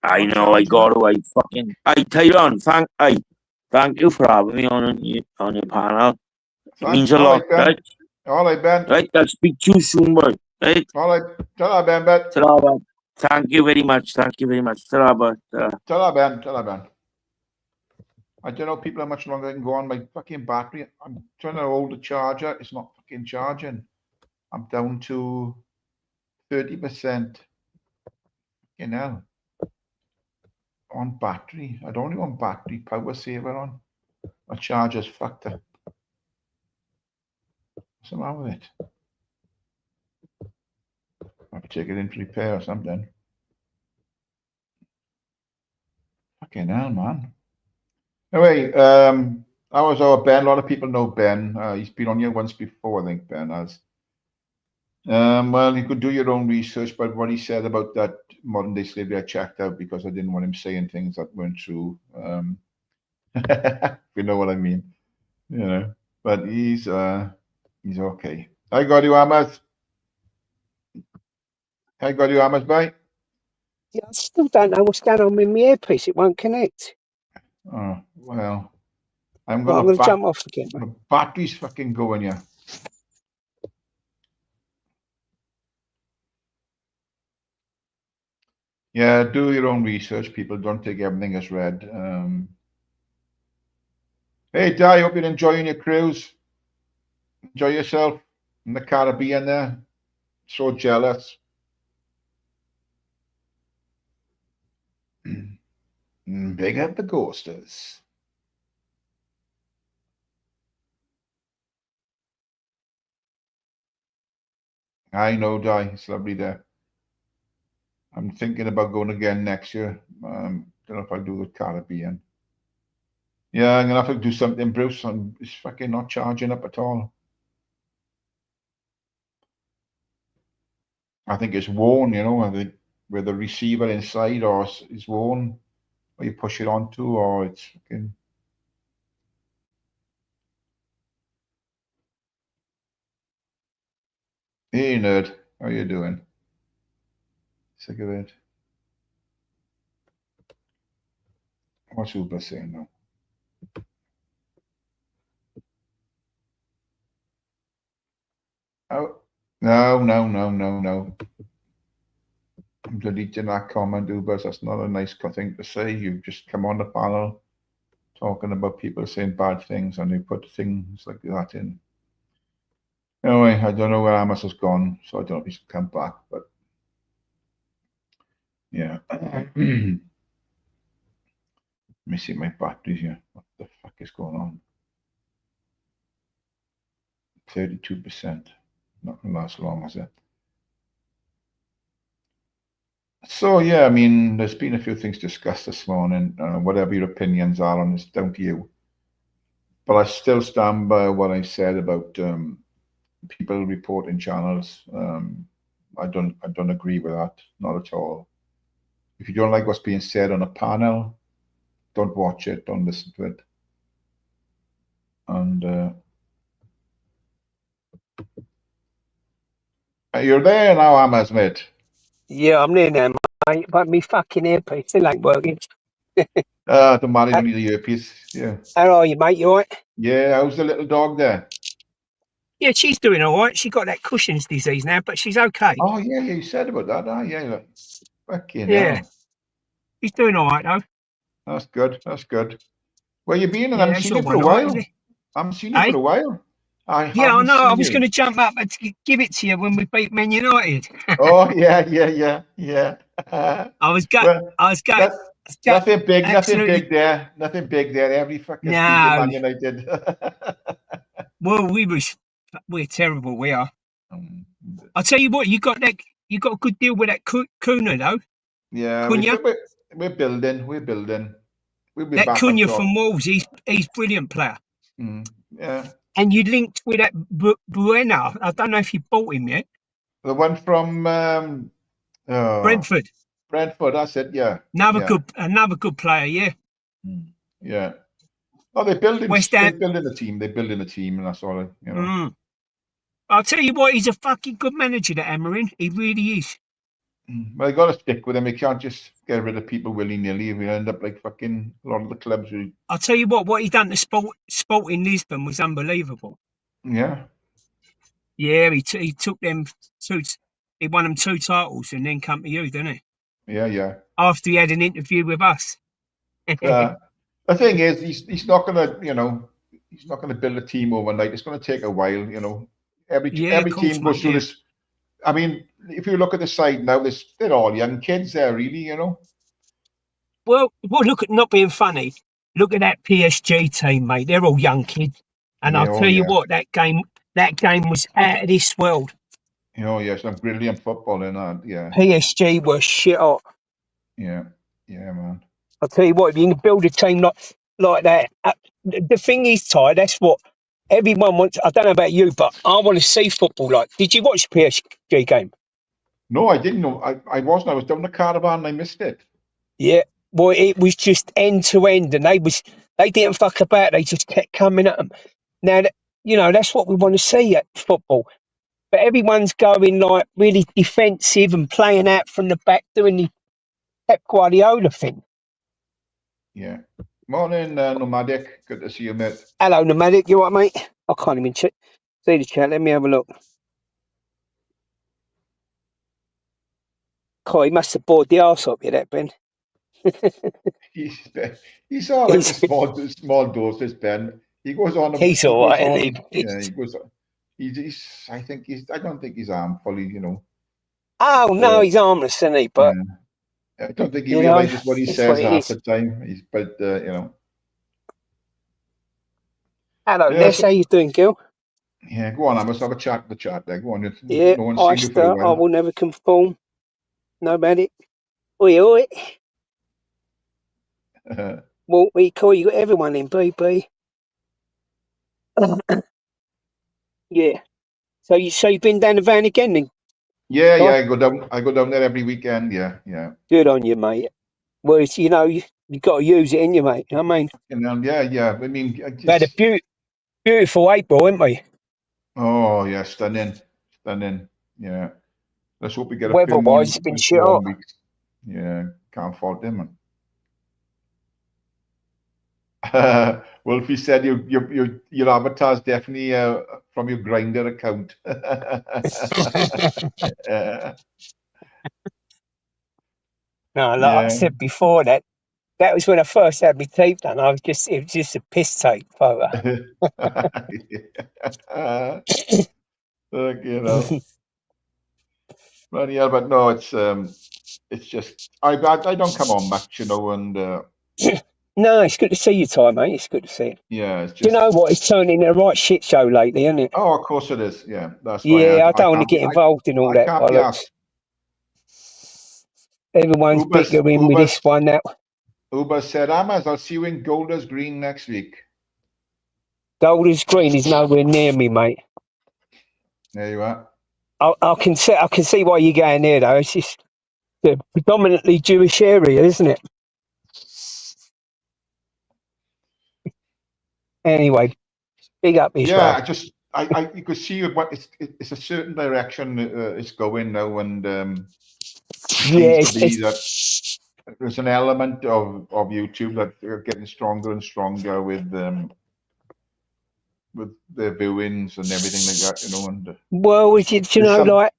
I know. I got to. I fucking. Hey, Tyrone, thank you for having me on your panel. It means a lot, right? All right, Ben. Right, I'll speak to you soon, boy. Right? All right. Ta-ra, Ben. Ta-ra, Ben. Thank you very much. Ta-ra, boy. Ta-ra, Ben. I don't know people how much longer I can go on my fucking battery. I'm trying to hold the charger. It's not fucking charging. I'm down to 30%. You know, on battery. I don't even want battery power saver on. My charger's fucked up. What's wrong with it? I have to take it into repair or something. Fucking hell, man. Anyway, how was our Ben? A lot of people know Ben. He's been on here once before, I think, Ben has. Well, you could do your own research, but what he said about that modern day slavery, I checked out because I didn't want him saying things that weren't true. You know what I mean, you know. But he's okay. I got you, Ahmad. Bye. Yeah, I still don't know what's going on with my earpiece. It won't connect. Oh well, I'm Well, I'm gonna going to jump off again, mate. the battery's fucking going, yeah. Yeah, do your own research, people. Don't take everything as read. Hey, Di, hope you're enjoying your cruise. Enjoy yourself in the Caribbean there. So jealous. Big up the ghosters. I know, Di. It's lovely there. I'm thinking about going again next year. Don't know if I'll do the Caribbean. Yeah, I'm gonna have to do something, Bruce. It's fucking not charging up at all. I think it's worn, you know, I think with the receiver inside or it's worn. or you push it onto, or it's fucking. Hey nerd, how you doing? Sick of it. What's Uber saying now? Oh, no. I'm deleting that comment, Uber. That's not a nice thing to say. You just come on the panel talking about people saying bad things, and you put things like that in. Anyway, I don't know where Amos has gone, so I don't know if he's come back, but yeah. Let me see my battery here. What the fuck is going on? 32%. Not gonna last long, is it? So yeah, I mean, there's been a few things discussed this morning. Whatever your opinions are on this, down to you. But I still stand by what I said about people reporting channels. I don't agree with that, not at all. If you don't like what's being said on a panel, don't watch it, don't listen to it. And you're there now, Hammers, mate. Yeah, I'm there now, mate. But me fucking earpiece still ain't working. Don't matter, you don't need a earpiece. Yeah. How are you, mate? You alright? Yeah, how's the little dog there? Yeah, she's doing alright. She got that Cushing's disease now, but she's okay. Oh, yeah, you said about that. Oh, yeah, look. Fucking Yeah. hell. She's doing alright though. That's good. That's good. Where you been? And Yeah, I haven't that's seen all you for a one night, while. is it? I haven't seen you Hey? for a while. I Yeah, I haven't know. I seen was you. going to jump up and give it to you when we beat Man United. Oh, yeah. I was gut. Well, I was gut. nothing big Absolutely. there. Nothing big there. Every fucking speaking No. Man United. Well, we're terrible. We are. I'll tell you what. You got a good deal with that Cunha though. Yeah, Cunha. we're building. We'll be That back on Cunha top. from Wolves. He's brilliant player. Yeah. And you linked with that Buena. I don't know if you bought him yet. The one from Brentford. Brentford, that's it, yeah. Another good player, yeah. Yeah. Oh, they're building West Ham. a team, and that's all, you know. I'll tell you what, he's a fucking good manager, that Amarin. He really is. Well, they got to stick with him. They can't just get rid of people willy-nilly. We end up like fucking a lot of the clubs. I'll tell you what he done to Sporting Lisbon was unbelievable. Yeah. Yeah, he took them he won them 2 titles and then come to you, didn't he? Yeah. After he had an interview with us. The thing is, he's not gonna, he's not gonna build a team overnight. It's gonna take a while, you know. Every team goes through this. I mean, if you look at the side now, they're all young kids there, really, you know. Well, look at, not being funny. Look at that PSG team, mate. They're all young kids, and I'll tell you what, that game was out of this world. Oh yeah, some brilliant football in that. Yeah. PSG were shit hot. Yeah, man. I'll tell you what, if you can build a team like that, the thing is, Ty, that's what everyone wants. I don't know about you, but I want to see football. Like, did you watch the PSG game? No, I didn't know. I wasn't. I was down the caravan and I missed it. Yeah, well, it was just end to end, and they didn't fuck about. They just kept coming at them. Now, that's what we want to see at football. But everyone's going like really defensive and playing out from the back, doing the Pep Guardiola thing. Yeah. Morning, Nomadic. Good to see you, mate. Hello, Nomadic. You all right, mate? I can't even see the chat. Let me have a look. God, he must have bored the arse off you, that Ben. He's all right. Small doses, Ben. He goes on. He's all right, isn't he? Yeah, he goes. I don't think he's harmful. You know. Oh no, he's harmless, isn't he? But I don't think he realizes what he says half the time. But you know. Hello, Ness. How you doing, Gil? Yeah, go on. I must have a chat with the chat there. Go on. Yeah, no one's seen you for a while. I will never conform. Nobody. Oi. Well, we call you everyone in BB. Yeah. So you've been down the van again then? Yeah, I go down there every weekend. Yeah. Good on you, mate. Well, You got to use it, ain't you, mate? You know what I mean, yeah. I mean, I we had a just, beautiful April, haven't we? oh yeah, stunning. Yeah. Let's hope we get a few Weather-wise, it's been nice shit warm hot. weeks. Yeah, can't fault them, man. Wolfie said your avatar's definitely from your Grinder account. No, like I Yeah. said before, that was when I first had my teeth done. It was just a piss take photo. Look, you know. But yeah, but no, it's just I don't come on much, you know, and No, it's good to see you, Ty, mate. It's good to see you. yeah, it's Do you just know what? It's turned into a right shit show lately, isn't it? oh, of course it is. Yeah, that's why Yeah, I I don't want to can't be get involved in all I that can't be bollocks. asked. Everyone's bickering with this one, that. Uber said, Amaz, I'll see you in Golders Green next week. Golders Green is nowhere near me, mate. There you are. I can see why you're going there, though. It's just a predominantly Jewish area, isn't it? Anyway, big up Israel. Yeah, you could see what it's a certain direction it's going now, and seems to be that there's an element of YouTube that are getting stronger and stronger with their viewings and everything like that, you know. And well, you know, like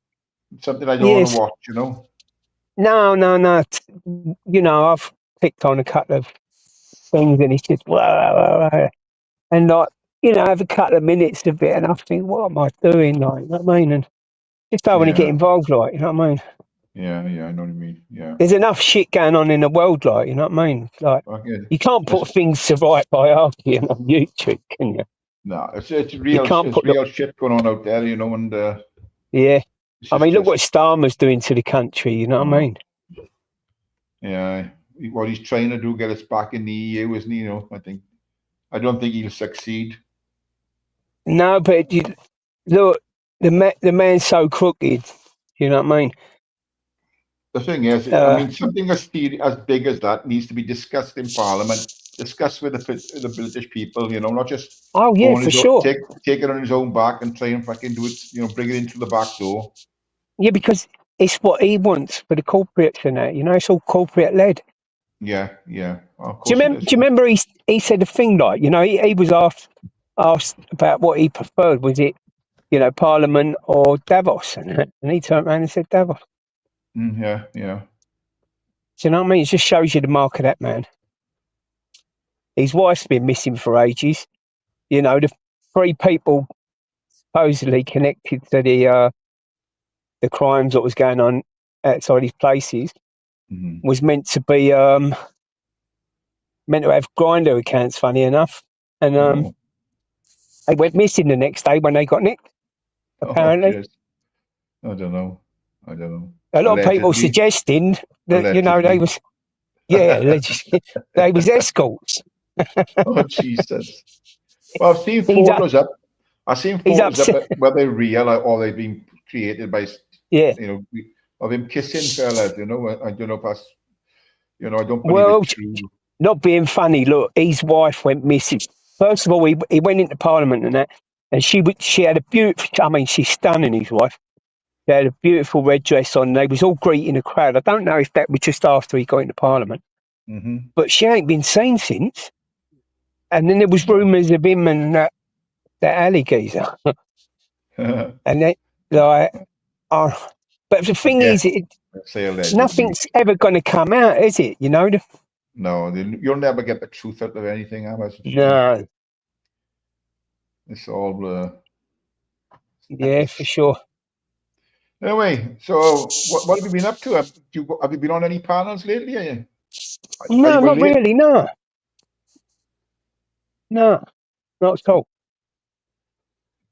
something I don't want to watch, you know. No. You know, I've clicked on a couple of things, and it's just and like, you know, I have a couple of minutes of it, and I think, what am I doing? Like, you know what I mean? And just don't want to get involved, like, you know what I mean? Yeah, I know what you mean. Yeah. There's enough shit going on in the world, like, you know what I mean? Like, you can't put things to right by arguing on YouTube, can you? No, it's real shit going on out there, you know, and yeah. I mean, look what Starmer's doing to the country, you know what I mean? Yeah, what he's trying to do, get us back in the EU, isn't he? You know, I don't think he'll succeed. No, but look, the man's so crooked, you know what I mean? The thing is, I mean, something as big as that needs to be discussed in Parliament, discussed with the British people, you know, not just for sure. Take it on his own back and try and fucking do it, you know, bring it into the back door. Yeah, because it's what he wants for the corporates and that, you know, it's all corporate led. Yeah. Of Do you remember he said a thing like, you know, he was asked about what he preferred. Was it, you know, Parliament or Davos? And he turned around and said Davos. Yeah. Do you know what I mean? It just shows you the mark of that man. His wife's been missing for ages. You know, the 3 people supposedly connected to the crimes that was going on outside his places was meant to be meant to have Grinder accounts, funny enough, and they went missing the next day when they got nicked. Apparently, I don't know. A lot of people suggesting that you know they was they was escorts. Oh Jesus! Well, I've seen photos up. I've seen photos up whether real or they've been created by you know, of him kissing fellas. You know, I don't know if that's, you know, I don't believe it's true. Not being funny, look, his wife went missing. First of all, he went into Parliament and that, and she had a beautiful. I mean, she's stunning. His wife. She had a beautiful red dress on. They was all greeting the crowd. I don't know if that was just after he got into Parliament, but she ain't been seen since. And then there was rumours of him and that alley geezer, and they like, but the thing is, nothing's ever going to come out, is it? You know. No, you'll never get the truth out of anything, Amaz. No. It's all yeah, for sure. Anyway, so what have you been up to? Have you been on any panels lately? No, not really. No, not at all.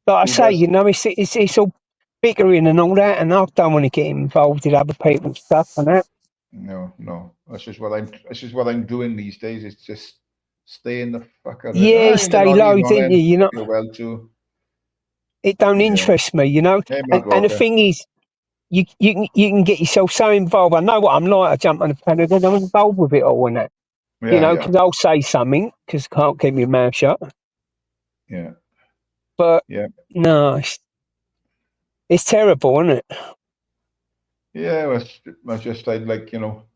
Like I say, you know, it's all bickering and all that, and I don't want to get involved in other people's stuff and that. No. That's just what I'm doing these days. It's just staying the fuck out of it. Stay low, didn't you? You know. You're well too. It don't interest me, you know. And the thing is, you can get yourself so involved. I know what I'm like. I jump on the panel, and I'm involved with it all and that. You Yeah, know, yeah, because I'll say something because I can't keep my mouth shut. yeah, But yeah. no, it's terrible, isn't it? Yeah, it's just like,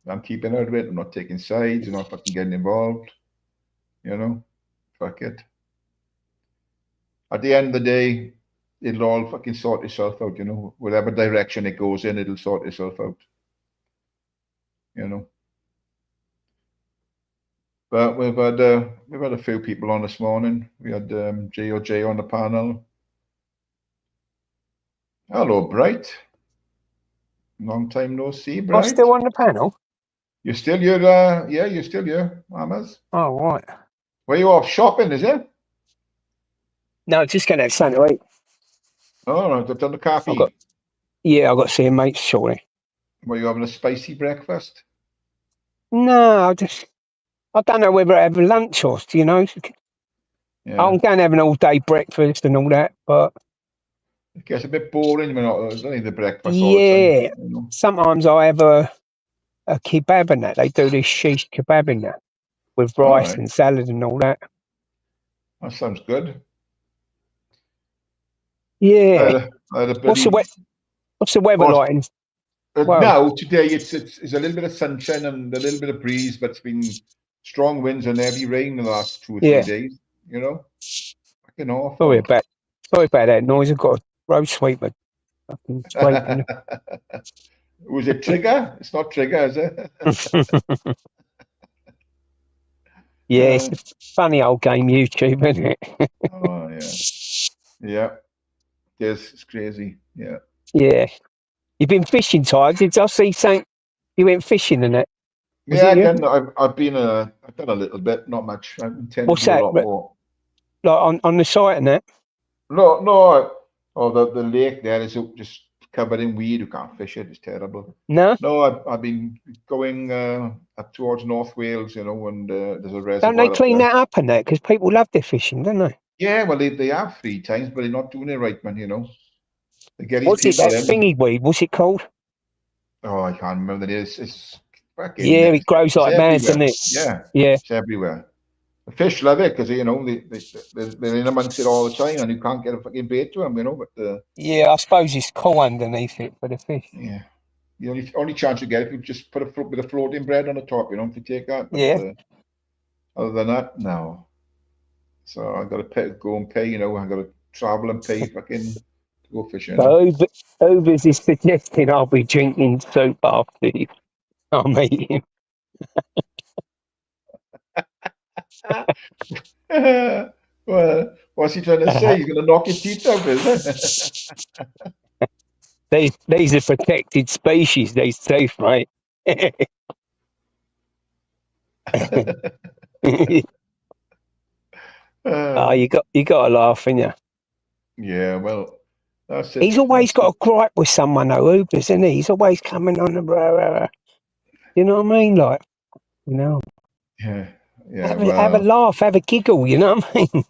I'm keeping out of it. I'm not taking sides. I'm not fucking getting involved. Fuck it. At the end of the day, it'll all fucking sort itself out. Whatever direction it goes in, it'll sort itself out. But we've had a few people on this morning. We had JOJ on the panel. Hello, Bright. Long time no see, I'm Bright. still on the panel. You're still here, yeah, you're still here, Mamas. Oh, right. Were you off shopping, is it? No, just going to have something to eat. Oh, right, I've done the coffee. I've got to see a mate shortly. Were you having a spicy breakfast? No, I don't know whether I have lunch or, Yeah. I'm going to have an all-day breakfast and all that, but It gets a bit boring when it's only the breakfast all the time. sometimes I have a kebab and that. They do this shish kebab in that with rice and salad and all that. That sounds good. Yeah. I had a What's the weather like? Now, today, it's a little bit of sunshine and a little bit of breeze, but it's been strong winds and heavy rain in the last 2 or 3 days, Fucking awful. Sorry about that noise. I've got a road sweeper fucking scraping. Was it Trigger? It's not Trigger, is it? Yeah, it's a funny old game, YouTube, isn't it? Oh, yeah. Yeah. It's crazy. Yeah. Yeah. You've been fishing, Tys. Did I see something? You went fishing and that? I've done a little bit, not much. I intend to do a lot more. Like on the site and that? No. Oh, the lake there is just covered in weed. You can't fish it. It's terrible. No? No, I've been going up towards North Wales, and there's a reservoir. Don't they clean that up and that? Because people love their fishing, don't they? Yeah, well, they have 3 times, but they're not doing it right, man, They get What's it, that thingy weed? What's it called? Oh, I can't remember the name. It's fucking... Yeah, it grows like mad, doesn't it? Yeah. Yeah. It's everywhere. The fish love it because, they're in amongst it all the time and you can't get a fucking bait to them, but... Yeah, I suppose it's cool underneath it for the fish. Yeah. The only chance you get if you just put a bit of floating bread on the top, if you take that. But, yeah. Other than that, no. So I got to go and pay, I got to travel and pay fucking to go fishing. Overs is suggesting I'll be drinking soup after I'm eating. Well, what's he trying to say? He's going to knock your teeth out, is it? These are protected species, these teeth, right? You got to laugh, ain't you? Yeah, well, that's it. He's always got a gripe with someone, though, Ubers, isn't he? He's always coming on the blah. You know what I mean? Like, Yeah. Have a laugh, have a giggle, you know what I mean?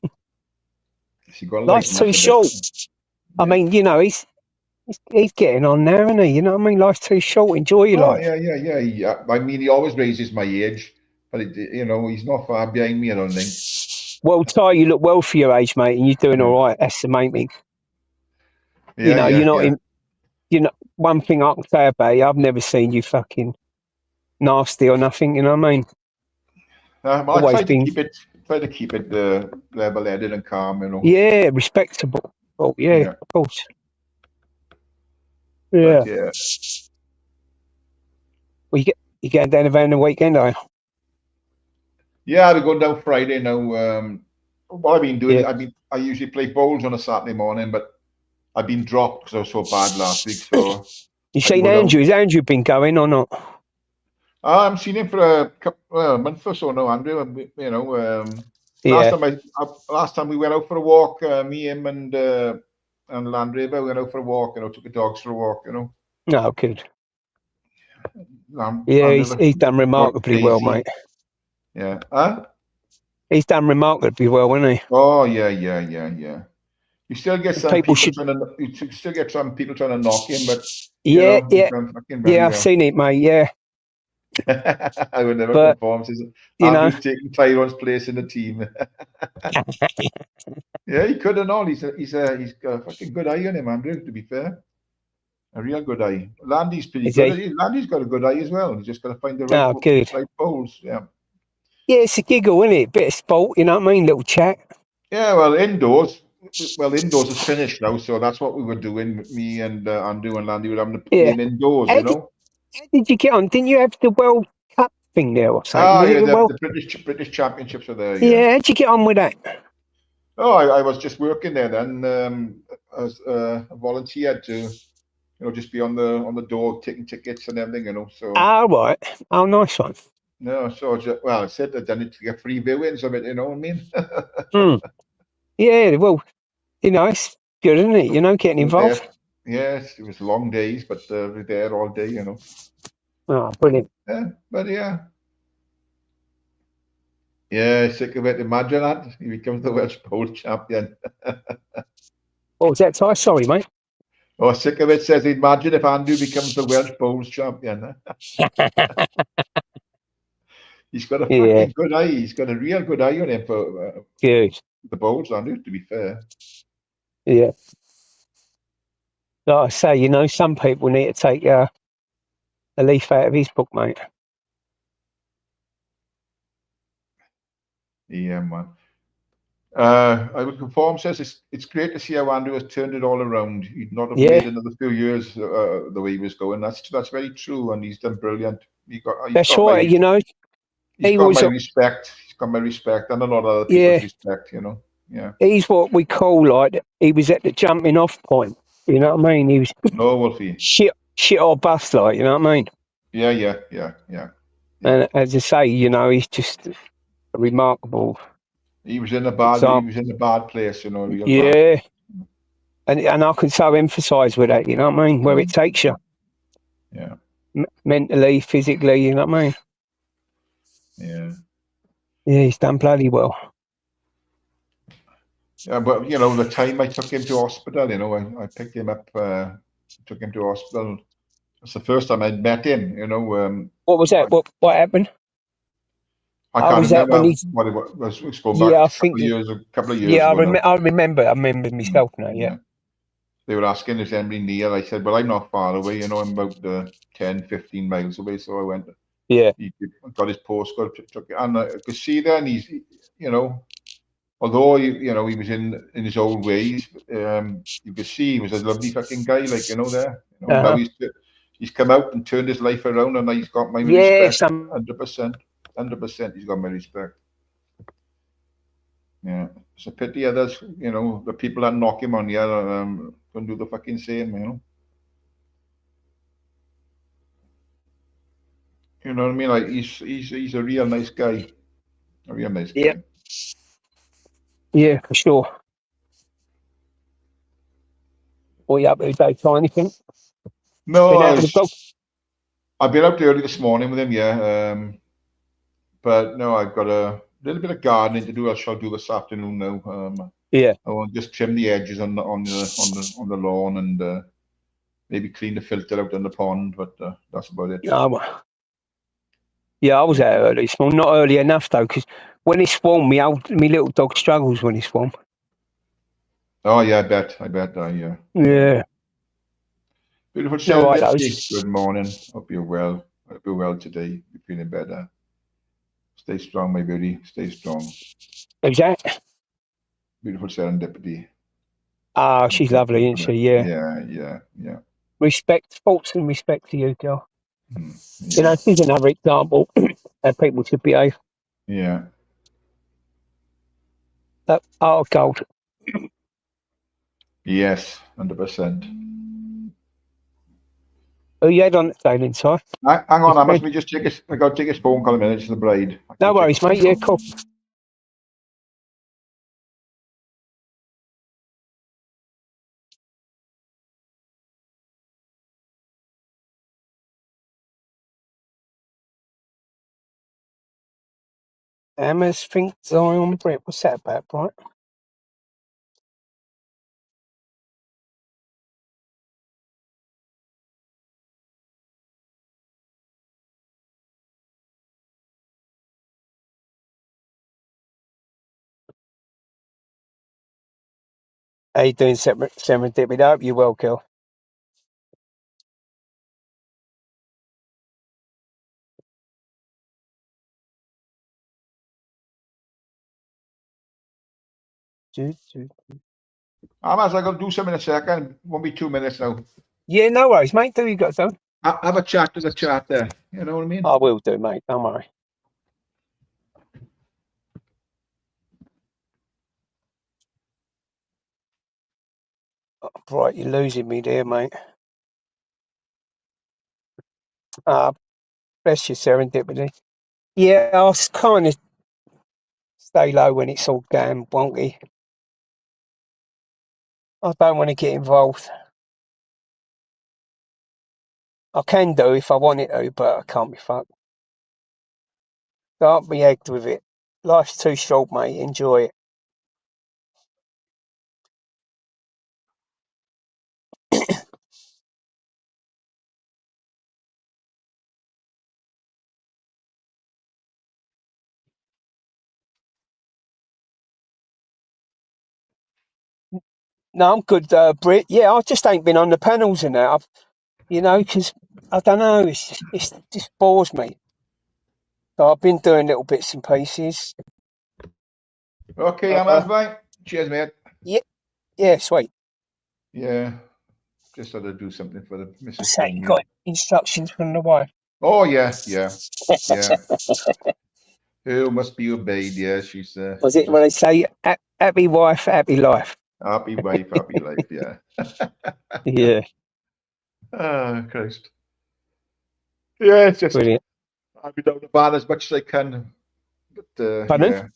Life's too short. Yeah. I mean, he's getting on now, isn't he? You know what I mean? Life's too short. Enjoy your life. Yeah. I mean, he always raises my age, but he's not far behind me, I don't think. Well, Ty, you look well for your age, mate, and you're doing all right. That's the main thing. Yeah, you're not one thing I can say about you, I've never seen you fucking nasty or nothing, you know what I mean? Well, I try to keep it level-headed and calm, Yeah, respectable. Oh, yeah, of course. Yeah. But, yeah. Well, you getting down the the weekend, are you? Yeah, I'll be going down Friday now. What I've been doing, I usually play bowls on a Saturday morning, but I've been dropped because I was so bad last week. So you seen Andrew? Has Andrew been going or not? I haven't seen him for a month or so now, Andrew. Last time we went out for a walk, me, him, and Land Rover went out for a walk. Took the dogs for a walk. No, good. He's done remarkably well, mate. Yeah. Huh? He's done remarkably well, hasn't he? Oh yeah. You still get some people trying to knock him, but I've seen it, mate. Yeah. I would never But, conform. Says you know, Andrew's taking Tyrone's place in the team. Yeah, he could and all. He's got a fucking good eye on him, Andrew. To be fair, a real good eye. Landy's pretty is good. he? Landy's got a good eye as well. He's just got to find the Oh, good. right bowls. Yeah. Yeah, it's a giggle, isn't it? Bit of sport, you know what I mean? Little chat. Yeah. Well, indoors. Well, indoors is finished now, so that's what we were doing. Me and Andrew and Landy were having to Yeah. play indoors. How You did, know. how did you get on? Didn't you have the World Cup thing there or something? Ah, Was it yeah. the World? The British Championships are there. Yeah. Yeah, how'd you get on with that? Oh, I was just working there then as a volunteer to just be on the door taking tickets and everything. So. Ah, right. Oh, nice one. No, so I said I'd done it to get free viewings of it. You know what I mean? Hmm. Yeah, well, it's good, isn't it? Getting involved. Yes, it was long days, but we're there all day. Oh, brilliant. Yeah, but yeah, sick of it. Imagine that he becomes the Welsh bowl champion. What was that, Ty? Sorry, mate. Oh, sick of it. Says imagine if Andrew becomes the Welsh bowls champion. He's got a Yeah, fucking good eye. He's got a real good eye on him for good. the bowls, Andrew. To be fair. Yeah. Like I say, some people need to take a leaf out of his book, mate. Yeah, man. I would conform. Says it's great to see how Andrew has turned it all around. He'd not have Yeah, made another few years the way he was going. That's very true, and he's done brilliant. He's that's got my right. he's He got was, my respect. He's got my respect, and a lot of other yeah, people's respect. Yeah. he's what we call he was at the jumping off point. You know what I mean? He was No, Wolfie. shit or bust, you know what I mean? Yeah. And as I say, he's just a remarkable He was in a example. bad place. A real bad. Yeah, and I can so emphasise with that. You know what I mean? Where it takes you. Yeah. Mentally, physically. You know what I mean? Yeah. Yeah, he's done bloody well. Yeah, but the time I took him to hospital, I picked him up, took him to hospital. It's the first time I'd met him. What was that? What happened? I How can't was that when remember he's? what it was. It's going back Yeah, I a couple think. of years, Yeah, ago now. I remember. I remember myself now. Yeah. They were asking is anybody near. I said, well, I'm not far away. I'm about 10, 15 miles away. So I went. Yeah. He got his postcode, took it, and I could see there, and he's, although he was in his old ways, you could see he was a lovely fucking guy, there. Now he's come out and turned his life around, and he's got my respect, 100%, 100%. He's got my respect. Yeah, it's a pity others, the people that knock him on the other, can do the fucking same, You know what I mean? Like he's a real nice guy, a real nice guy. Yeah, for sure. What you up to today? Try anything? No, Been out with the dog? I've been out there early this morning with him, yeah. But no, I've got a little bit of gardening to do. I shall do this afternoon now. Yeah. I want to just trim the edges on the lawn and maybe clean the filter out in the pond, but that's about it. Yeah, I was out early this morning. Not early enough though, because when it's warm, my little dog struggles when it's warm. Oh yeah, I bet. Yeah. Beautiful No, serendipity. Good morning. Hope you're well. Hope you're well today. You're feeling better. Stay strong, my beauty. Stay strong. Exactly. Beautiful serendipity. Ah, she's lovely, isn't she? Yeah. Yeah. Respect, thoughts and respect to you, girl. Yeah. She's another example how people should behave. Yeah. Oh, gold. Yes, 100%. Oh, you had on the phone inside. Hang on, I must just I got to take his phone call a minute. It's the bride. No worries, mate. Yeah, cool. Emma's thinks on Brett. What's that about, Bright? How you doing, Serendipity? I hope you're well, Kel. Almas, I got to do something in a second. Won't be 2 minutes now. Yeah, no worries, mate. Do you got to? Have a chat to the chat there. You know what I mean? I will do, mate. Don't worry. Oh, right, you're losing me there, mate. Bless you, Serendipity. Yeah, I'll kind of stay low when it's all going wonky. I don't want to get involved. I can do if I wanted to, but I can't be fucked. Can't be egged with it. Life's too short, mate. Enjoy it. No, I'm good, Brit. Yeah, I just ain't been on the panels and that. Because I don't know, it just bores me. So I've been doing little bits and pieces. Okay, Almas, bye. Cheers, mate. Yeah, sweet. Yeah, just had to do something for the Mrs. So you Tony. got instructions from the wife. Oh, yeah. Who must be obeyed? Yeah, she's. Was it when they say happy wife, happy life? Happy wife, happy life. Yeah. Yeah. Oh, Christ. Yeah, it's just. Brilliant. I'll be down the van as much as I can. But Pardon? yeah,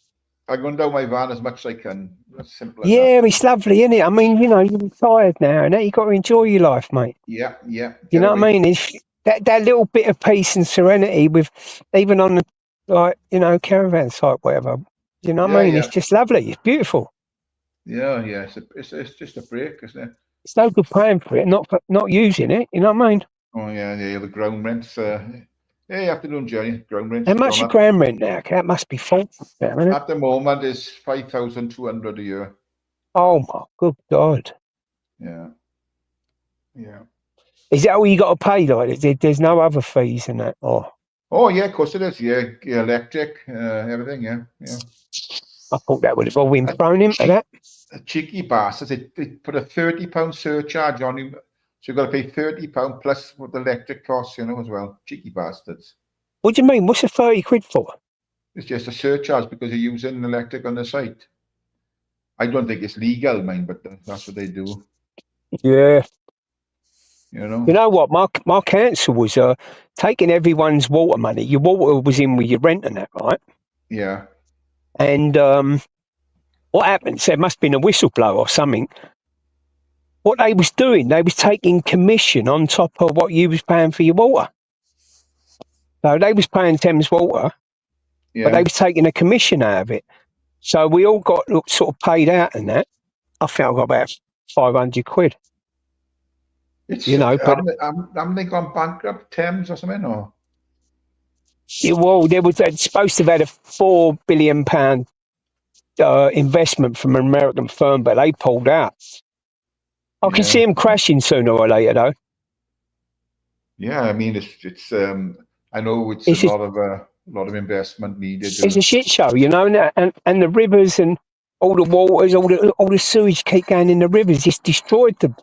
I'm going down my van as much as I can. That's simple as Yeah, that. it's lovely, isn't it? I mean, you're retired now, and you got to enjoy your life, mate. Yeah. You know what I mean? It's that little bit of peace and serenity with even on the caravan site, whatever. You know what I mean? Yeah. It's just lovely. It's beautiful. Yeah. It's just a break, isn't it? It's no good paying for it, not using it. You know what I mean? Oh yeah. The ground rents. Yeah, you have to do journey. Ground rents. How much your ground rent now? That must be full. At the moment, is 5,200 a year. Oh my good God! Yeah. Is that all you got to pay? Like, there's no other fees in that, or? Oh yeah, of course it is. Yeah, electric, everything. Yeah. I thought that would have all been thrown into that. Cheeky bastards! They put a £30 surcharge on you, so you've got to pay £30 plus what the electric costs, as well. Cheeky bastards! What do you mean? What's the 30 quid for? It's just a surcharge because you're using electric on the site. I don't think it's legal, mind, but that's what they do. Yeah. You know. You know what? My council was taking everyone's water money. Your water was in with your rent and that, right? Yeah. And what happened? So it must have been a whistleblower or something. What they was doing, they was taking commission on top of what you was paying for your water. So they was paying Thames Water, but they was taking a commission out of it. So we all got sort of paid out in that. I think I got about 500 quid. It's but haven't they gone bankrupt, Thames or something, or? Yeah, well, there was supposed to have had a £4 billion investment from an American firm, but they pulled out. I can see them crashing sooner or later, though. Yeah, I mean, it's. I know it's a lot of investment needed. It's a shit show, and the rivers and all the waters, all the sewage keep going in the rivers. It's destroyed the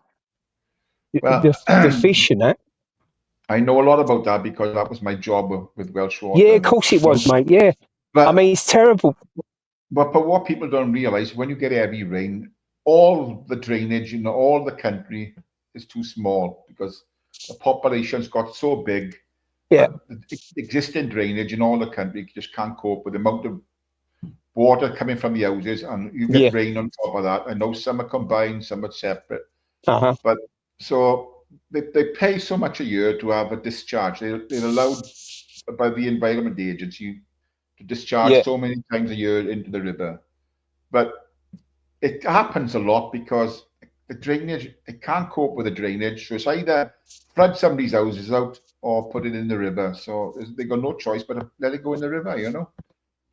fish and that. I know a lot about that because that was my job with Welsh Water. Yeah, of course it was, mate. Yeah, but I mean, it's terrible. But what people don't realise, when you get heavy rain, all the drainage in all the country is too small because the population's got so big. Yeah. The existing drainage in all the country just can't cope with the amount of water coming from the houses, and you get rain on top of that. I know some are combined, some are separate. But so they pay so much a year to have a discharge. They're allowed by the Environment Agency to discharge so many times a year into the river. But it happens a lot because the drainage, it can't cope with the drainage. So it's either flood somebody's houses out or put it in the river. So they got no choice but to let it go in the river,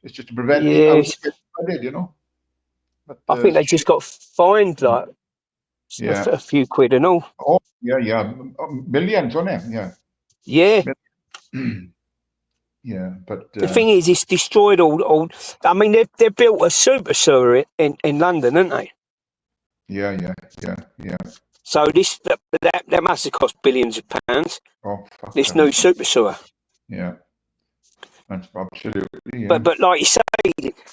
It's just to prevent the houses getting flooded, But, I think they just got fined, like, Yeah. a few quid and all. Oh, yeah. Millions, wasn't it? Yeah. Yeah. Yeah, but The thing is, it's destroyed all. I mean, they've built a super sewer in London, haven't they? yeah. So that must have cost billions of pounds. Oh, fuck. This new super sewer. Yeah. That's absolutely, yeah. But like you say,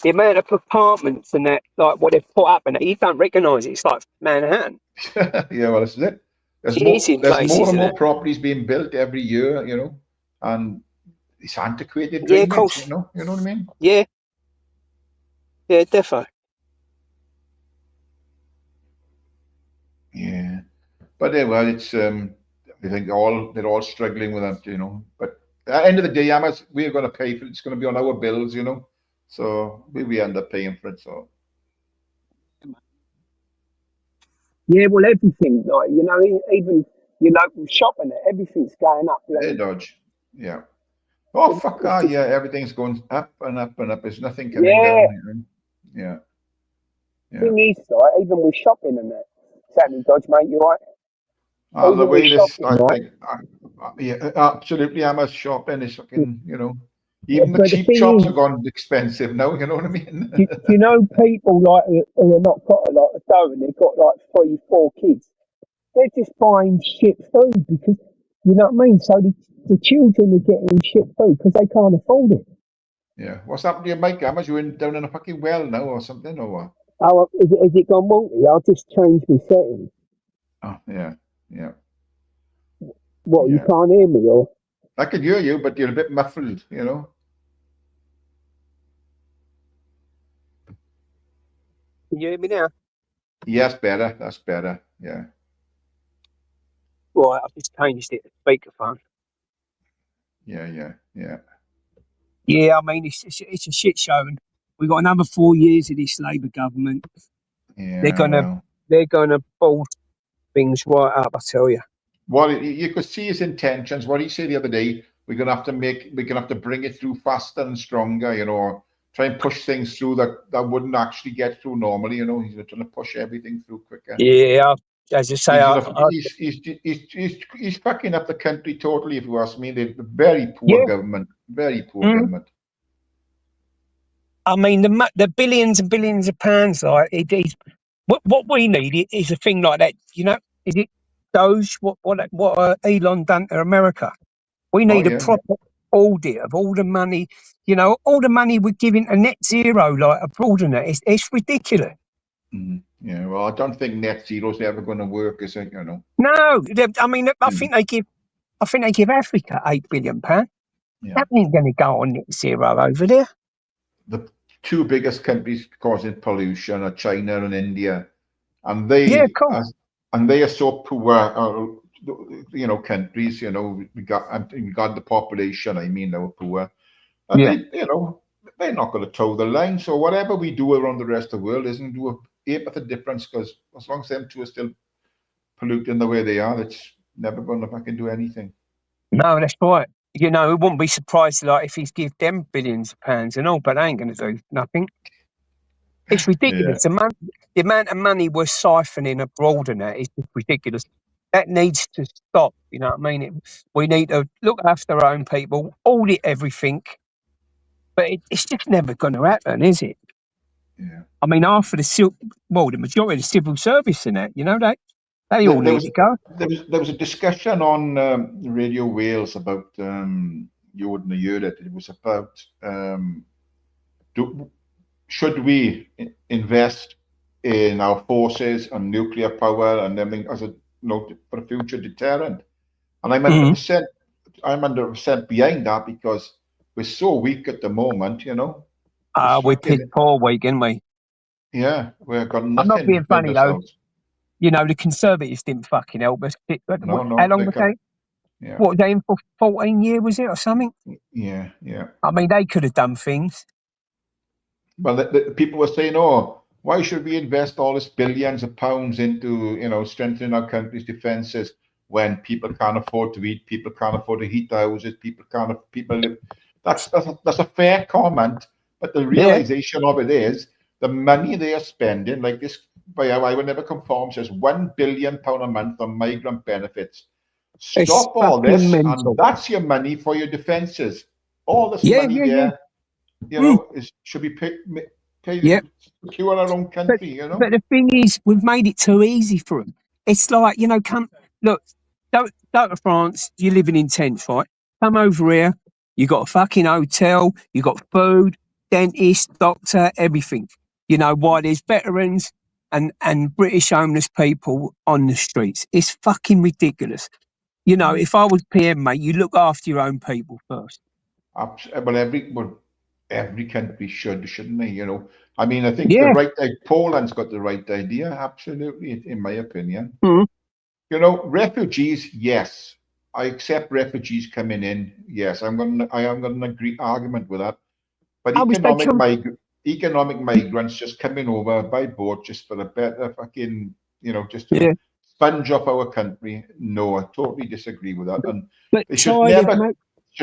the amount of apartments and that, like what they've put up and that, you don't recognise it. It's like Manhattan. Yeah, well, this is it. There's It more, is in there's places, more and isn't more it? properties being built every year, you know, and it's antiquated Yeah, of drainage, course. you know what I mean? Yeah. Yeah, defo. Yeah. But well, it's I think they're all struggling with that, you know. But at the end of the day, how much we're going to pay for it? It's going to be on our bills, you know. So we end up paying for it. So Yeah, well, everything, like, you know, even your local shop and everything's going up. hey, Dodge. Yeah. Oh fuck! Yeah, everything's going up and up and up. There's nothing coming Yeah. down. You know? Yeah. Yeah. Thing is, like, even with shopping and that. Exactly, Dodge, mate, you right? The Even way with this, shopping, right? yeah, absolutely. I'm a shopping is fucking, you know, Yeah, even the but the cheap thing shops is, have gone expensive now. You know what I mean? do you know people like who are not got a lot of dough and they've got like 3, 4 kids? They're just buying shit food because, you know what I mean? So the children are getting shit food because they can't afford it. Yeah. What's happened to your mic? How much you in down in a fucking well now or something or what? Oh, is it gone wonky? I'll just change my settings. Oh, yeah. Yeah. What, you Yeah. can't hear me or? I could hear you, but you're a bit muffled, you know? Can you hear me now? Yes, better. That's better. Yeah. Right, I've just changed it to speakerphone. Yeah. Yeah, I mean, it's a shit show, and we've got another 4 years of this Labour government. Yeah. They're gonna ball things right up, I tell you. Well, you could see his intentions. What he said the other day, we're gonna have to bring it through faster and stronger, you know, try and push things through that wouldn't actually get through normally, you know. He's trying to push everything through quicker. Yeah, as I say, He's fucking up the country totally, if you ask me. They're very poor government, very poor government. I mean, the billions and billions of pounds, like what we need is a thing like that. You know, is it Doge? What Elon done to America? We need a proper audit of all the money. You know, all the money we're giving to net zero, like abroad, and that. It's ridiculous. Yeah, well, I don't think net zero is ever going to work, is it? You know. No, I mean, I think they give Africa £8 billion. That ain't going to go on net zero over there. The two biggest countries causing pollution are China and India, and they are so poor. You know, countries. You know, we got the population. I mean, they were poor, and they, you know, they're not going to toe the line. So whatever we do around the rest of the world isn't do a eighth of a difference, because as long as them two are still polluting the way they are, it's never going to fucking do anything. No, that's right. You know, it wouldn't be surprised like if he's give them billions of pounds and all, but they ain't going to do nothing. It's ridiculous. The amount of money we're siphoning abroad and that is just ridiculous. That needs to stop. You know what I mean? We need to look after our own people, audit everything, but it's just never going to happen, is it? Yeah. I mean, the majority of the civil service in that, you know, they all need to go. There was a discussion on Radio Wales about you wouldn't have heard it. It was about should we invest in our forces and nuclear power and everything as a for a future deterrent? And I'm 100% behind that, because we're so weak at the moment, you know. We picked poor week, didn't we? Yeah, we've got nothing. I'm not being funny though. You know, the Conservatives didn't fucking help us. No, how long was they? Yeah. What, they in for 14 years, was it, or something? Yeah. I mean, they could have done things. Well, the people were saying, "Oh, why should we invest all this billions of pounds into, you know, strengthening our country's defences when people can't afford to eat, people can't afford to heat their houses, people live." That's a fair comment, but the realization of it is the money they are spending, like this by how I will never conform says £1 billion a month on migrant benefits. It's Stop all fucking this, mental. and that's your money for your defences. All this Yeah, money yeah, yeah. there, you know, should be paid Yeah. to secure our own country, you know. But the thing is, we've made it too easy for them. It's like, you know, look, go to France, you're living in tents, right? Come over here, you got a fucking hotel, you got food, dentist, doctor, everything. You know, why there's veterans and British homeless people on the streets. It's fucking ridiculous. You know, if I was PM, mate, you look after your own people first. Well, every country shouldn't they? You know, I mean, I think Yeah. Poland's got the right idea, absolutely, in my opinion. Mhm. You know, refugees, yes, I accept refugees coming in. Yes, I am going to agree argument with that. But I wish they economic migrants just coming over by boat just for a better fucking, you know, just to Yeah. sponge off our country. No, I totally disagree with that. And But they should Ty,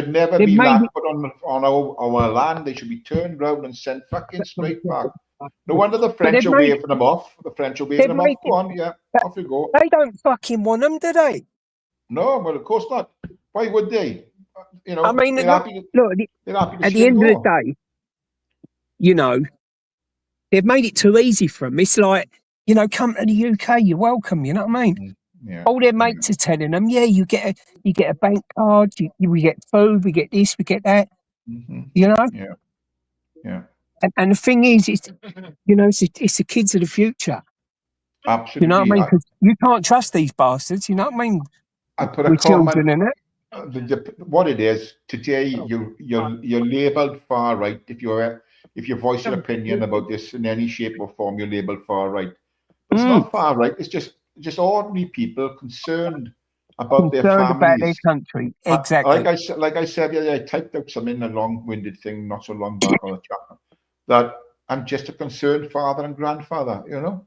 never they've be made left on our land. They should be turned round and sent fucking straight back. No wonder the French are waving them off. The French are waving them off. Go on, yeah, off you go. They don't fucking want them, do they? No, well, of course not. Why would they? You know, I mean, they're look, happy at to the see end them of the go. day, you know, they've made it too easy for them. It's like, you know, come to the UK, you're welcome. You know what I mean? Yeah. All their mates are telling them, yeah, you get a bank card, we get food, we get this, we get that. You know? Yeah. Yeah. And the thing is, it's, you know, it's the kids of the future. Absolutely. You know what I mean? Because you can't trust these bastards. You know what I mean? I put a With children in it. What it is today, you're labelled far right if you voice your opinion about this in any shape or form. You're labelled far right. It's not far right. It's just ordinary people concerned about their families, about their country. Exactly. Like I said, I typed out something, a long-winded thing not so long back on the chat, that I'm just a concerned father and grandfather. You know.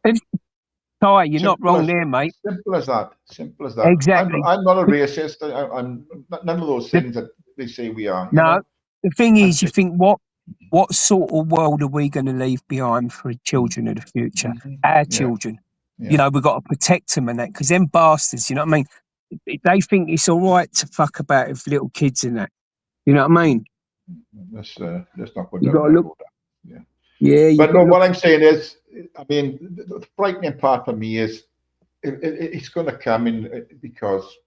Ty, you're not wrong there, mate. Simple as that. Simple as that. Exactly. I'm not a racist. I'm none of those things that they say we are. No, know? the thing is, you think what sort of world are we going to leave behind for children of the future? Our children. Yeah. You know, we've got to protect them and that, because them bastards, you know what I mean? They think it's all right to fuck about with little kids and that. You know what I mean? Let's not go You down gotta that look. road. Yeah. Yeah. But no, what I'm saying is, I mean, the frightening part for me is it's going to come in because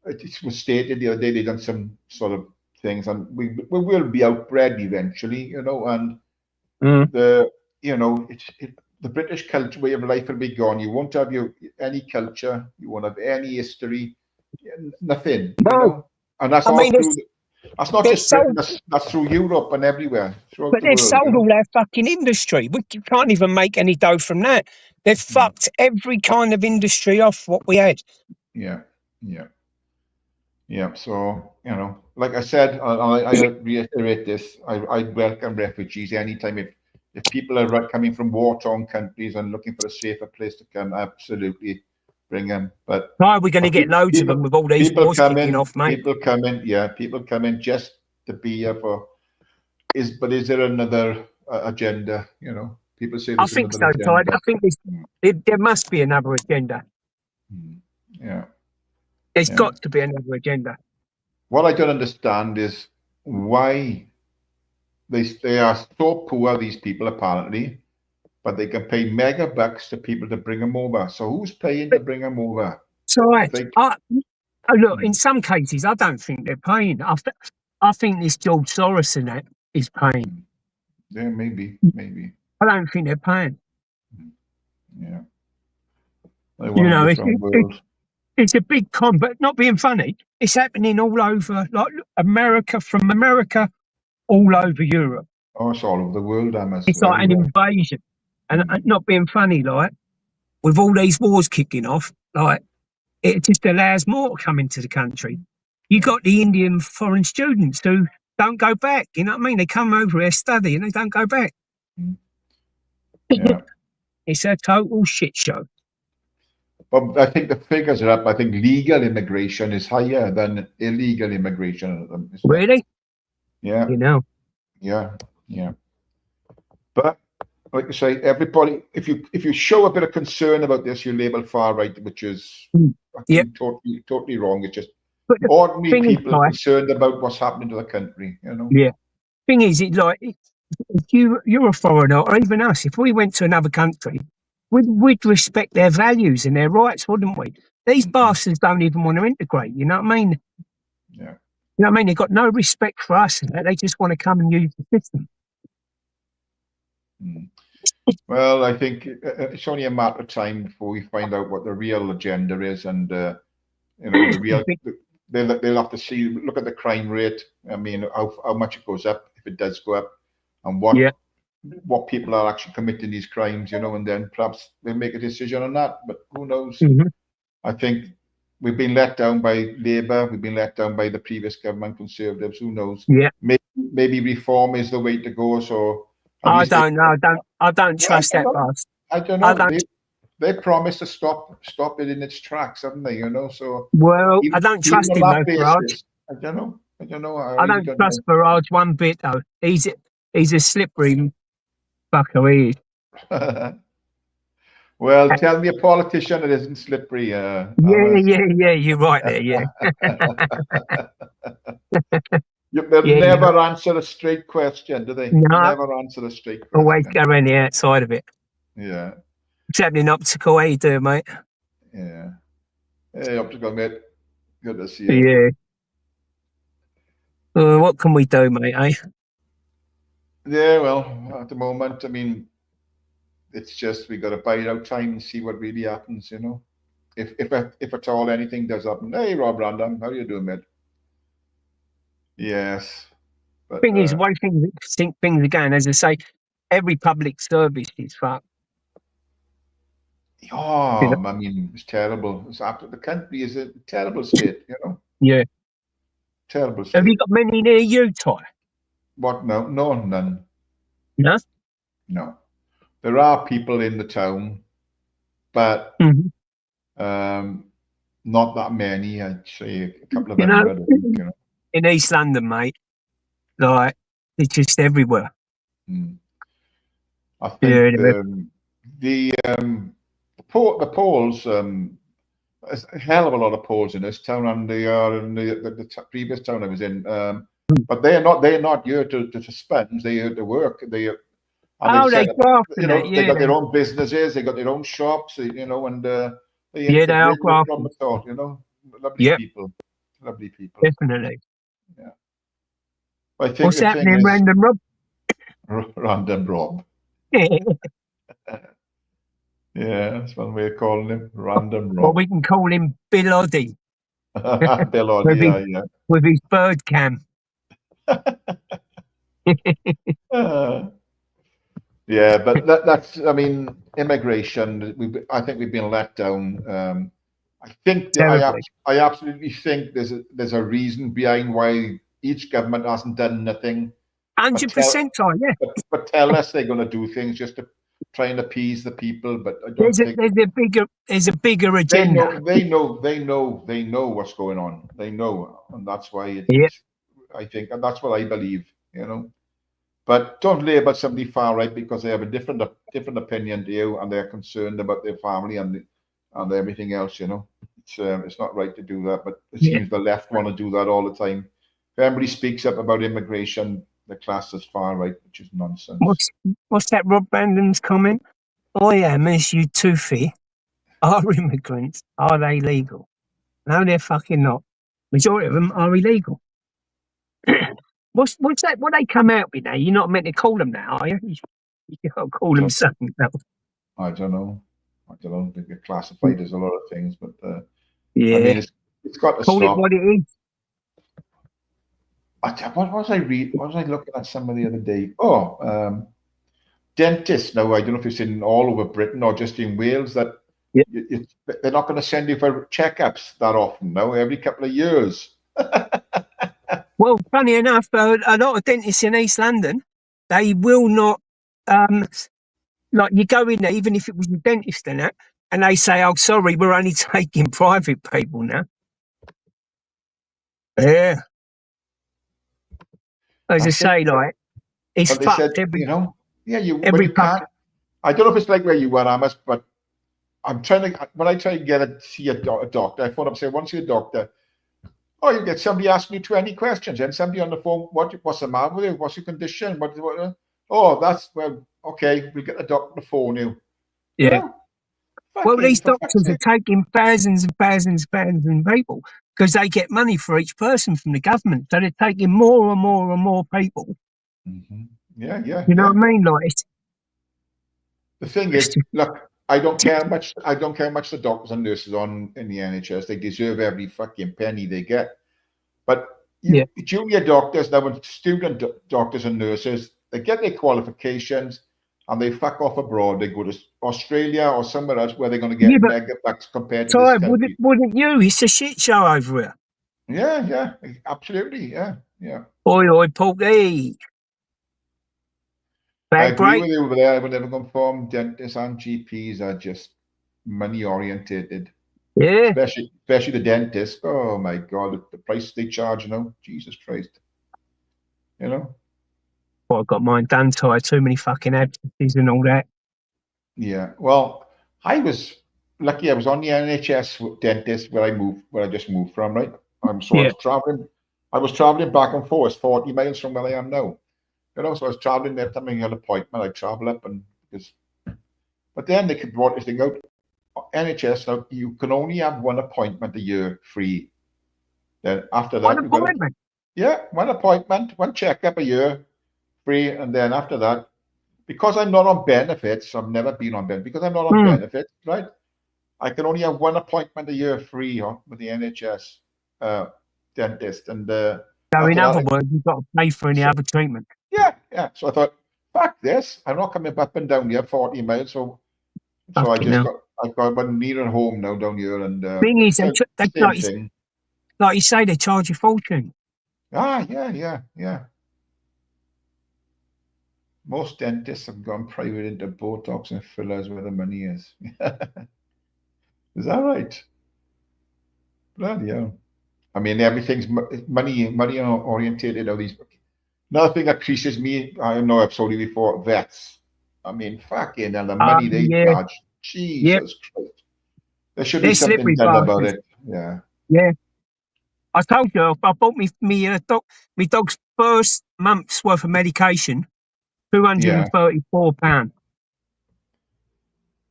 it was stated the other day they've done some sort of things, and we will be outbred eventually, you know, and the British culture way of life will be gone. You won't have any culture, you won't have any history, nothing, you know, and that's all through. That's not just Britain, that's through Europe and everywhere. But they've sold all our fucking industry. We can't even make any dough from that. They've fucked every kind of industry off what we had. Yeah. So, you know, like I said, I reiterate this. I welcome refugees anytime. If people are coming from war-torn countries and looking for a safer place to come, absolutely bring them. But we're going to get loads of them with all these wars kicking off, mate. People come in just to be here for. Is there another agenda? You know, people say I think so, Tide. I think there must be another agenda. Yeah, there's got to be another agenda. What I don't understand is why they are so poor. These people apparently, but they can pay mega bucks to people to bring them over. So who's paying to bring them over? Look, in some cases, I don't think they're paying. I think this George Soros and that is paying. Yeah, maybe. I don't think they're paying. Yeah. You know, it's a big con, but not being funny. It's happening all over, like America, from America, all over Europe. Oh, it's all over the world, It's like an invasion. And not being funny, like, with all these wars kicking off, like, it just allows more to come into the country. You got the Indian foreign students who don't go back. You know what I mean? They come over here, study, and they don't go back. Yeah. It's a total shit show. But I think the figures are up. I think legal immigration is higher than illegal immigration. Really? Yeah. You know. Yeah. But like you say, everybody, if you show a bit of concern about this, you label far right, which is I Yep. think totally wrong. It's just But the ordinary thing is, people like, concerned about what's happening to the country, you know. yeah. Thing is, if you're a foreigner, or even us, if we went to another country, we'd respect their values and their rights, wouldn't we? These bastards don't even want to integrate. You know what I mean? Yeah. You know what I mean? They've got no respect for us, and they just want to come and use the system. Well, I think it's only a matter of time before we find out what the real agenda is, and you know, the real. They'll have to see, look at the crime rate. I mean, how much it goes up, if it does go up, and what people are actually committing these crimes, you know, and then perhaps they'll make a decision on that. But who knows? I think we've been let down by Labour. We've been let down by the previous government, Conservatives. Who knows? Yeah. Maybe reform is the way to go. So I don't know. I don't trust that bastard. I don't know. They promised to stop it in its tracks, haven't they? You know, so well, I don't trust him, though, Farage. I don't know. I don't trust Farage one bit, though. He's a slippery fucker. He is. Well, tell me a politician that isn't slippery. Yeah. You're right there. Yeah. They'll never answer a straight question, do they? No. Never answer a straight question. Always go around the outside of it. Yeah. What's happening, Optical? How you doing, mate? Yeah. Hey, Optical, mate. Good to see you. Yeah. What can we do, mate, eh? Yeah, well, at the moment, I mean, it's just we got to bide out time and see what really happens, you know. If at all anything does happen. Hey, Rob Random, how you doing, mate? Yes. But, thing is, one thing that think things again, as I say, every public service is fucked. Oh, you know? I mean, it's terrible. It's after the country is a terrible state, you know. Yeah. Terrible state. Have you got many near you, Ty? What? No, none. No? No. There are people in the town, but not that many. I'd say a couple of hundred, I think, you know. In East London, mate, like, it's just everywhere. I think the Poles, there's a hell of a lot of Poles in this town, and they are in the previous town I was in. But they're not here to spend. They're here to work. They got their own businesses. They got their own shops. You know, and they are grafting. You know, lovely people. Definitely. Yeah. I think what's happening, Random Rob? Random Rob. Yeah, that's one way of calling him, Random Rob. Well, we can call him Bill Oddie. Bill Oddie, yeah. With his bird cam. Yeah, but that's, I mean, immigration, I think we've been let down. I think I absolutely think there's a reason behind why each government hasn't done nothing. 100%, yeah. But tell us they're going to do things just to try and appease the people. But I don't think there's a bigger agenda. They know what's going on. They know, and that's why I think, and that's what I believe. You know. But don't lay about somebody far right because they have a different opinion to you, and they're concerned about their family and everything else. You know, it's not right to do that. But it seems the left want to do that all the time. If anybody speaks up about immigration, the class is far right, which is nonsense. What's that Rob Brandon's comment? I am as you toothy. Are immigrants? Are they legal? No, they're fucking not. Majority of them are illegal. What's that? What they come out with now? You're not meant to call them that, are you? You got to call them something else. I don't know. They get classified as a lot of things, but I mean, it's got to call stop. It what it is. What was I looking at some of the other day? Dentists now. I don't know if it's in all over Britain or just in Wales that they're not going to send you for checkups that often now. Every couple of years. Well, funny enough, a lot of dentists in East London, they will not, like you go in there, even if it was a dentist and that, and they say, "Oh, sorry, we're only taking private people now." Yeah. As I say, like, it's fucked. You know, I don't know if it's like where you are, Amos, but I'm trying to, when I try to see a doctor, I phone up and say, I want to see a doctor. Oh, you get somebody asking you 20 questions and somebody on the phone, what's the matter with you? What's your condition? Oh, that's, well, okay, we'll get a doctor on the phone you. Yeah. You know? Well, these For fuck's doctors are sake. taking thousands and thousands and thousands of people because they get money for each person from the government. So they're taking more and more and more people. Yeah, yeah. You know yeah. what I mean? Like, The thing is, look, I don't care much. I don't care much the doctors and nurses on in the NHS. They deserve every fucking penny they get. But junior doctors, now student doctors and nurses, they get their qualifications and they fuck off abroad. They go to Australia or somewhere else where they're going to get mega bucks compared to this Ty, country. wouldn't you? It's a shit show over here. Yeah, absolutely, yeah. Oi, Porky. I Bag agree break. with you over there. But never conform. Dentists and GPs are just money orientated. Yeah. Especially the dentist. Oh my God, the price they charge, Jesus Christ. Well, I got mine done, Ty. Too many fucking absences and all that. Yeah. Well, I was lucky. I was on the NHS dentist where I just moved from, right? I was traveling back and forth 40 miles from where I am now. So I was traveling every time I had an appointment, I'd travel up but then they brought this thing out. NHS, now you can only have one appointment a year free. Then after that, one appointment, one checkup a year free. And then after that, because I'm not on benefits, I've never been on benefits, because I'm not on benefits, right? I can only have one appointment a year free with the NHS dentist. And so in other words, you've got to pay for any other treatment. Yeah. So I thought, fuck this. I'm not coming up and down here 40 miles. So I got one nearer home now down here. And thing is, like you say, they charge you a fortune. Yeah. Most dentists have gone private into Botox and fillers where the money is. Is that right? Bloody hell. I mean, everything's money orientated. Another thing that creases me, I know I've told you before, vets. I mean, fucking hell, the money they charge. Jesus Christ. There should be something done about it. Yeah. Yeah. I told you, I bought me dog's first month's worth of medication, £234.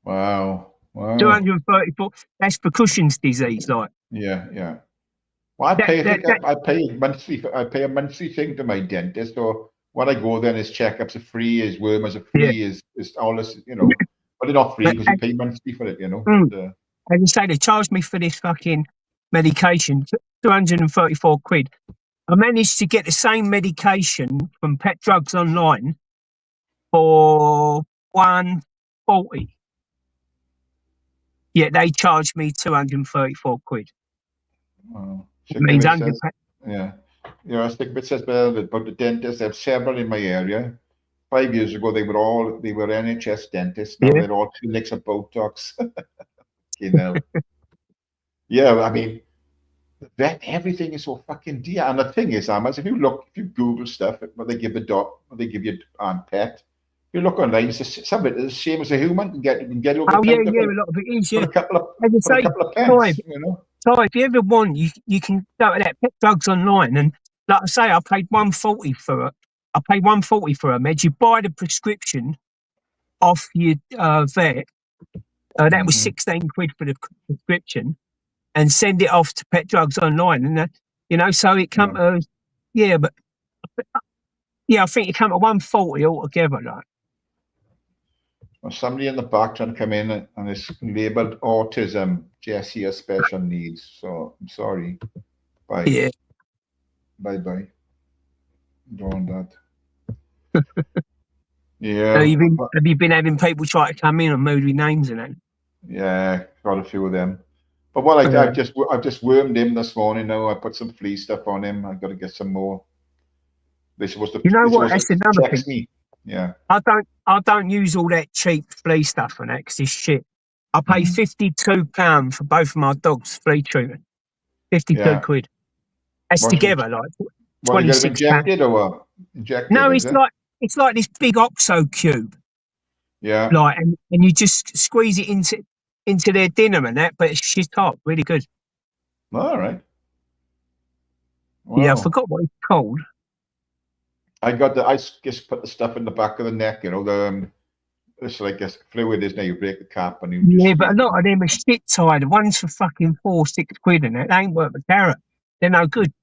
Wow. 234. That's for Cushing's disease, like. Yeah. Well, I pay a monthly thing to my dentist. So when I go there, his checkups are free, his wormers are free, his all this, but they're not free because you pay monthly for it, As you say, they charged me for this fucking medication, 234 quid. I managed to get the same medication from Pet Drugs online for 140. Yeah, they charged me 234 quid. Wow. It means Yeah, Stickbit says about the dentists. I have several in my area. 5 years ago, they were NHS dentists. Now they're all clinics of Botox. Yeah, I mean, everything is so fucking dear. And the thing is, Amos, if you Google stuff, what they give the dog, what they give you pet, you look online, some of it is the same as a human. You can get over. A lot of it is. For a couple of pence, So if you ever want, you can go to that Pet Drugs online, and like I say, I paid 140 for it. I paid 140 for a med. You buy the prescription off your vet. That was 16 quid for the prescription, and send it off to Pet Drugs online, and so it come to I think it come to 140 altogether, like. Well, somebody in the back trying to come in and it's labeled autism. Jesse has special needs, so I'm sorry. Bye. Yeah. Bye. Don't want that. Yeah. Have you been having people try to come in and moody names and that? Yeah, got a few of them. But I've just wormed him this morning. Now I put some flea stuff on him. I've got to get some more. They're supposed to. That's another thing. Me. Yeah. I don't use all that cheap flea stuff and that because it's shit. I pay £52 for both of my dogs' flea treatment. 52 quid. That's together, like 26 injected or what? Injected? No, it's like this big OXO cube. Yeah. Like, and you just squeeze it into their dinner and that, but it's shit hot, really good. All right. Yeah, I Wow. forgot what it's called. I just put the stuff in the back of the neck, you know, it's like a fluid, isn't it? You break the cap and you just Yeah, but a squeeze lot it. of them are shit tied. The ones for fucking £4-6 and that, they ain't worth a carrot. They're no good.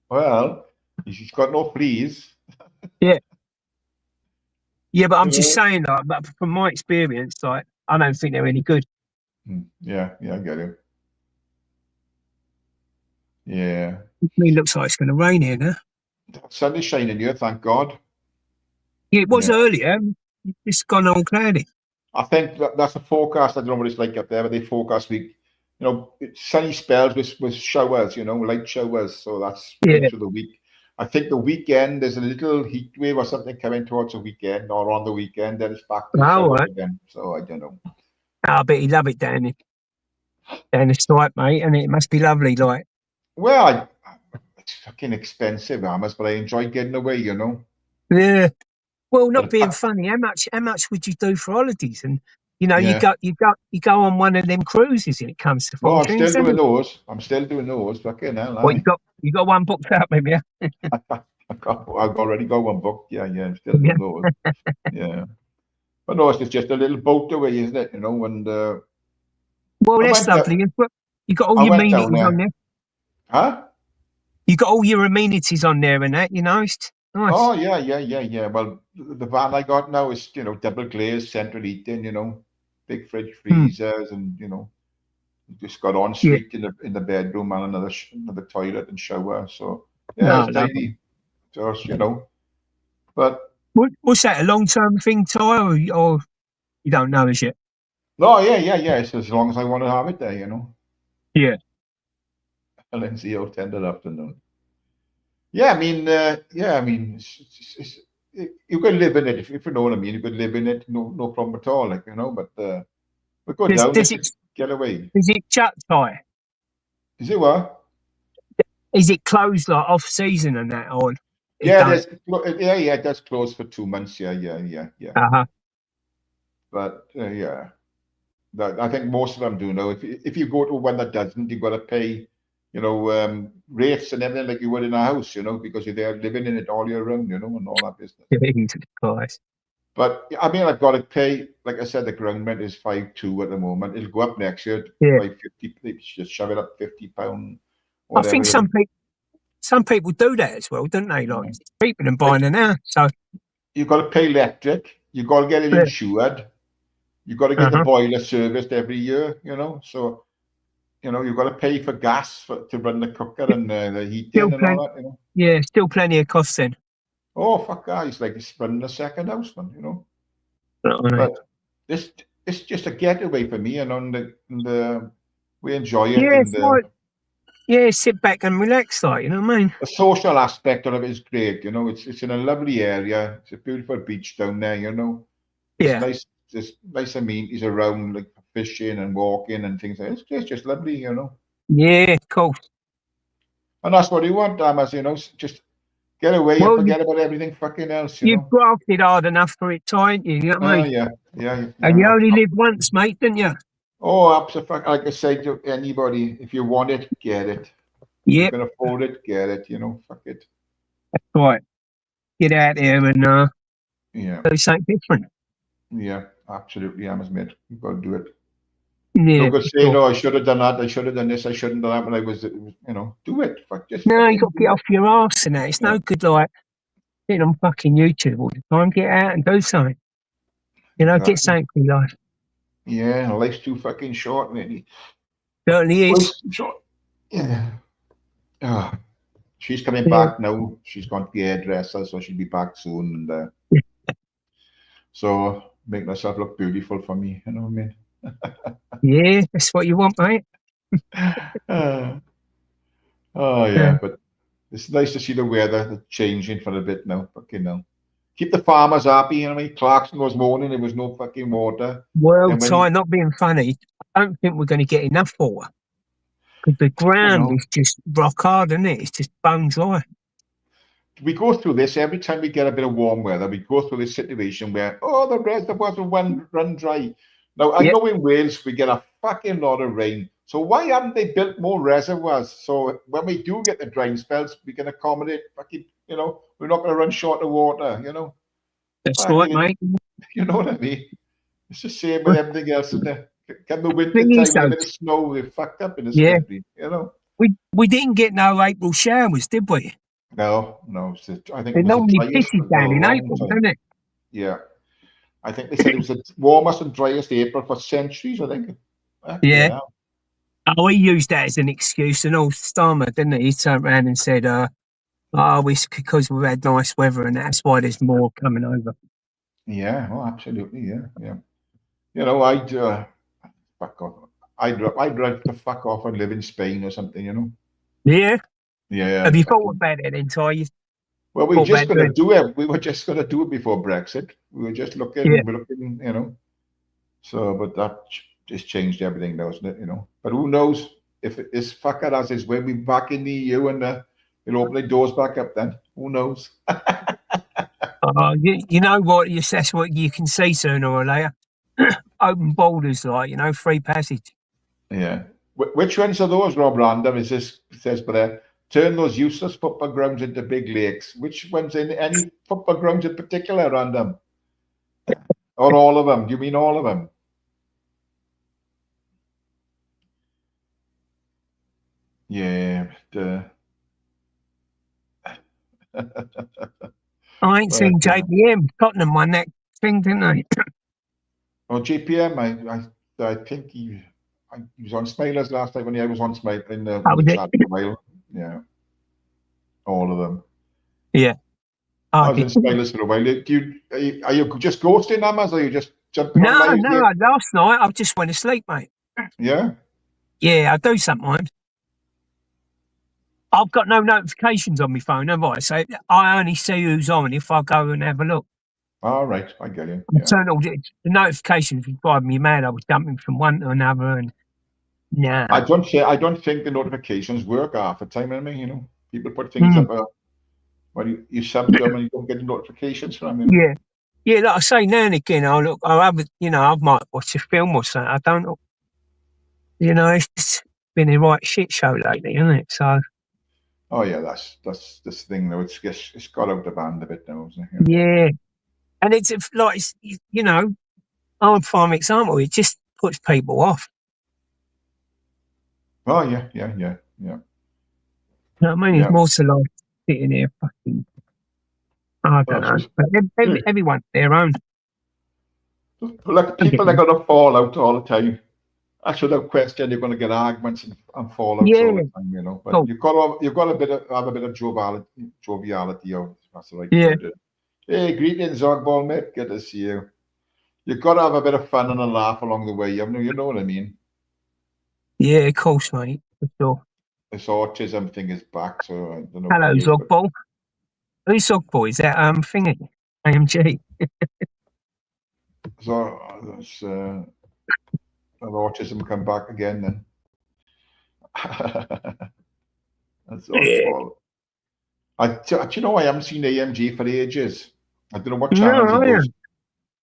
Well, she's got no fleas. Yeah. Yeah, but I'm You just know? saying, like, but from my experience, like, I don't think they're any good. Yeah, I get it. Yeah. It looks like it's going to rain here now. Sun is shining here, thank God. Yeah, it was Yeah. earlier. It's gone all cloudy. I think that's a forecast. I don't know what it's like up there, but they forecast week, you know, sunny spells with showers, you know, light showers. So that's Yeah. right through the week. I think the weekend there's a little heat wave or something coming towards the weekend or on the weekend. Then it's back to Oh, showers right. again. So I don't know. I bet you love it down the stripe, mate, and it must be lovely, like. Well, it's fucking expensive, Hammers, but I enjoy getting away, you know. Yeah. Well, not But being funny, how much would you do for holidays? And you know, yeah. you go on one of them cruises and it comes to No, I'm fortunes, still doesn't doing it? those. I'm still doing those. Fucking hell, Well, aye. you got one booked out, maybe. Yeah. I've already got one booked. Yeah, I'm still doing those. Yeah. But no, it's just a little boat away, isn't it? You know, and Well, I that's went down, lovely. You got all I your went down amenities on there. there. Huh? You got all your amenities on there and that. You know, it's nice. Oh yeah. Well, the van I got now is, you know, double glazed, central heating, you know, big fridge, freezers, and you know, just got en suite in the bedroom and another toilet and shower. So yeah, No, it's tidy. Just, you know, but what's that? A long term thing, Ty, or you don't know as yet? no, yeah. It's as long as I want to have it there, you know. Yeah. Lindsay 10 that afternoon. Yeah, I mean, you can live in it if you know what I mean. You could live in it, no problem at all, like, you know. But we go down, let's just get away. Is it shut, Ty? Is it what? Is it closed like off season and that, or Yeah, it does close for 2 months. Yeah. Uh-huh. But yeah, I think most of them do know. If you go to one that doesn't, you've got to pay, you know, rates and everything like you would in a house, you know, because you're there living in it all year round, you know, and all that business. Jesus Christ. But I mean, I've got to pay. Like I said, the ground rent is 5.2 at the moment. It'll go up next year by 50. They just shove it up £50. I think some people do that as well, don't they? Like cheaper than buying an house. So you've got to pay electric. You've got to get it insured. You've got to get the boiler serviced every year. You know, so you know you've got to pay for gas to run the cooker and the heating and all that. You know. Yeah, still plenty of costs then. Oh fuck, guys! Like it's running a second house, man. You know. But it's just a getaway for me, and we enjoy it. Yeah, and sit back and relax, like, you know what I mean? the social aspect of it is great. You know, it's in a lovely area. It's a beautiful beach down there. You know, it's nice. There's nice amenities around, like fishing and walking and things like that. It's just lovely. You know. Yeah, cool. And that's what you want, Damas. You know, just get away and forget about everything fucking else. You've grafted hard enough for it, Ty, ain't you? You know what I mean? Yeah. And you only live once, mate, didn't you? Oh, absolutely. Like I say to anybody, if you want it, get it. Yeah. You can afford it, get it. You know, fuck it. That's right. Get out there and do something different. Yeah, absolutely. I must admit, you've got to do it. Yeah. No good saying, "No, I should have done that. I should have done this. I shouldn't have done that." When I was, you know, do it. Fuck just. No, you got to get off your arse and that. It's no good, like sitting on fucking YouTube all the time. Get out and do something. You know, get something for your life. Yeah, life's too fucking short, really. Certainly is. Life's too short. Yeah. She's coming back now. She's gone to the hairdresser, so she'll be back soon. And so make herself look beautiful for me. You know what I mean? Yeah, that's what you want, mate. Oh yeah, but it's nice to see the weather changing for a bit now. Fucking hell. Keep the farmers happy. You know what I mean? Clarkson was moaning there was no fucking water. Well, Ty, not being funny, I don't think we're going to get enough water. Because the ground is just rock hard, isn't it? It's just bone dry. we go through this every time we get a bit of warm weather. We go through this situation where, oh, the reservoirs will run dry. Now, I know in Wales we get a fucking lot of rain. So why haven't they built more reservoirs? So when we do get the drying spells, we can accommodate fucking, you know, we're not going to run short of water, you know. That's right, mate. You know what I mean? It's the same with everything else, isn't it? Come the winter Thing time is, with a though, bit of snow, we're fucked up in this Yeah. country, you know. we didn't get no April showers, did we? No. I think It it was the normally driest pisses for a down in long April, time. doesn't it? Yeah. I think they said it was the warmest and driest April for centuries, I think. Yeah. Oh, he used that as an excuse, and all Starmer, didn't he? He turned around and said, "Oh, it's because we've had nice weather, and that's why there's more coming over." Yeah, well, absolutely, yeah. You know, I'd fuck off. I'd like to fuck off and live in Spain or something, you know. Yeah. Yeah. Have you thought about it then, Ty? Well, we thought just about got to doing- do it. We were just going to do it before Brexit. We were just looking, Yeah. we're looking, you know. So, but that just changed everything, doesn't it? You know. But who knows if it is fucker as is when we back in the EU and it'll open the doors back up. Then who knows? You know what? Yes, that's what you can see sooner or later. Open borders, like, you know, free passage. Yeah. Which ones are those, Rob Random? Is this says but there? Turn those useless football grounds into big lakes. Which ones in any football grounds in particular, Random? Or all of them? Do you mean all of them? Yeah. I ain't seen JPM. Tottenham won that thing, didn't they? Well, GPM, I think he was on Smailers last time when I was on Smailers in the chat for a while. Yeah. All of them. Yeah. I was in Smailers for a while. Are you just ghosting them, or are you just jumping on live? No. Last night I just went to sleep, mate. Yeah. Yeah, I do sometimes. I've got no notifications on my phone, have I? So I only see who's on if I go and have a look. All right, I get you. I turn all the notifications would drive me mad. I was jumping from one to another, and nah. I don't think the notifications work half the time. I mean, you know, people put things up when you sub them and you don't get the notifications from them. You know? Yeah. Like I say, now and again, I might watch a film or something. I don't know. You know, it's been a right shit show lately, isn't it? So. Oh yeah, that's this thing though. It's got out the band a bit now, isn't it? You know? Yeah, and it's like you know, I'm a prime example. It just puts people off. Oh yeah. You know what I mean? Yeah. It's more to like sitting here fucking. I don't know, but everyone's their own. Like people are going to fall out all the time. Actually, without question, you're going to get arguments and fallouts all the time, you know. But you've got to have a bit of joviality. That's the right word. Hey, greetings, Ogball, mate. Good to see you. You've got to have a bit of fun and a laugh along the way. You know what I mean? Yeah, of course, mate. For sure. This autism thing is back, so I don't know. Hello, Zogball. Who's Zogball? Is that thingy? AMG. So that's autism come back again then. That's Ogball. Do you know I haven't seen AMG for ages? I don't know what channels he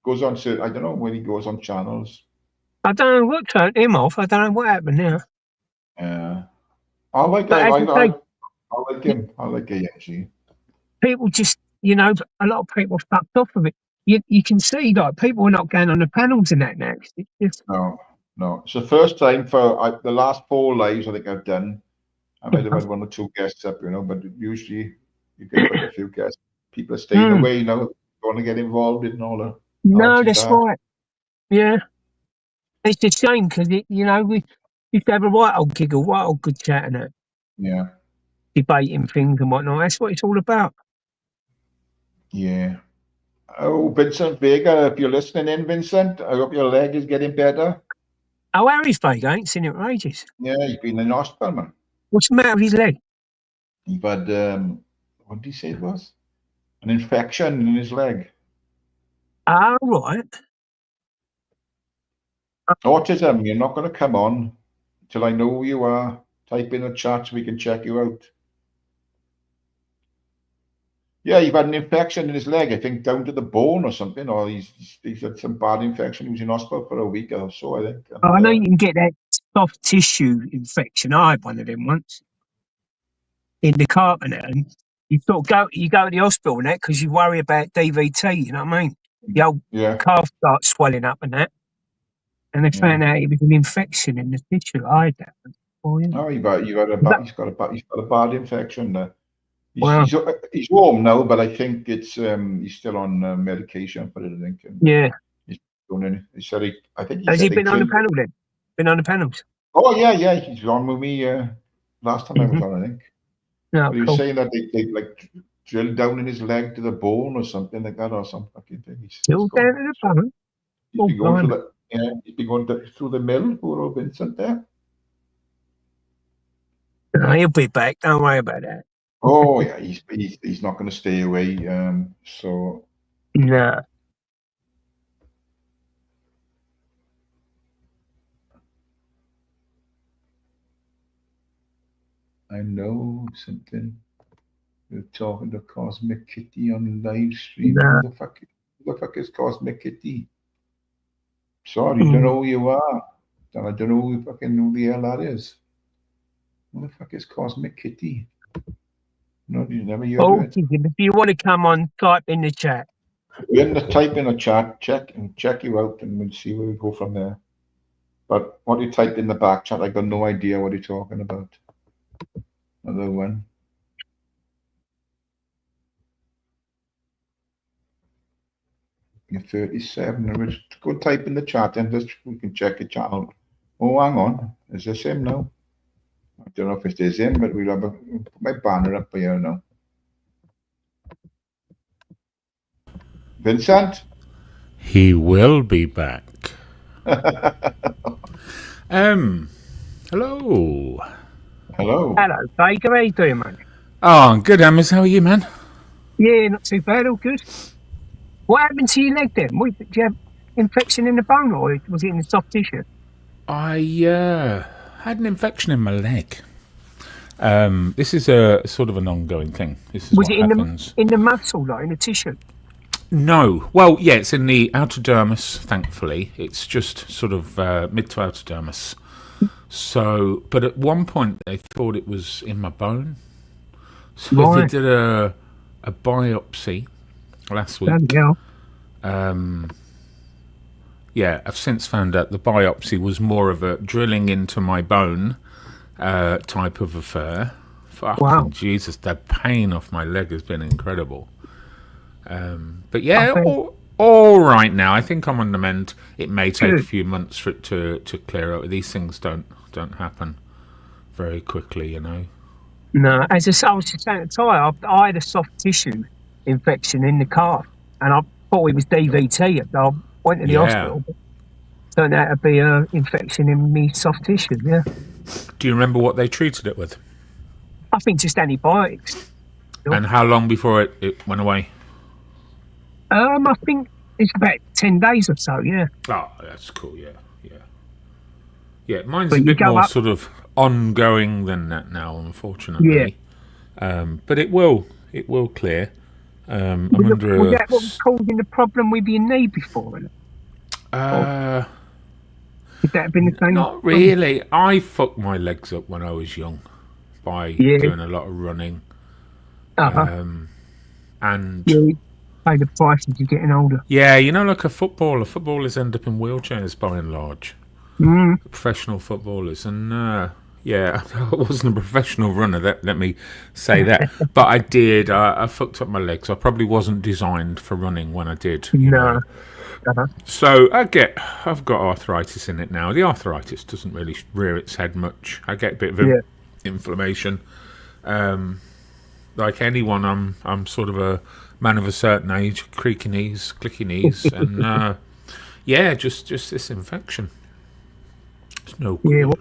goes on to. I don't know when he goes on channels. I don't know what turned him off. I don't know what happened now. I like him. I like AMG. People just, you know, a lot of people fucked off of it. You can see like people are not going on the panels and that now. It's just... No. It's the first time for the last 4 lives I think I've done. I might have had 1 or 2 guests up, you know, but usually you get quite a few guests. People are staying away, you know, don't want to get involved in all the. No, that's right. Yeah. It's a shame because, you know, we used to have a right old giggle, right old good chat and that. Yeah. Debating things and whatnot. That's what it's all about. Yeah. Oh, Vincent Vega, if you're listening in, Vincent, I hope your leg is getting better. Oh, Harry's Vega, I ain't seen it for ages. Yeah, he's been in hospital, man. What's the matter with his leg? He had, what did he say it was? An infection in his leg. Oh, right. Autism, you're not going to come on till I know who you are. Type in the chat so we can check you out. Yeah, he had an infection in his leg, I think, down to the bone or something, or he's had some bad infection. He was in hospital for a week or so, I think. And, I know you can get that soft tissue infection. I had one of them once in the carpet, and you sort of go to the hospital and that because you worry about DVT. You know what I mean? The old yeah, calf starts swelling up and that, and they found out it was an infection in the tissue. I had that before, yeah. oh, he's got a bad infection. Wow. He's home now, but I think it's he's still on medication for it. I think. And Yeah. he's doing it. He said I think he Has said he they been on the drilled- panel then? Been on the panels? Oh yeah, he's on with me. Last time I was on, I think. No, But he was cool. saying that they like drilled down in his leg to the bone or something like that, or some fucking thing. Still down to the panel. He's been going through he's been going through the mill. Poor old Vincent there. No, he'll be back. Don't worry about that. Oh yeah, he's not going to stay away. So No. I know something. We're talking to Cosmic Kitty on live stream. Nah. Who the fuck is Cosmic Kitty? Sorry, don't know who you are. And I don't know who the hell that is. Who the fuck is Cosmic Kitty? No, you never heard of it. If you want to come on, type in the chat. We're going to type in a chat, check you out, and we'll see where we go from there. But what you typed in the back chat, I got no idea what you're talking about. Another one. You're 37. Go type in the chat and just we can check the channel. Oh, hang on. Is this him now? I don't know if it is him, but we'll have put my banner up here now. Vincent? He will be back. Hello. Hello, Baker. How you doing, mate? Oh, good, Amos. How are you, man? Yeah, not too bad. All good. What happened to your leg then? Did you have infection in the bone, or was it in the soft tissue? I had an infection in my leg. This is a sort of an ongoing thing. This is Was what it happens. in the muscle, like in the tissue? No. Well, yeah, it's in the outer dermis, thankfully. It's just sort of mid to outer dermis. So, but at one point they thought it was in my bone. So Right. they did a biopsy last week. Yeah. Yeah, I've since found out the biopsy was more of a drilling into my bone type of affair. Fucking Wow. Jesus, the pain off my leg has been incredible. But yeah, all right now. I think I'm on the mend. It may take a few months for it to clear out. These things don't happen very quickly, you know. No, I was just saying to Ty, I had a soft tissue infection in the calf, and I thought it was DVT. I went to the hospital. But turned out to be an infection in me soft tissue. Yeah. Do you remember what they treated it with? I think just antibiotics. And how long before it went away? I think it's about 10 days or so. Yeah. Oh, that's cool. Yeah. Mine's But a you bit go more up- sort of ongoing than that now, unfortunately. But it will clear. I'm under Was that what was causing the problem with your knee before? Could that have been the same? Not really. I fucked my legs up when I was young by doing a lot of running. And you pay the price as you're getting older. yeah, you know, like footballers end up in wheelchairs by and large. Professional footballers, and yeah, I wasn't a professional runner. Let me say that, but I did. I fucked up my legs. I probably wasn't designed for running when I did. You know? So I've got arthritis in it now. The arthritis doesn't really rear its head much. I get a bit of inflammation. Like anyone, I'm sort of a man of a certain age, creaky knees, clicky knees, and yeah, just this infection. It's no good. Yeah, well,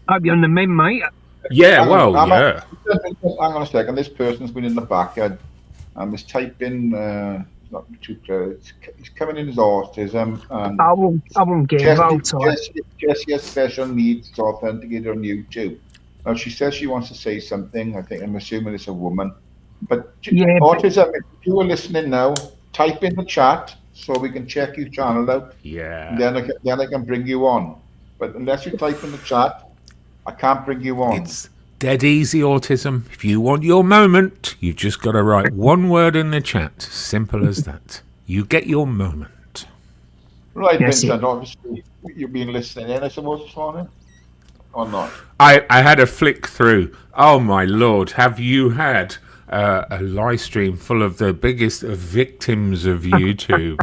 I'll be on the mend, mate. Yeah, Hang well, on, yeah. Hang on a second. This person's been in the backyard and was typing. Not too clear. He's coming in his autism. And I won't get involved. Jessie has special needs. It's authenticated on YouTube. Now she says she wants to say something. I'm assuming it's a woman. But Yeah, but- autism, if you were listening now, type in the chat so we can check your channel out. Yeah. And then I can bring you on. But unless you type in the chat, I can't bring you on. It's dead easy, autism. If you want your moment, you've just got to write one word in the chat. Simple as that. You get your moment. Right, Yes, Vincent, obviously you've been listening in, I suppose, this morning? Or not? I had a flick through. Oh, my Lord. Have you had a live stream full of the biggest victims of YouTube?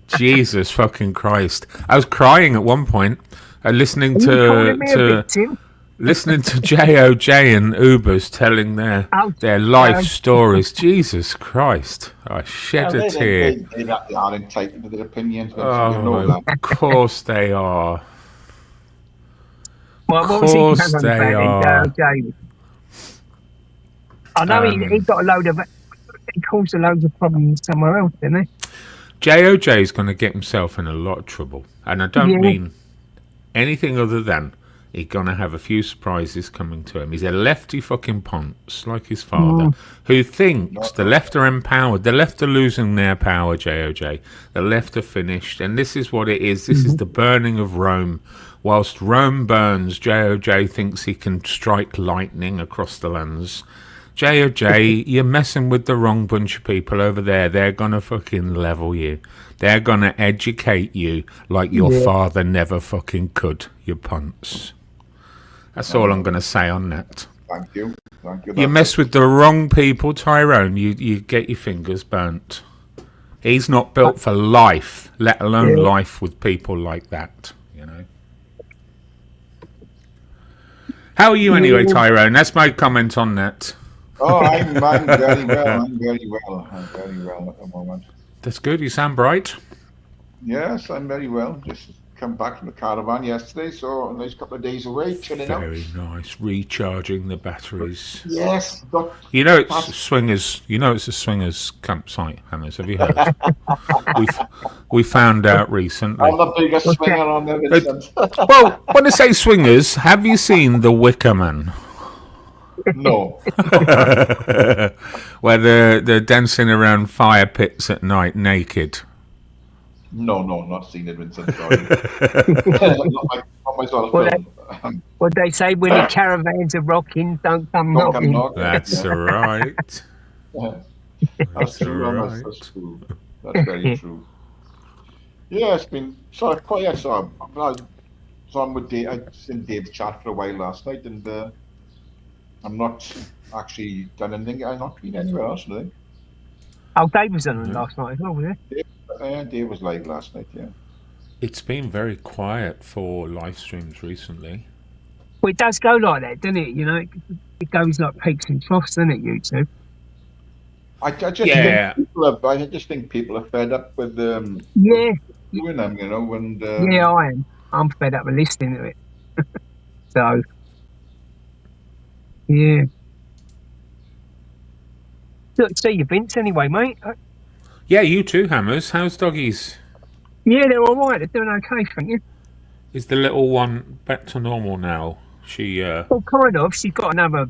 Jesus fucking Christ. I was crying at one point listening Are you calling me a to victim? listening to JOJ and Ubers telling their life stories. Jesus Christ. I shed a tear. They are entitled to their opinions, Vincent, Oh, you know that. of course they are. Well, what was he course going on they about are. James? I know he got a load of. He caused a load of problems somewhere else, didn't he? JOJ is going to get himself in a lot of trouble. And I don't Yeah. mean anything other than he's going to have a few surprises coming to him. He's a lefty fucking ponce, like his father, who thinks the left are empowered. The left are losing their power, JOJ. The left are finished. And this is what it is. This is the burning of Rome. Whilst Rome burns, JOJ thinks he can strike lightning across the lands. JOJ, you're messing with the wrong bunch of people over there. They're going to fucking level you. They're going to educate you like your father never fucking could, you punts. That's all I'm going to say on that. Thank you. You mess with the wrong people, Tyrone, you get your fingers burnt. He's not built for life, let alone life with people like that, you know. How are you anyway, Tyrone? That's my comment on that. Oh, I'm very well. I'm very well at the moment. That's good. You sound bright. Yes, I'm very well. Just come back from the caravan yesterday, so a nice couple of days away, chilling out. Very nice. Recharging the batteries. Yes, You know it's a swingers. You know it's a swingers campsite, Hammers. Have you heard? we found out recently. I'm the biggest swinger on there, Vincent. Well, when I say swingers, have you seen The Wicker Man? No. Where they're dancing around fire pits at night naked. No, not seen it, Vincent. Sorry. not my sort of film. What they say when the caravans are rocking, don't come knocking. That's right. That's true. That's true. That's very true. Yeah, it's been sort of quiet. So I was on with Dave. I was in Dave's chat for a while last night, and I'm not actually done anything. I've not been anywhere else today. Oh, Dave was on last night as well, was he? Dave was live last night, yeah. It's been very quiet for live streams recently. Well, it does go like that, doesn't it? You know, it goes like peaks and troughs, doesn't it, YouTube? I just think people are fed up with doing them, you know. And yeah, I am. I'm fed up with listening to it. So, yeah. Look, see you, Vince. Anyway, mate. Yeah, you too, Hammers. How's doggies? Yeah, they're all right. They're doing okay, thank you. Is the little one back to normal now? She Well, kind of. She's got another.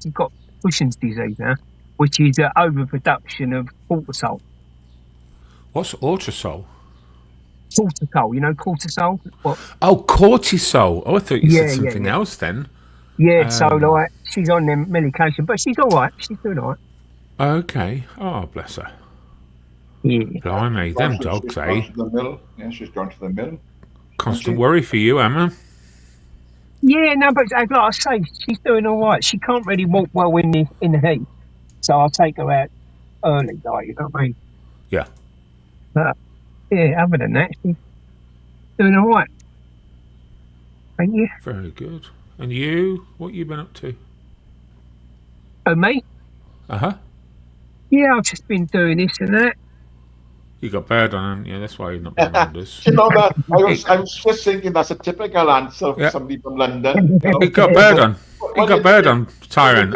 She's got Cushing's disease now, which is overproduction of cortisol. What's cortisol? Cortisol, you know, cortisol. What? Oh, cortisol. Oh, I thought you said something else then. Yeah, so like she's on them medication, but she's all right. She's doing all right. Okay. Oh, bless her. Yeah. Blimey, them dogs, eh? Yeah, she's gone to the mill. Constant worry for you, Emma. Yeah, no, but like I say, she's doing all right. She can't really walk well in the heat, so I'll take her out early, like, you know what I mean? Yeah. But yeah, other than that, she's doing all right. Thank you. Very good. And you? What you been up to? Oh, me? Uh-huh. Yeah, I've just been doing this and that. You got bird on, haven't you? That's why you're not being on this. You know that? I was just thinking that's a typical answer for somebody from London. You know? He got bird on. He got bird on, Tyrone.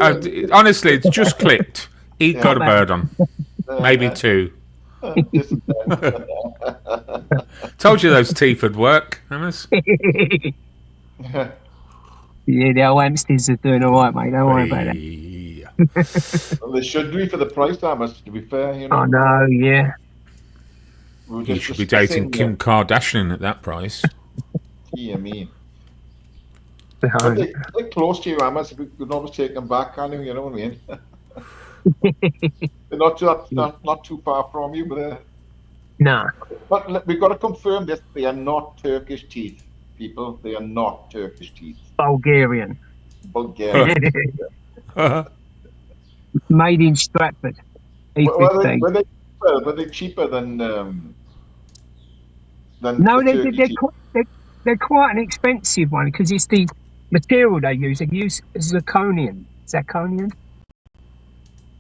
Honestly, it's just clicked. He got a bird on. Maybe two. Told you those teeth would work, Hammers. Yeah, the old hamsters are doing all right, mate. Don't worry about that. Well, they should do for the price, Thomas, to be fair, you know. I know, yeah. We were You just should be dating discussing, Kim Kardashian at that price. I mean. But they're close to you, Amos. We could always take them back, can't we? You know what I mean? They're not too far from you, but No. but we've got to confirm this. They are not Turkish teeth, people. They are not Turkish teeth. Bulgarian. Bulgarian. Made in Stratford. E15. Were they cheaper than No, the Turkish teeth? they're quite an expensive one because it's the material they use. They use zirconium. Zirconium?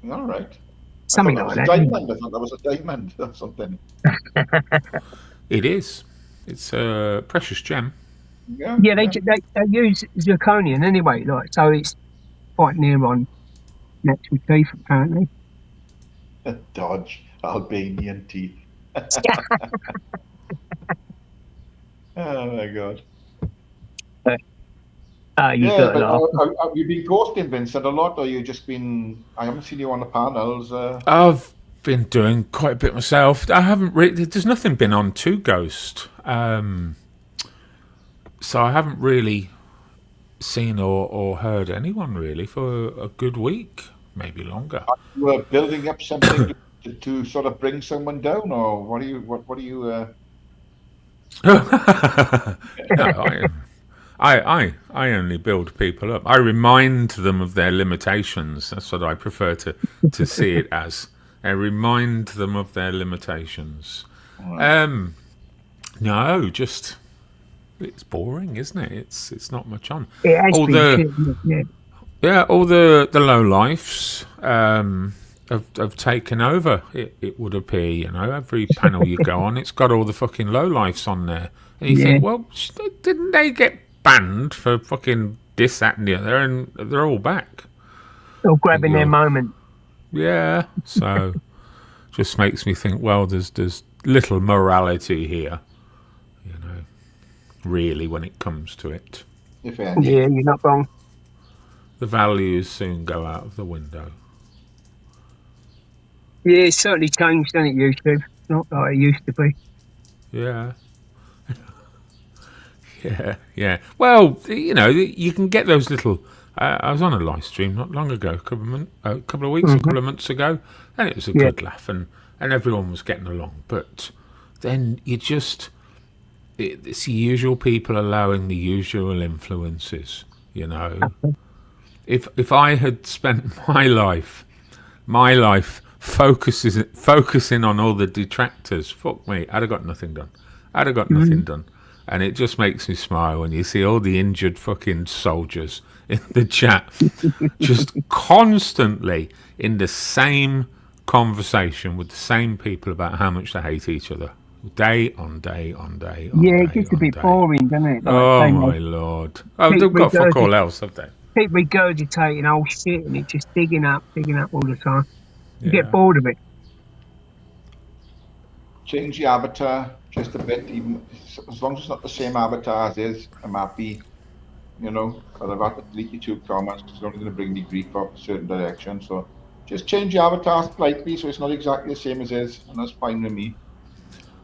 All right. Something like that. I thought that was a diamond or something. It is. It's a precious gem. Yeah, they use zirconium anyway, like, so it's quite near on natural teeth apparently. Dodge Albanian teeth. Oh my god. Have you been ghosting Vincent a lot, or you just been? I haven't seen you on the panels. I've been doing quite a bit myself. I haven't really. There's nothing been on to Ghost, so I haven't really seen or heard anyone really for a good week, maybe longer. You were building up something to sort of bring someone down, or what are you? What are you? No, I only build people up. I remind them of their limitations. That's what I prefer to see it as. I remind them of their limitations. Right. No, just it's boring, isn't it? It's not much on. It has all the low lifes have taken over. It would appear, you know, every panel you go on, it's got all the fucking low lifes on there, and you think, well, didn't they get banned for fucking this, that, and the other, and they're all back. All grabbing their moment. Yeah, so just makes me think, well, there's little morality here, you know, really, when it comes to it. Yeah, you're not wrong. The values soon go out of the window. Yeah, it's certainly changed, hasn't it, YouTube? It's not like it used to be. Yeah. Yeah. Well, you know, you can get those little. I was on a live stream not long ago, a couple of weeks, a couple of months ago, and it was a good laugh, and everyone was getting along. But then it's the usual people allowing the usual influences. You know, if I had spent my life focusing on all the detractors, fuck me, I'd have got nothing done. And it just makes me smile when you see all the injured fucking soldiers in the chat just constantly in the same conversation with the same people about how much they hate each other. Day on day on day on day. Yeah, it gets a bit boring, doesn't it? Like, oh, my Lord. Oh, they've got fuck all else, have they? Keep regurgitating old shit and it's just digging up all the time. You get bored of it. Change the avatar just a bit, even as long as it's not the same avatar as is. I'm happy, you know. But I've had to delete your 2 comments because it's only going to bring me grief up a certain direction. So just change the avatar slightly so it's not exactly the same as is, and that's fine with me.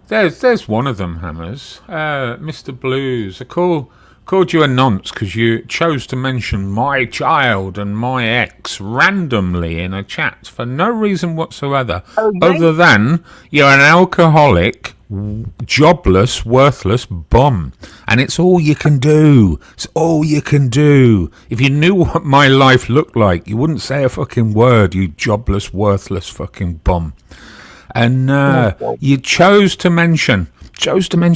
There's one of them, Hammers. Mr. Blues. I called you a nonce because you chose to mention my child and my ex randomly in a chat for no reason whatsoever, other than you're an alcoholic, jobless, worthless bum. And it's all you can do. It's all you can do. If you knew what my life looked like, you wouldn't say a fucking word, you jobless, worthless fucking bum. And you chose to mention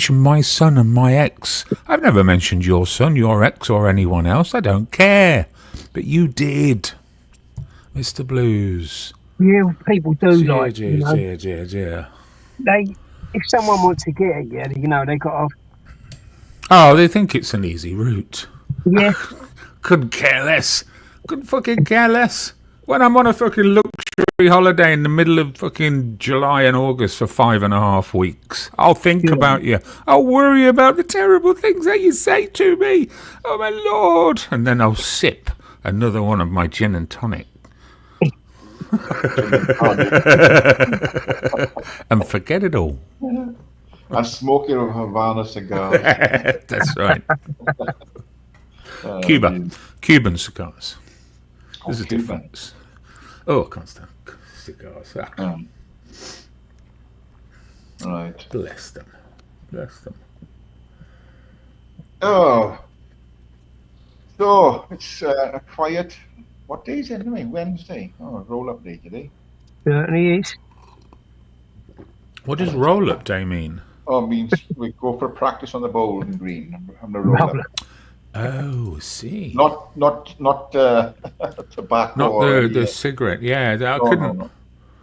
my son and my ex. I've never mentioned your son, your ex, or anyone else. I don't care. But you did, Mr. Blues. Yeah, people do dear. If someone wants to get it, you know, they got off. Oh, they think it's an easy route. Yeah. Couldn't care less. Couldn't fucking care less. When I'm on a fucking luxury holiday in the middle of fucking July and August for 5.5 weeks, I'll think about you. I'll worry about the terrible things that you say to me. Oh, my Lord. And then I'll sip another one of my gin and tonic. And forget it all. I'm smoking a Havana cigar. That's right. Oh, Cuban cigars. Oh, There's a Cuban. difference. Oh, I can't stand cigars. Right. Bless them. Bless them. Oh. So, it's a quiet... What day is it anyway? Wednesday. Oh, roll-up day today. Certainly is. What does roll-up day mean? Oh, it means we go for practice on the bowling green. I'm the roll-up. Oh, I see. Not tobacco. Not or the cigarette. Yeah, I No, couldn't.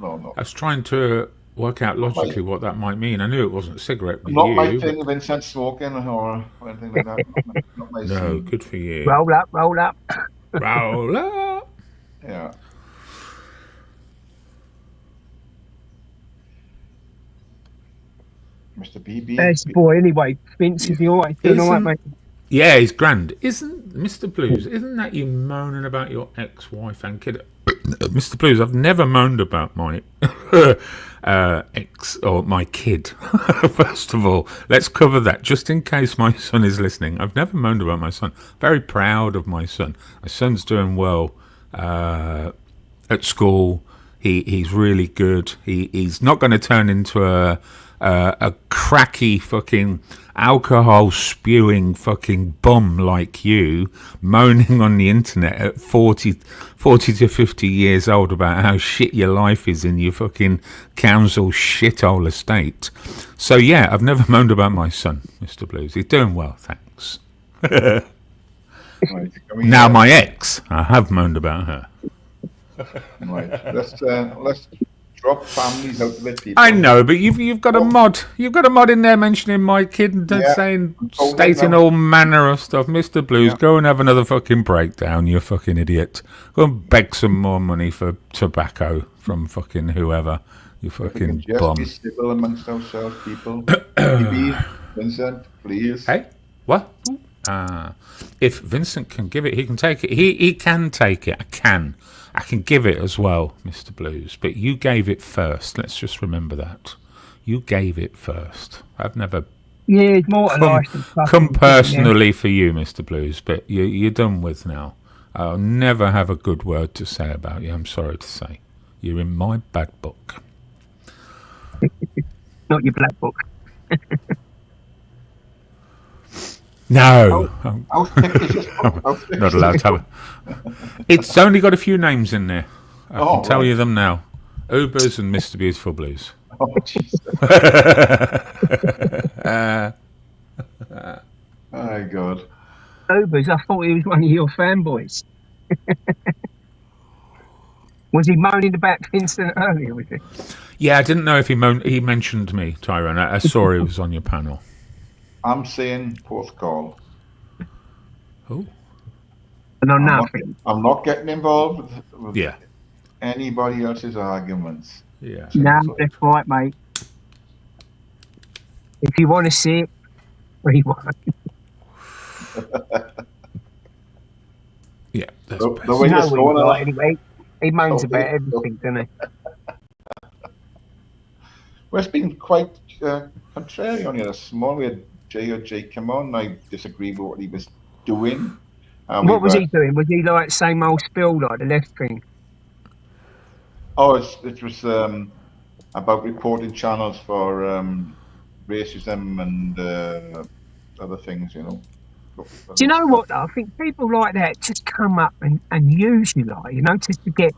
No. I was trying to work out logically what that might mean. I knew it wasn't a cigarette with Not you. my thing, Vincent, smoking or anything like that. Not my No, scene. good for you. Roll up, roll up. Roll up. Yeah. Mr. BB. That's the boy anyway. Vince, is he all right? Doing all right, mate? Yeah, he's grand. Isn't Mr. Blues? Isn't that you moaning about your ex-wife and kid? Mr. Blues, I've never moaned about my ex or my kid. First of all, let's cover that just in case my son is listening. I've never moaned about my son. Very proud of my son. My son's doing well at school. He's really good. He's not going to turn into a cracky fucking alcohol spewing fucking bum like you, moaning on the internet at 40 to 50 years old about how shit your life is in your fucking council shithole estate. So yeah, I've never moaned about my son, Mr. Blues. He's doing well, thanks. Right. Now my ex, I have moaned about her. Right. Let's drop families out of it, people. I know, but you've got a mod. You've got a mod in there mentioning my kid and stating all manner of stuff. Mr. Blues, go and have another fucking breakdown, you fucking idiot. Go and beg some more money for tobacco from fucking whoever. You fucking just bum. be civil amongst ourselves, people. BB, Vincent, please. Hey, what? If Vincent can give it, he can take it. He can take it. I can give it as well, Mr. Blues, but you gave it first. Let's just remember that. You gave it first. I've never Yeah, it's more come personally for you, Mr. Blues, but you're done with now. I'll never have a good word to say about you, I'm sorry to say. You're in my bad book. Not your black book. No. How thick is this book? How thick Not is allowed this to have it. It's only got a few names in there. I can tell you them now. Ubers and Mr. Beautiful Blues. Oh, Jesus. My God. Obers, I thought he was one of your fanboys. Was he moaning about Vincent earlier, was he? Yeah, I didn't know if he mentioned me, Tyrone. I saw he was on your panel. I'm saying fourth call. Oh. No, nothing. I'm not getting involved with Yeah. anybody else's arguments. Yeah. No, that's right, mate. If you want to see it, rewind. Yeah, that's The best. way No, it's going on, anyway. He moans about everything, doesn't he? well, it's been quite contrary on you this morning. We had J come on. I disagree with what he was doing. What was he doing? Was he like same old spill like the left thing? Oh, it was about reporting channels for racism and other things, you know. Do you know what though? I think people like that just come up and use you like, you know, just to get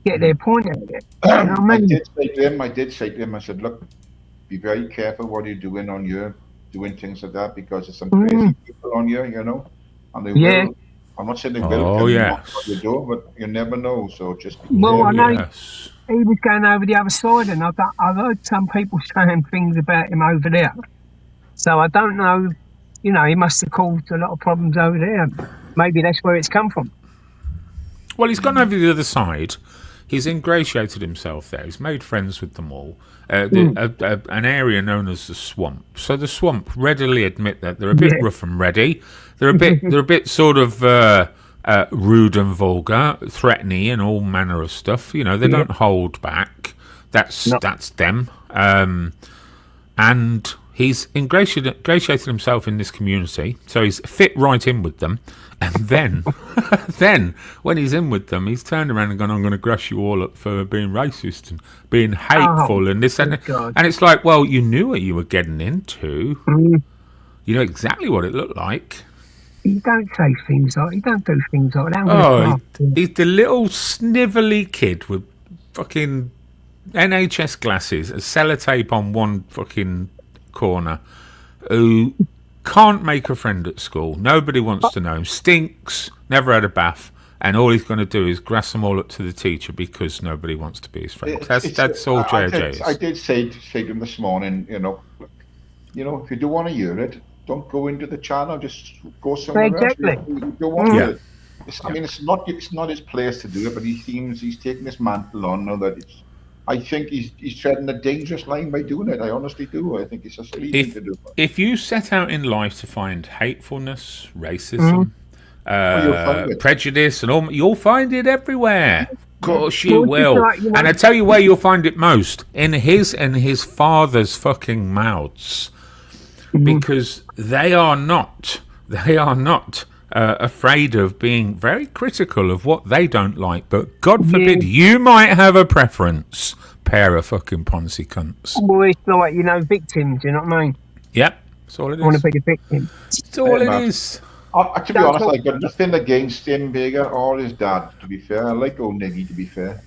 their point out of it. You know what I mean? I did say to him, I said, look, be very careful what you're doing on your doing things like that because there's some crazy people on you, you know. And they will. I'm not saying they will. Oh, yes. What you do, but you never know. So just be Well, I know Yes. he was going over the other side, and I've heard some people saying things about him over there. So I don't know. You know, he must have caused a lot of problems over there. Maybe that's where it's come from. Well, he's gone over the other side. He's ingratiated himself there. He's made friends with them all. An area known as the Swamp. So the Swamp readily admit that they're a bit rough and ready. They're a bit sort of rude and vulgar, threatening, and all manner of stuff. You know, they don't hold back. That's them. And he's ingratiated himself in this community, so he's fit right in with them. And then, when he's in with them, he's turned around and gone, "I'm going to grass you all up for being racist and being hateful and this and that." And it's like, well, you knew what you were getting into. You know exactly what it looked like. You don't say things like, you don't do things like that. Oh, he's the little snivelly kid with fucking NHS glasses, a sellotape on one fucking corner, who can't make a friend at school. Nobody wants to know him. Stinks, never had a bath, and all he's going to do is grass them all up to the teacher because nobody wants to be his friend. That's all JJ is. I did say to him this morning, you know, if you do want to hear it, don't go into the channel. Just go somewhere else. You don't want to. I mean, it's not his place to do it, but he's taking this mantle on now that it's. I think he's treading a dangerous line by doing it. I honestly do. I think it's a silly thing to do. If you set out in life to find hatefulness, racism, prejudice, and all, you'll find it everywhere. Of course you will. And I tell you where you'll find it most: in his father's fucking mouths, because they are not afraid of being very critical of what they don't like, but God forbid you might have a preference, pair of fucking Ponzi cunts. Well, it's like, victims, you know what I mean? Yep, that's all it is. I want to be a victim. That's all it is. To be honest, I got nothing against him, Vega, or his dad, to be fair. I like old Niggy, to be fair.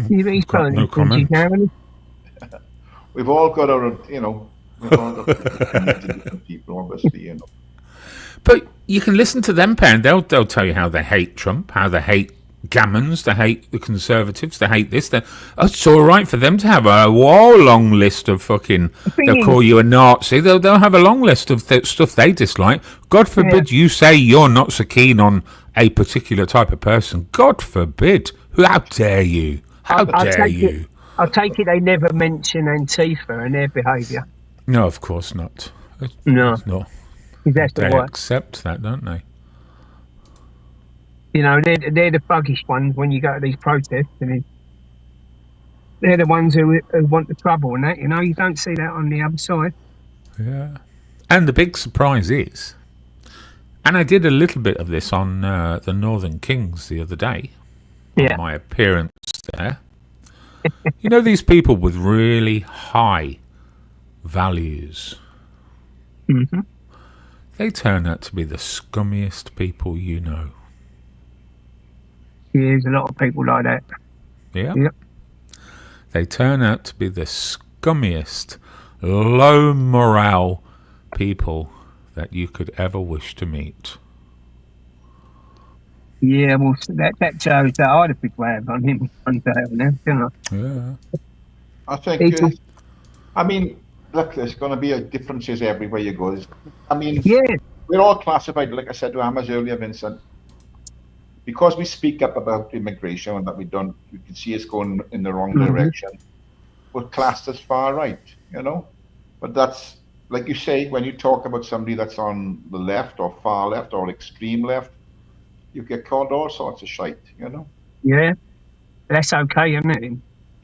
He's no comment. We've all got our, we've all got different people, obviously, But you can listen to them, Pen. They'll tell you how they hate Trump, how they hate Gammons, they hate the Conservatives, they hate this. It's all right for them to have a long list of fucking. They'll call you a Nazi. They'll have a long list of stuff they dislike. God forbid you say you're not so keen on a particular type of person. God forbid. How dare you? How dare you? I take it they never mention Antifa and their behaviour. No, of course not. No. They accept that, don't they? They're the buggish ones when you go to these protests, and they're the ones who want the trouble and that. You don't see that on the other side. Yeah. And the big surprise is, and I did a little bit of this on the Northern Kings the other day, on my appearance there. These people with really high values, they turn out to be the scummiest people you know. There's a lot of people like that. Yeah. Yep. They turn out to be the scummiest, low morale people that you could ever wish to meet. Yeah, well, that shows that I had a big wave on him one day, didn't I? Yeah. I think, look, there's going to be differences everywhere you go. We're all classified, like I said to Amos earlier, Vincent, because we speak up about immigration and that you can see us going in the wrong direction. We're classed as far right, But that's, like you say, when you talk about somebody that's on the left or far left or extreme left, you get called all sorts of shite, Yeah, that's okay, isn't it?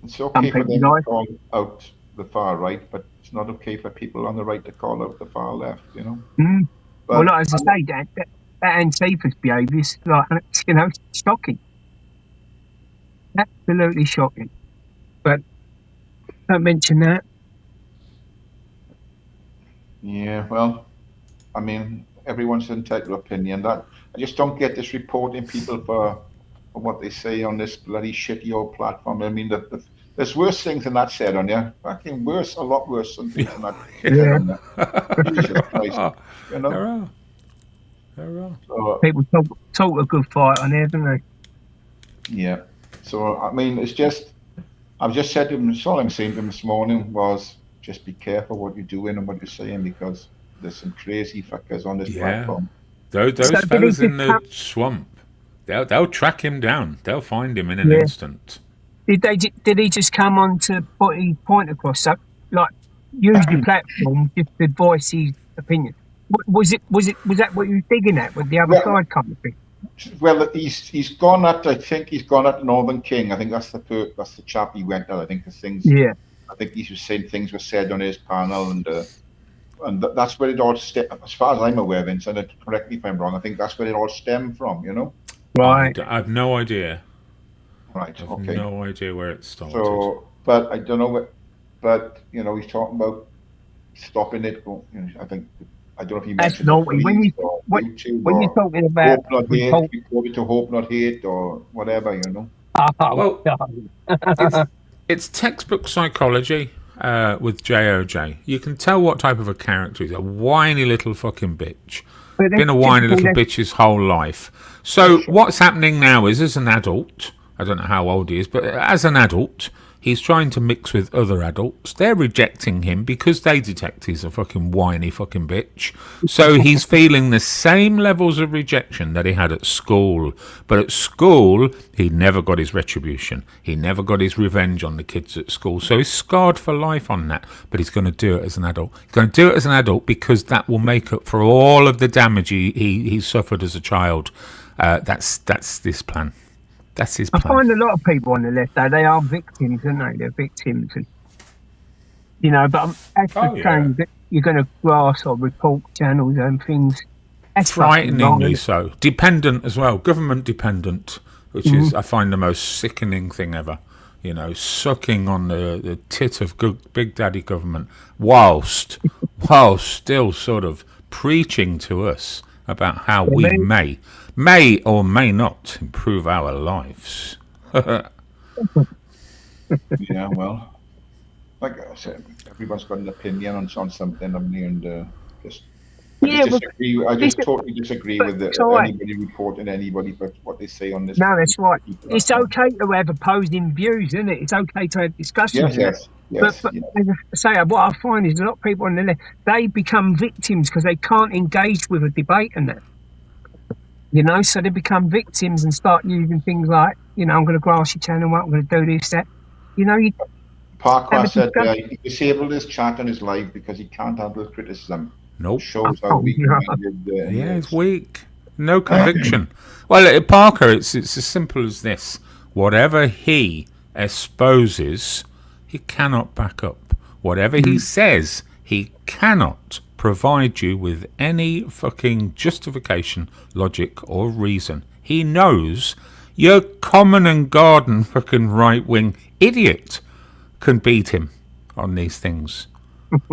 It's okay for them to call out the far right, but it's not okay for people on the right to call out the far left, But, well, as I say, that Antifa's behaviour is shocking. Absolutely shocking. But don't mention that. Yeah, well, everyone's entitled to opinion. I just don't get this reporting people for what they say on this bloody shitty old platform. There's worse things than that said on there. Fucking worse, a lot worse than things than that said on there. Jesus Christ, There are. So, people talk a good fight on there, don't they? Yeah. So it's just, I've just said to him. All I'm saying to him this morning was just be careful what you're doing and what you're saying, because there's some crazy fuckers on this platform. Those fellas in the swamp, they'll track him down. They'll find him in an instant. Did he just come on to put his point across? So, use your platform just to voice his opinion. Was that what you were digging at with the other Well- side kind of thing? Well, he's gone at. I think he's gone at Northern King. I think that's the chap he went at. I think the things. Yeah. I think he was saying things were said on his panel, and that's where it all as far as I'm aware, Vincent. Correct me if I'm wrong. I think that's where it all stemmed from. You know. Right. I've no idea. Right. I've Okay. no idea where it started. So, but I don't know what. But you know, he's talking about stopping it. I think. I don't know if he That's mentioned naughty. When you're talking about hope not hate, we call it to hope not hate or whatever, you know. Well, it's textbook psychology with JOJ. You can tell what type of a character he's a whiny little fucking bitch. Been a whiny little bitch his whole life. So what's happening now is, as an adult, I don't know how old he is, but as an adult, he's trying to mix with other adults. They're rejecting him because they detect he's a fucking whiny fucking bitch. So he's feeling the same levels of rejection that he had at school. But at school, he never got his retribution. He never got his revenge on the kids at school. So he's scarred for life on that. But he's going to do it as an adult. He's going to do it as an adult because that will make up for all of the damage he suffered as a child. That's this plan. That's his plan. I find a lot of people on the left, though, they are victims, aren't they? They're victims. And, you know, but that's the saying that you're going to grass or report channels and things. That's frighteningly so. Dependent as well. Government dependent, which is, I find, the most sickening thing ever. You know, sucking on the tit of Big Daddy government whilst still sort of preaching to us about how we may or may not improve our lives. Yeah, well, like I said, everyone's got an opinion on something, and just I just totally disagree with anybody reporting anybody but what they say on this. No, that's right. It's okay to have opposing views, isn't it? It's okay to have discussions. Yes. But as I say, what I find is a lot of people on the left, they become victims because they can't engage with a debate and that. You know, so they become victims and start using things like, you know, I'm going to grass your channel, I'm going to do this, that. You know, Parker said he disabled his chat on his live because he can't handle criticism. Nope. Shows how weak he's weak. No conviction. Well, Parker, it's as simple as this. Whatever he exposes, he cannot back up. Whatever he says, he cannot provide you with any fucking justification, logic, or reason. He knows your common and garden fucking right-wing idiot can beat him on these things.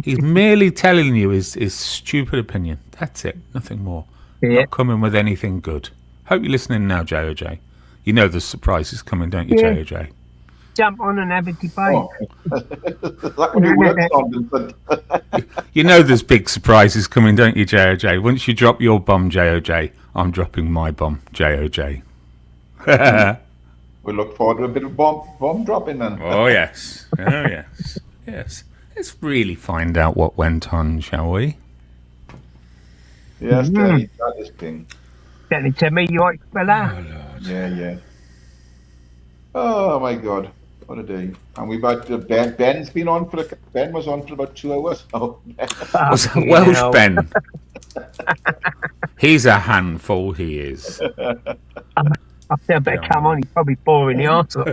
He's merely telling you his stupid opinion. That's it, nothing more. Yeah. Not coming with anything good. Hope you're listening now, JOJ. You know the surprise is coming, don't you, JOJ? Jump on and have a debate. You know there's big surprises coming, don't you, JOJ? Once you drop your bomb, JOJ, I'm dropping my bomb, JOJ. We look forward to a bit of bomb dropping then. Oh, yes. Yes. Let's really find out what went on, shall we? Yes, Daddy, that is king. Daddy, tell me you like fella. Oh, Lord. Yeah. Oh, my God. What a day. And we've had Ben's been on Ben was on for about 2 hours. Oh, Was that Welsh Ben? He's a handful, he is. I feel I better come on, he's probably boring the arse off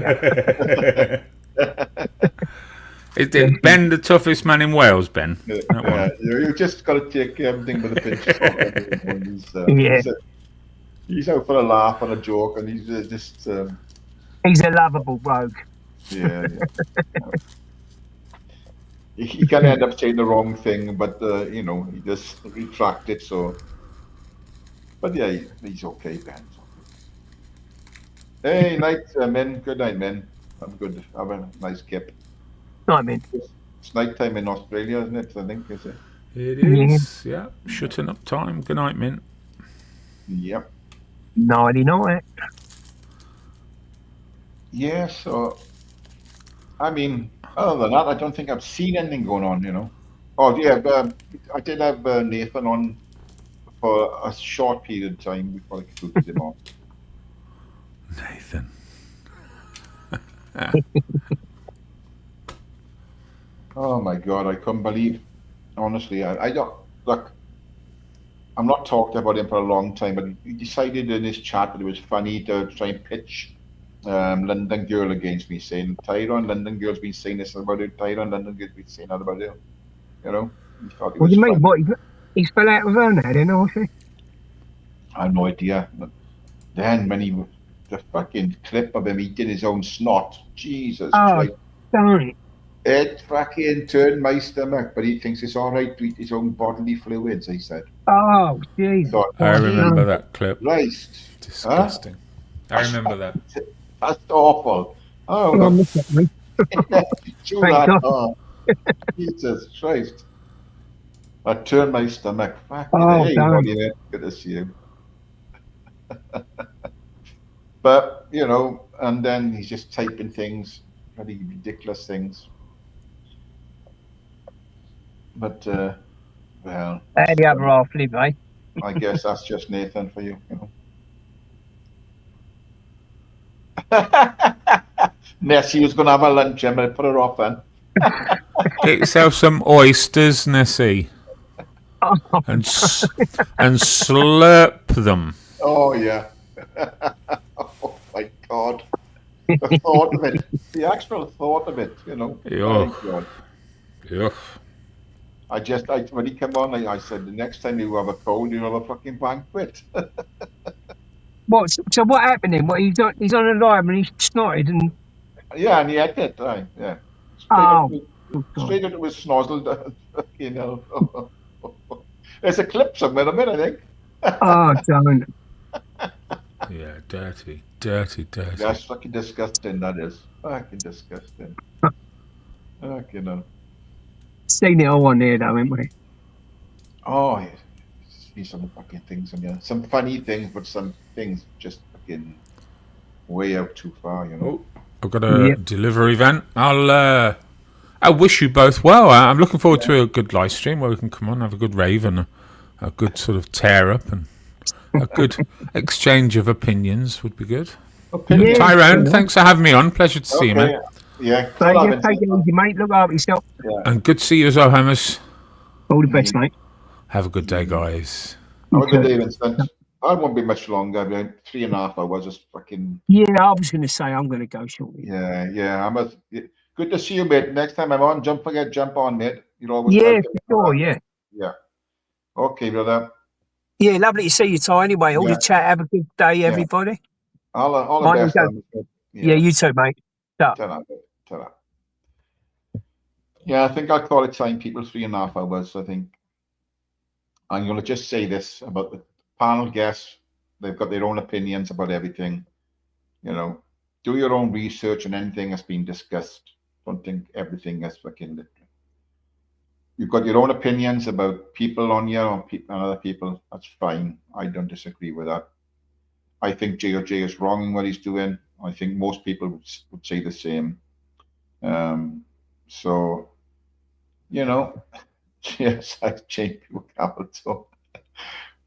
Is Ben the toughest man in Wales, Ben? You just got to take everything with a pinch of salt. He's out for a laugh and a joke, and he's just... he's a lovable rogue. Yeah. He can end up saying the wrong thing, but you know, he just retract it. So, but yeah, he's okay, Ben. Hey, night, men. Good night, men. I'm good. Have a nice kip. Night, men. It's night time in Australia, isn't it? I think, is it? It is. Yeah. Shutting up time. Good night, Mint. Yep. Nighty night. Yeah. So. I mean, other than that, I don't think I've seen anything going on, you know. Oh, yeah, I did have Nathan on for a short period of time before I concluded him off. Nathan. Oh, my God, I couldn't believe, honestly, I don't, look, I'm not talking about him for a long time, but he decided in his chat that it was funny to try and pitch London Girl against me, saying Tyrone, London Girl's been saying this about it, Tyrone, London Girl's been saying that about it. You know, he thought it What was do you mean? funny. What? He's fell out with her now, then, or she? I have no idea. But then when the fucking clip of him eating his own snot, Jesus Oh, Christ. don't it? It fucking turned my stomach, but he thinks it's all right to eat his own bodily fluids, he said. Oh, I Jesus. thought, I remember no. that clip. Christ. Huh? Disgusting. I remember that. That's awful. Oh, Oh, no. look at me. Do Thank that. God. Oh, Jesus Christ. That turned my stomach. Fucking Oh, hey, don't. buddy, good to see you. But, you know, and then he's just typing things, really ridiculous things. But, well, How the other half live, eh? I guess that's just Nathan for you, you know. Nessie was going to have a lunch, and I put her off then. Get yourself some oysters, Nessie, Oh, and slurp them. Oh, yeah. Oh, my God. The thought of it, the actual thought of it, you know. My God. Ugh. When he came on, I said, the next time you have a cold, you'll have a fucking banquet. what? So what happened then? What, he's on a line and he snorted and... Yeah, and he had it, right, yeah. Oh, good God. Straight into his snozzle, you know. There's a clip somewhere of it, I think. Oh, don't. Yeah, dirty. That's fucking disgusting, that is. Fucking disgusting. You know. Seen it all on there, though, haven't we? Oh, yeah. See some fucking things on there. Some funny things, but some things just fucking way out too far, you know. Oh, I've got a delivery van. I wish you both well. I'm looking forward to a good live stream where we can come on, have a good rave and a good sort of tear up and a good exchange of opinions would be good. Okay. Yeah, Tyrone, yeah. thanks for having me on. Pleasure to see you, mate. Yeah. Take it easy, mate. Look after yourself. Yeah. And good to see you as well, Hammers. All the best, mate. Have a good day, guys. Have a good day, Vincent. I won't be much longer. About 3.5 hours, just fucking. Yeah, I was going to say I'm going to go shortly. Yeah. Good to see you, mate. Next time I'm on, jump on, mate. You're always Yeah, welcome. for sure, yeah. Yeah. Okay, brother. Yeah, lovely to see you, Ty. Anyway, all the chat. Have a good day, everybody. All the best. Yeah, you too, mate. Ta-ra. Yeah, I think I'll call it time, people. 3.5 hours, I think. I'm going to just say this about the panel guests. They've got their own opinions about everything. You know, do your own research on anything that's been discussed. Don't think everything is fucking. You've got your own opinions about people on here or other people. That's fine. I don't disagree with that. I think J.O.J. is wrong in what he's doing. I think most people would say the same. So, you know, yes, I change people capital.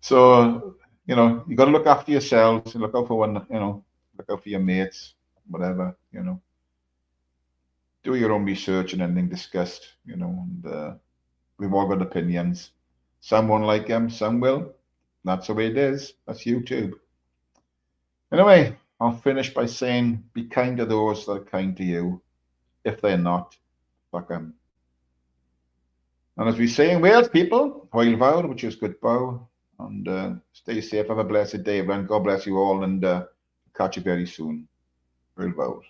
So, you know, you got to look after yourselves and look out for look out for your mates, whatever, you know. Do your own research and anything discussed, you know, and we've all got opinions. Some won't like them, some will. That's the way it is. That's YouTube. Anyway, I'll finish by saying, be kind to those that are kind to you. If they're not, fuck them. And as we say in Wales, people, Hwyl fawr, which is goodbow, and stay safe. Have a blessed day, everyone. God bless you all, and catch you very soon. Hwyl fawr.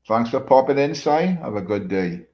Thanks for popping in, Si. Have a good day.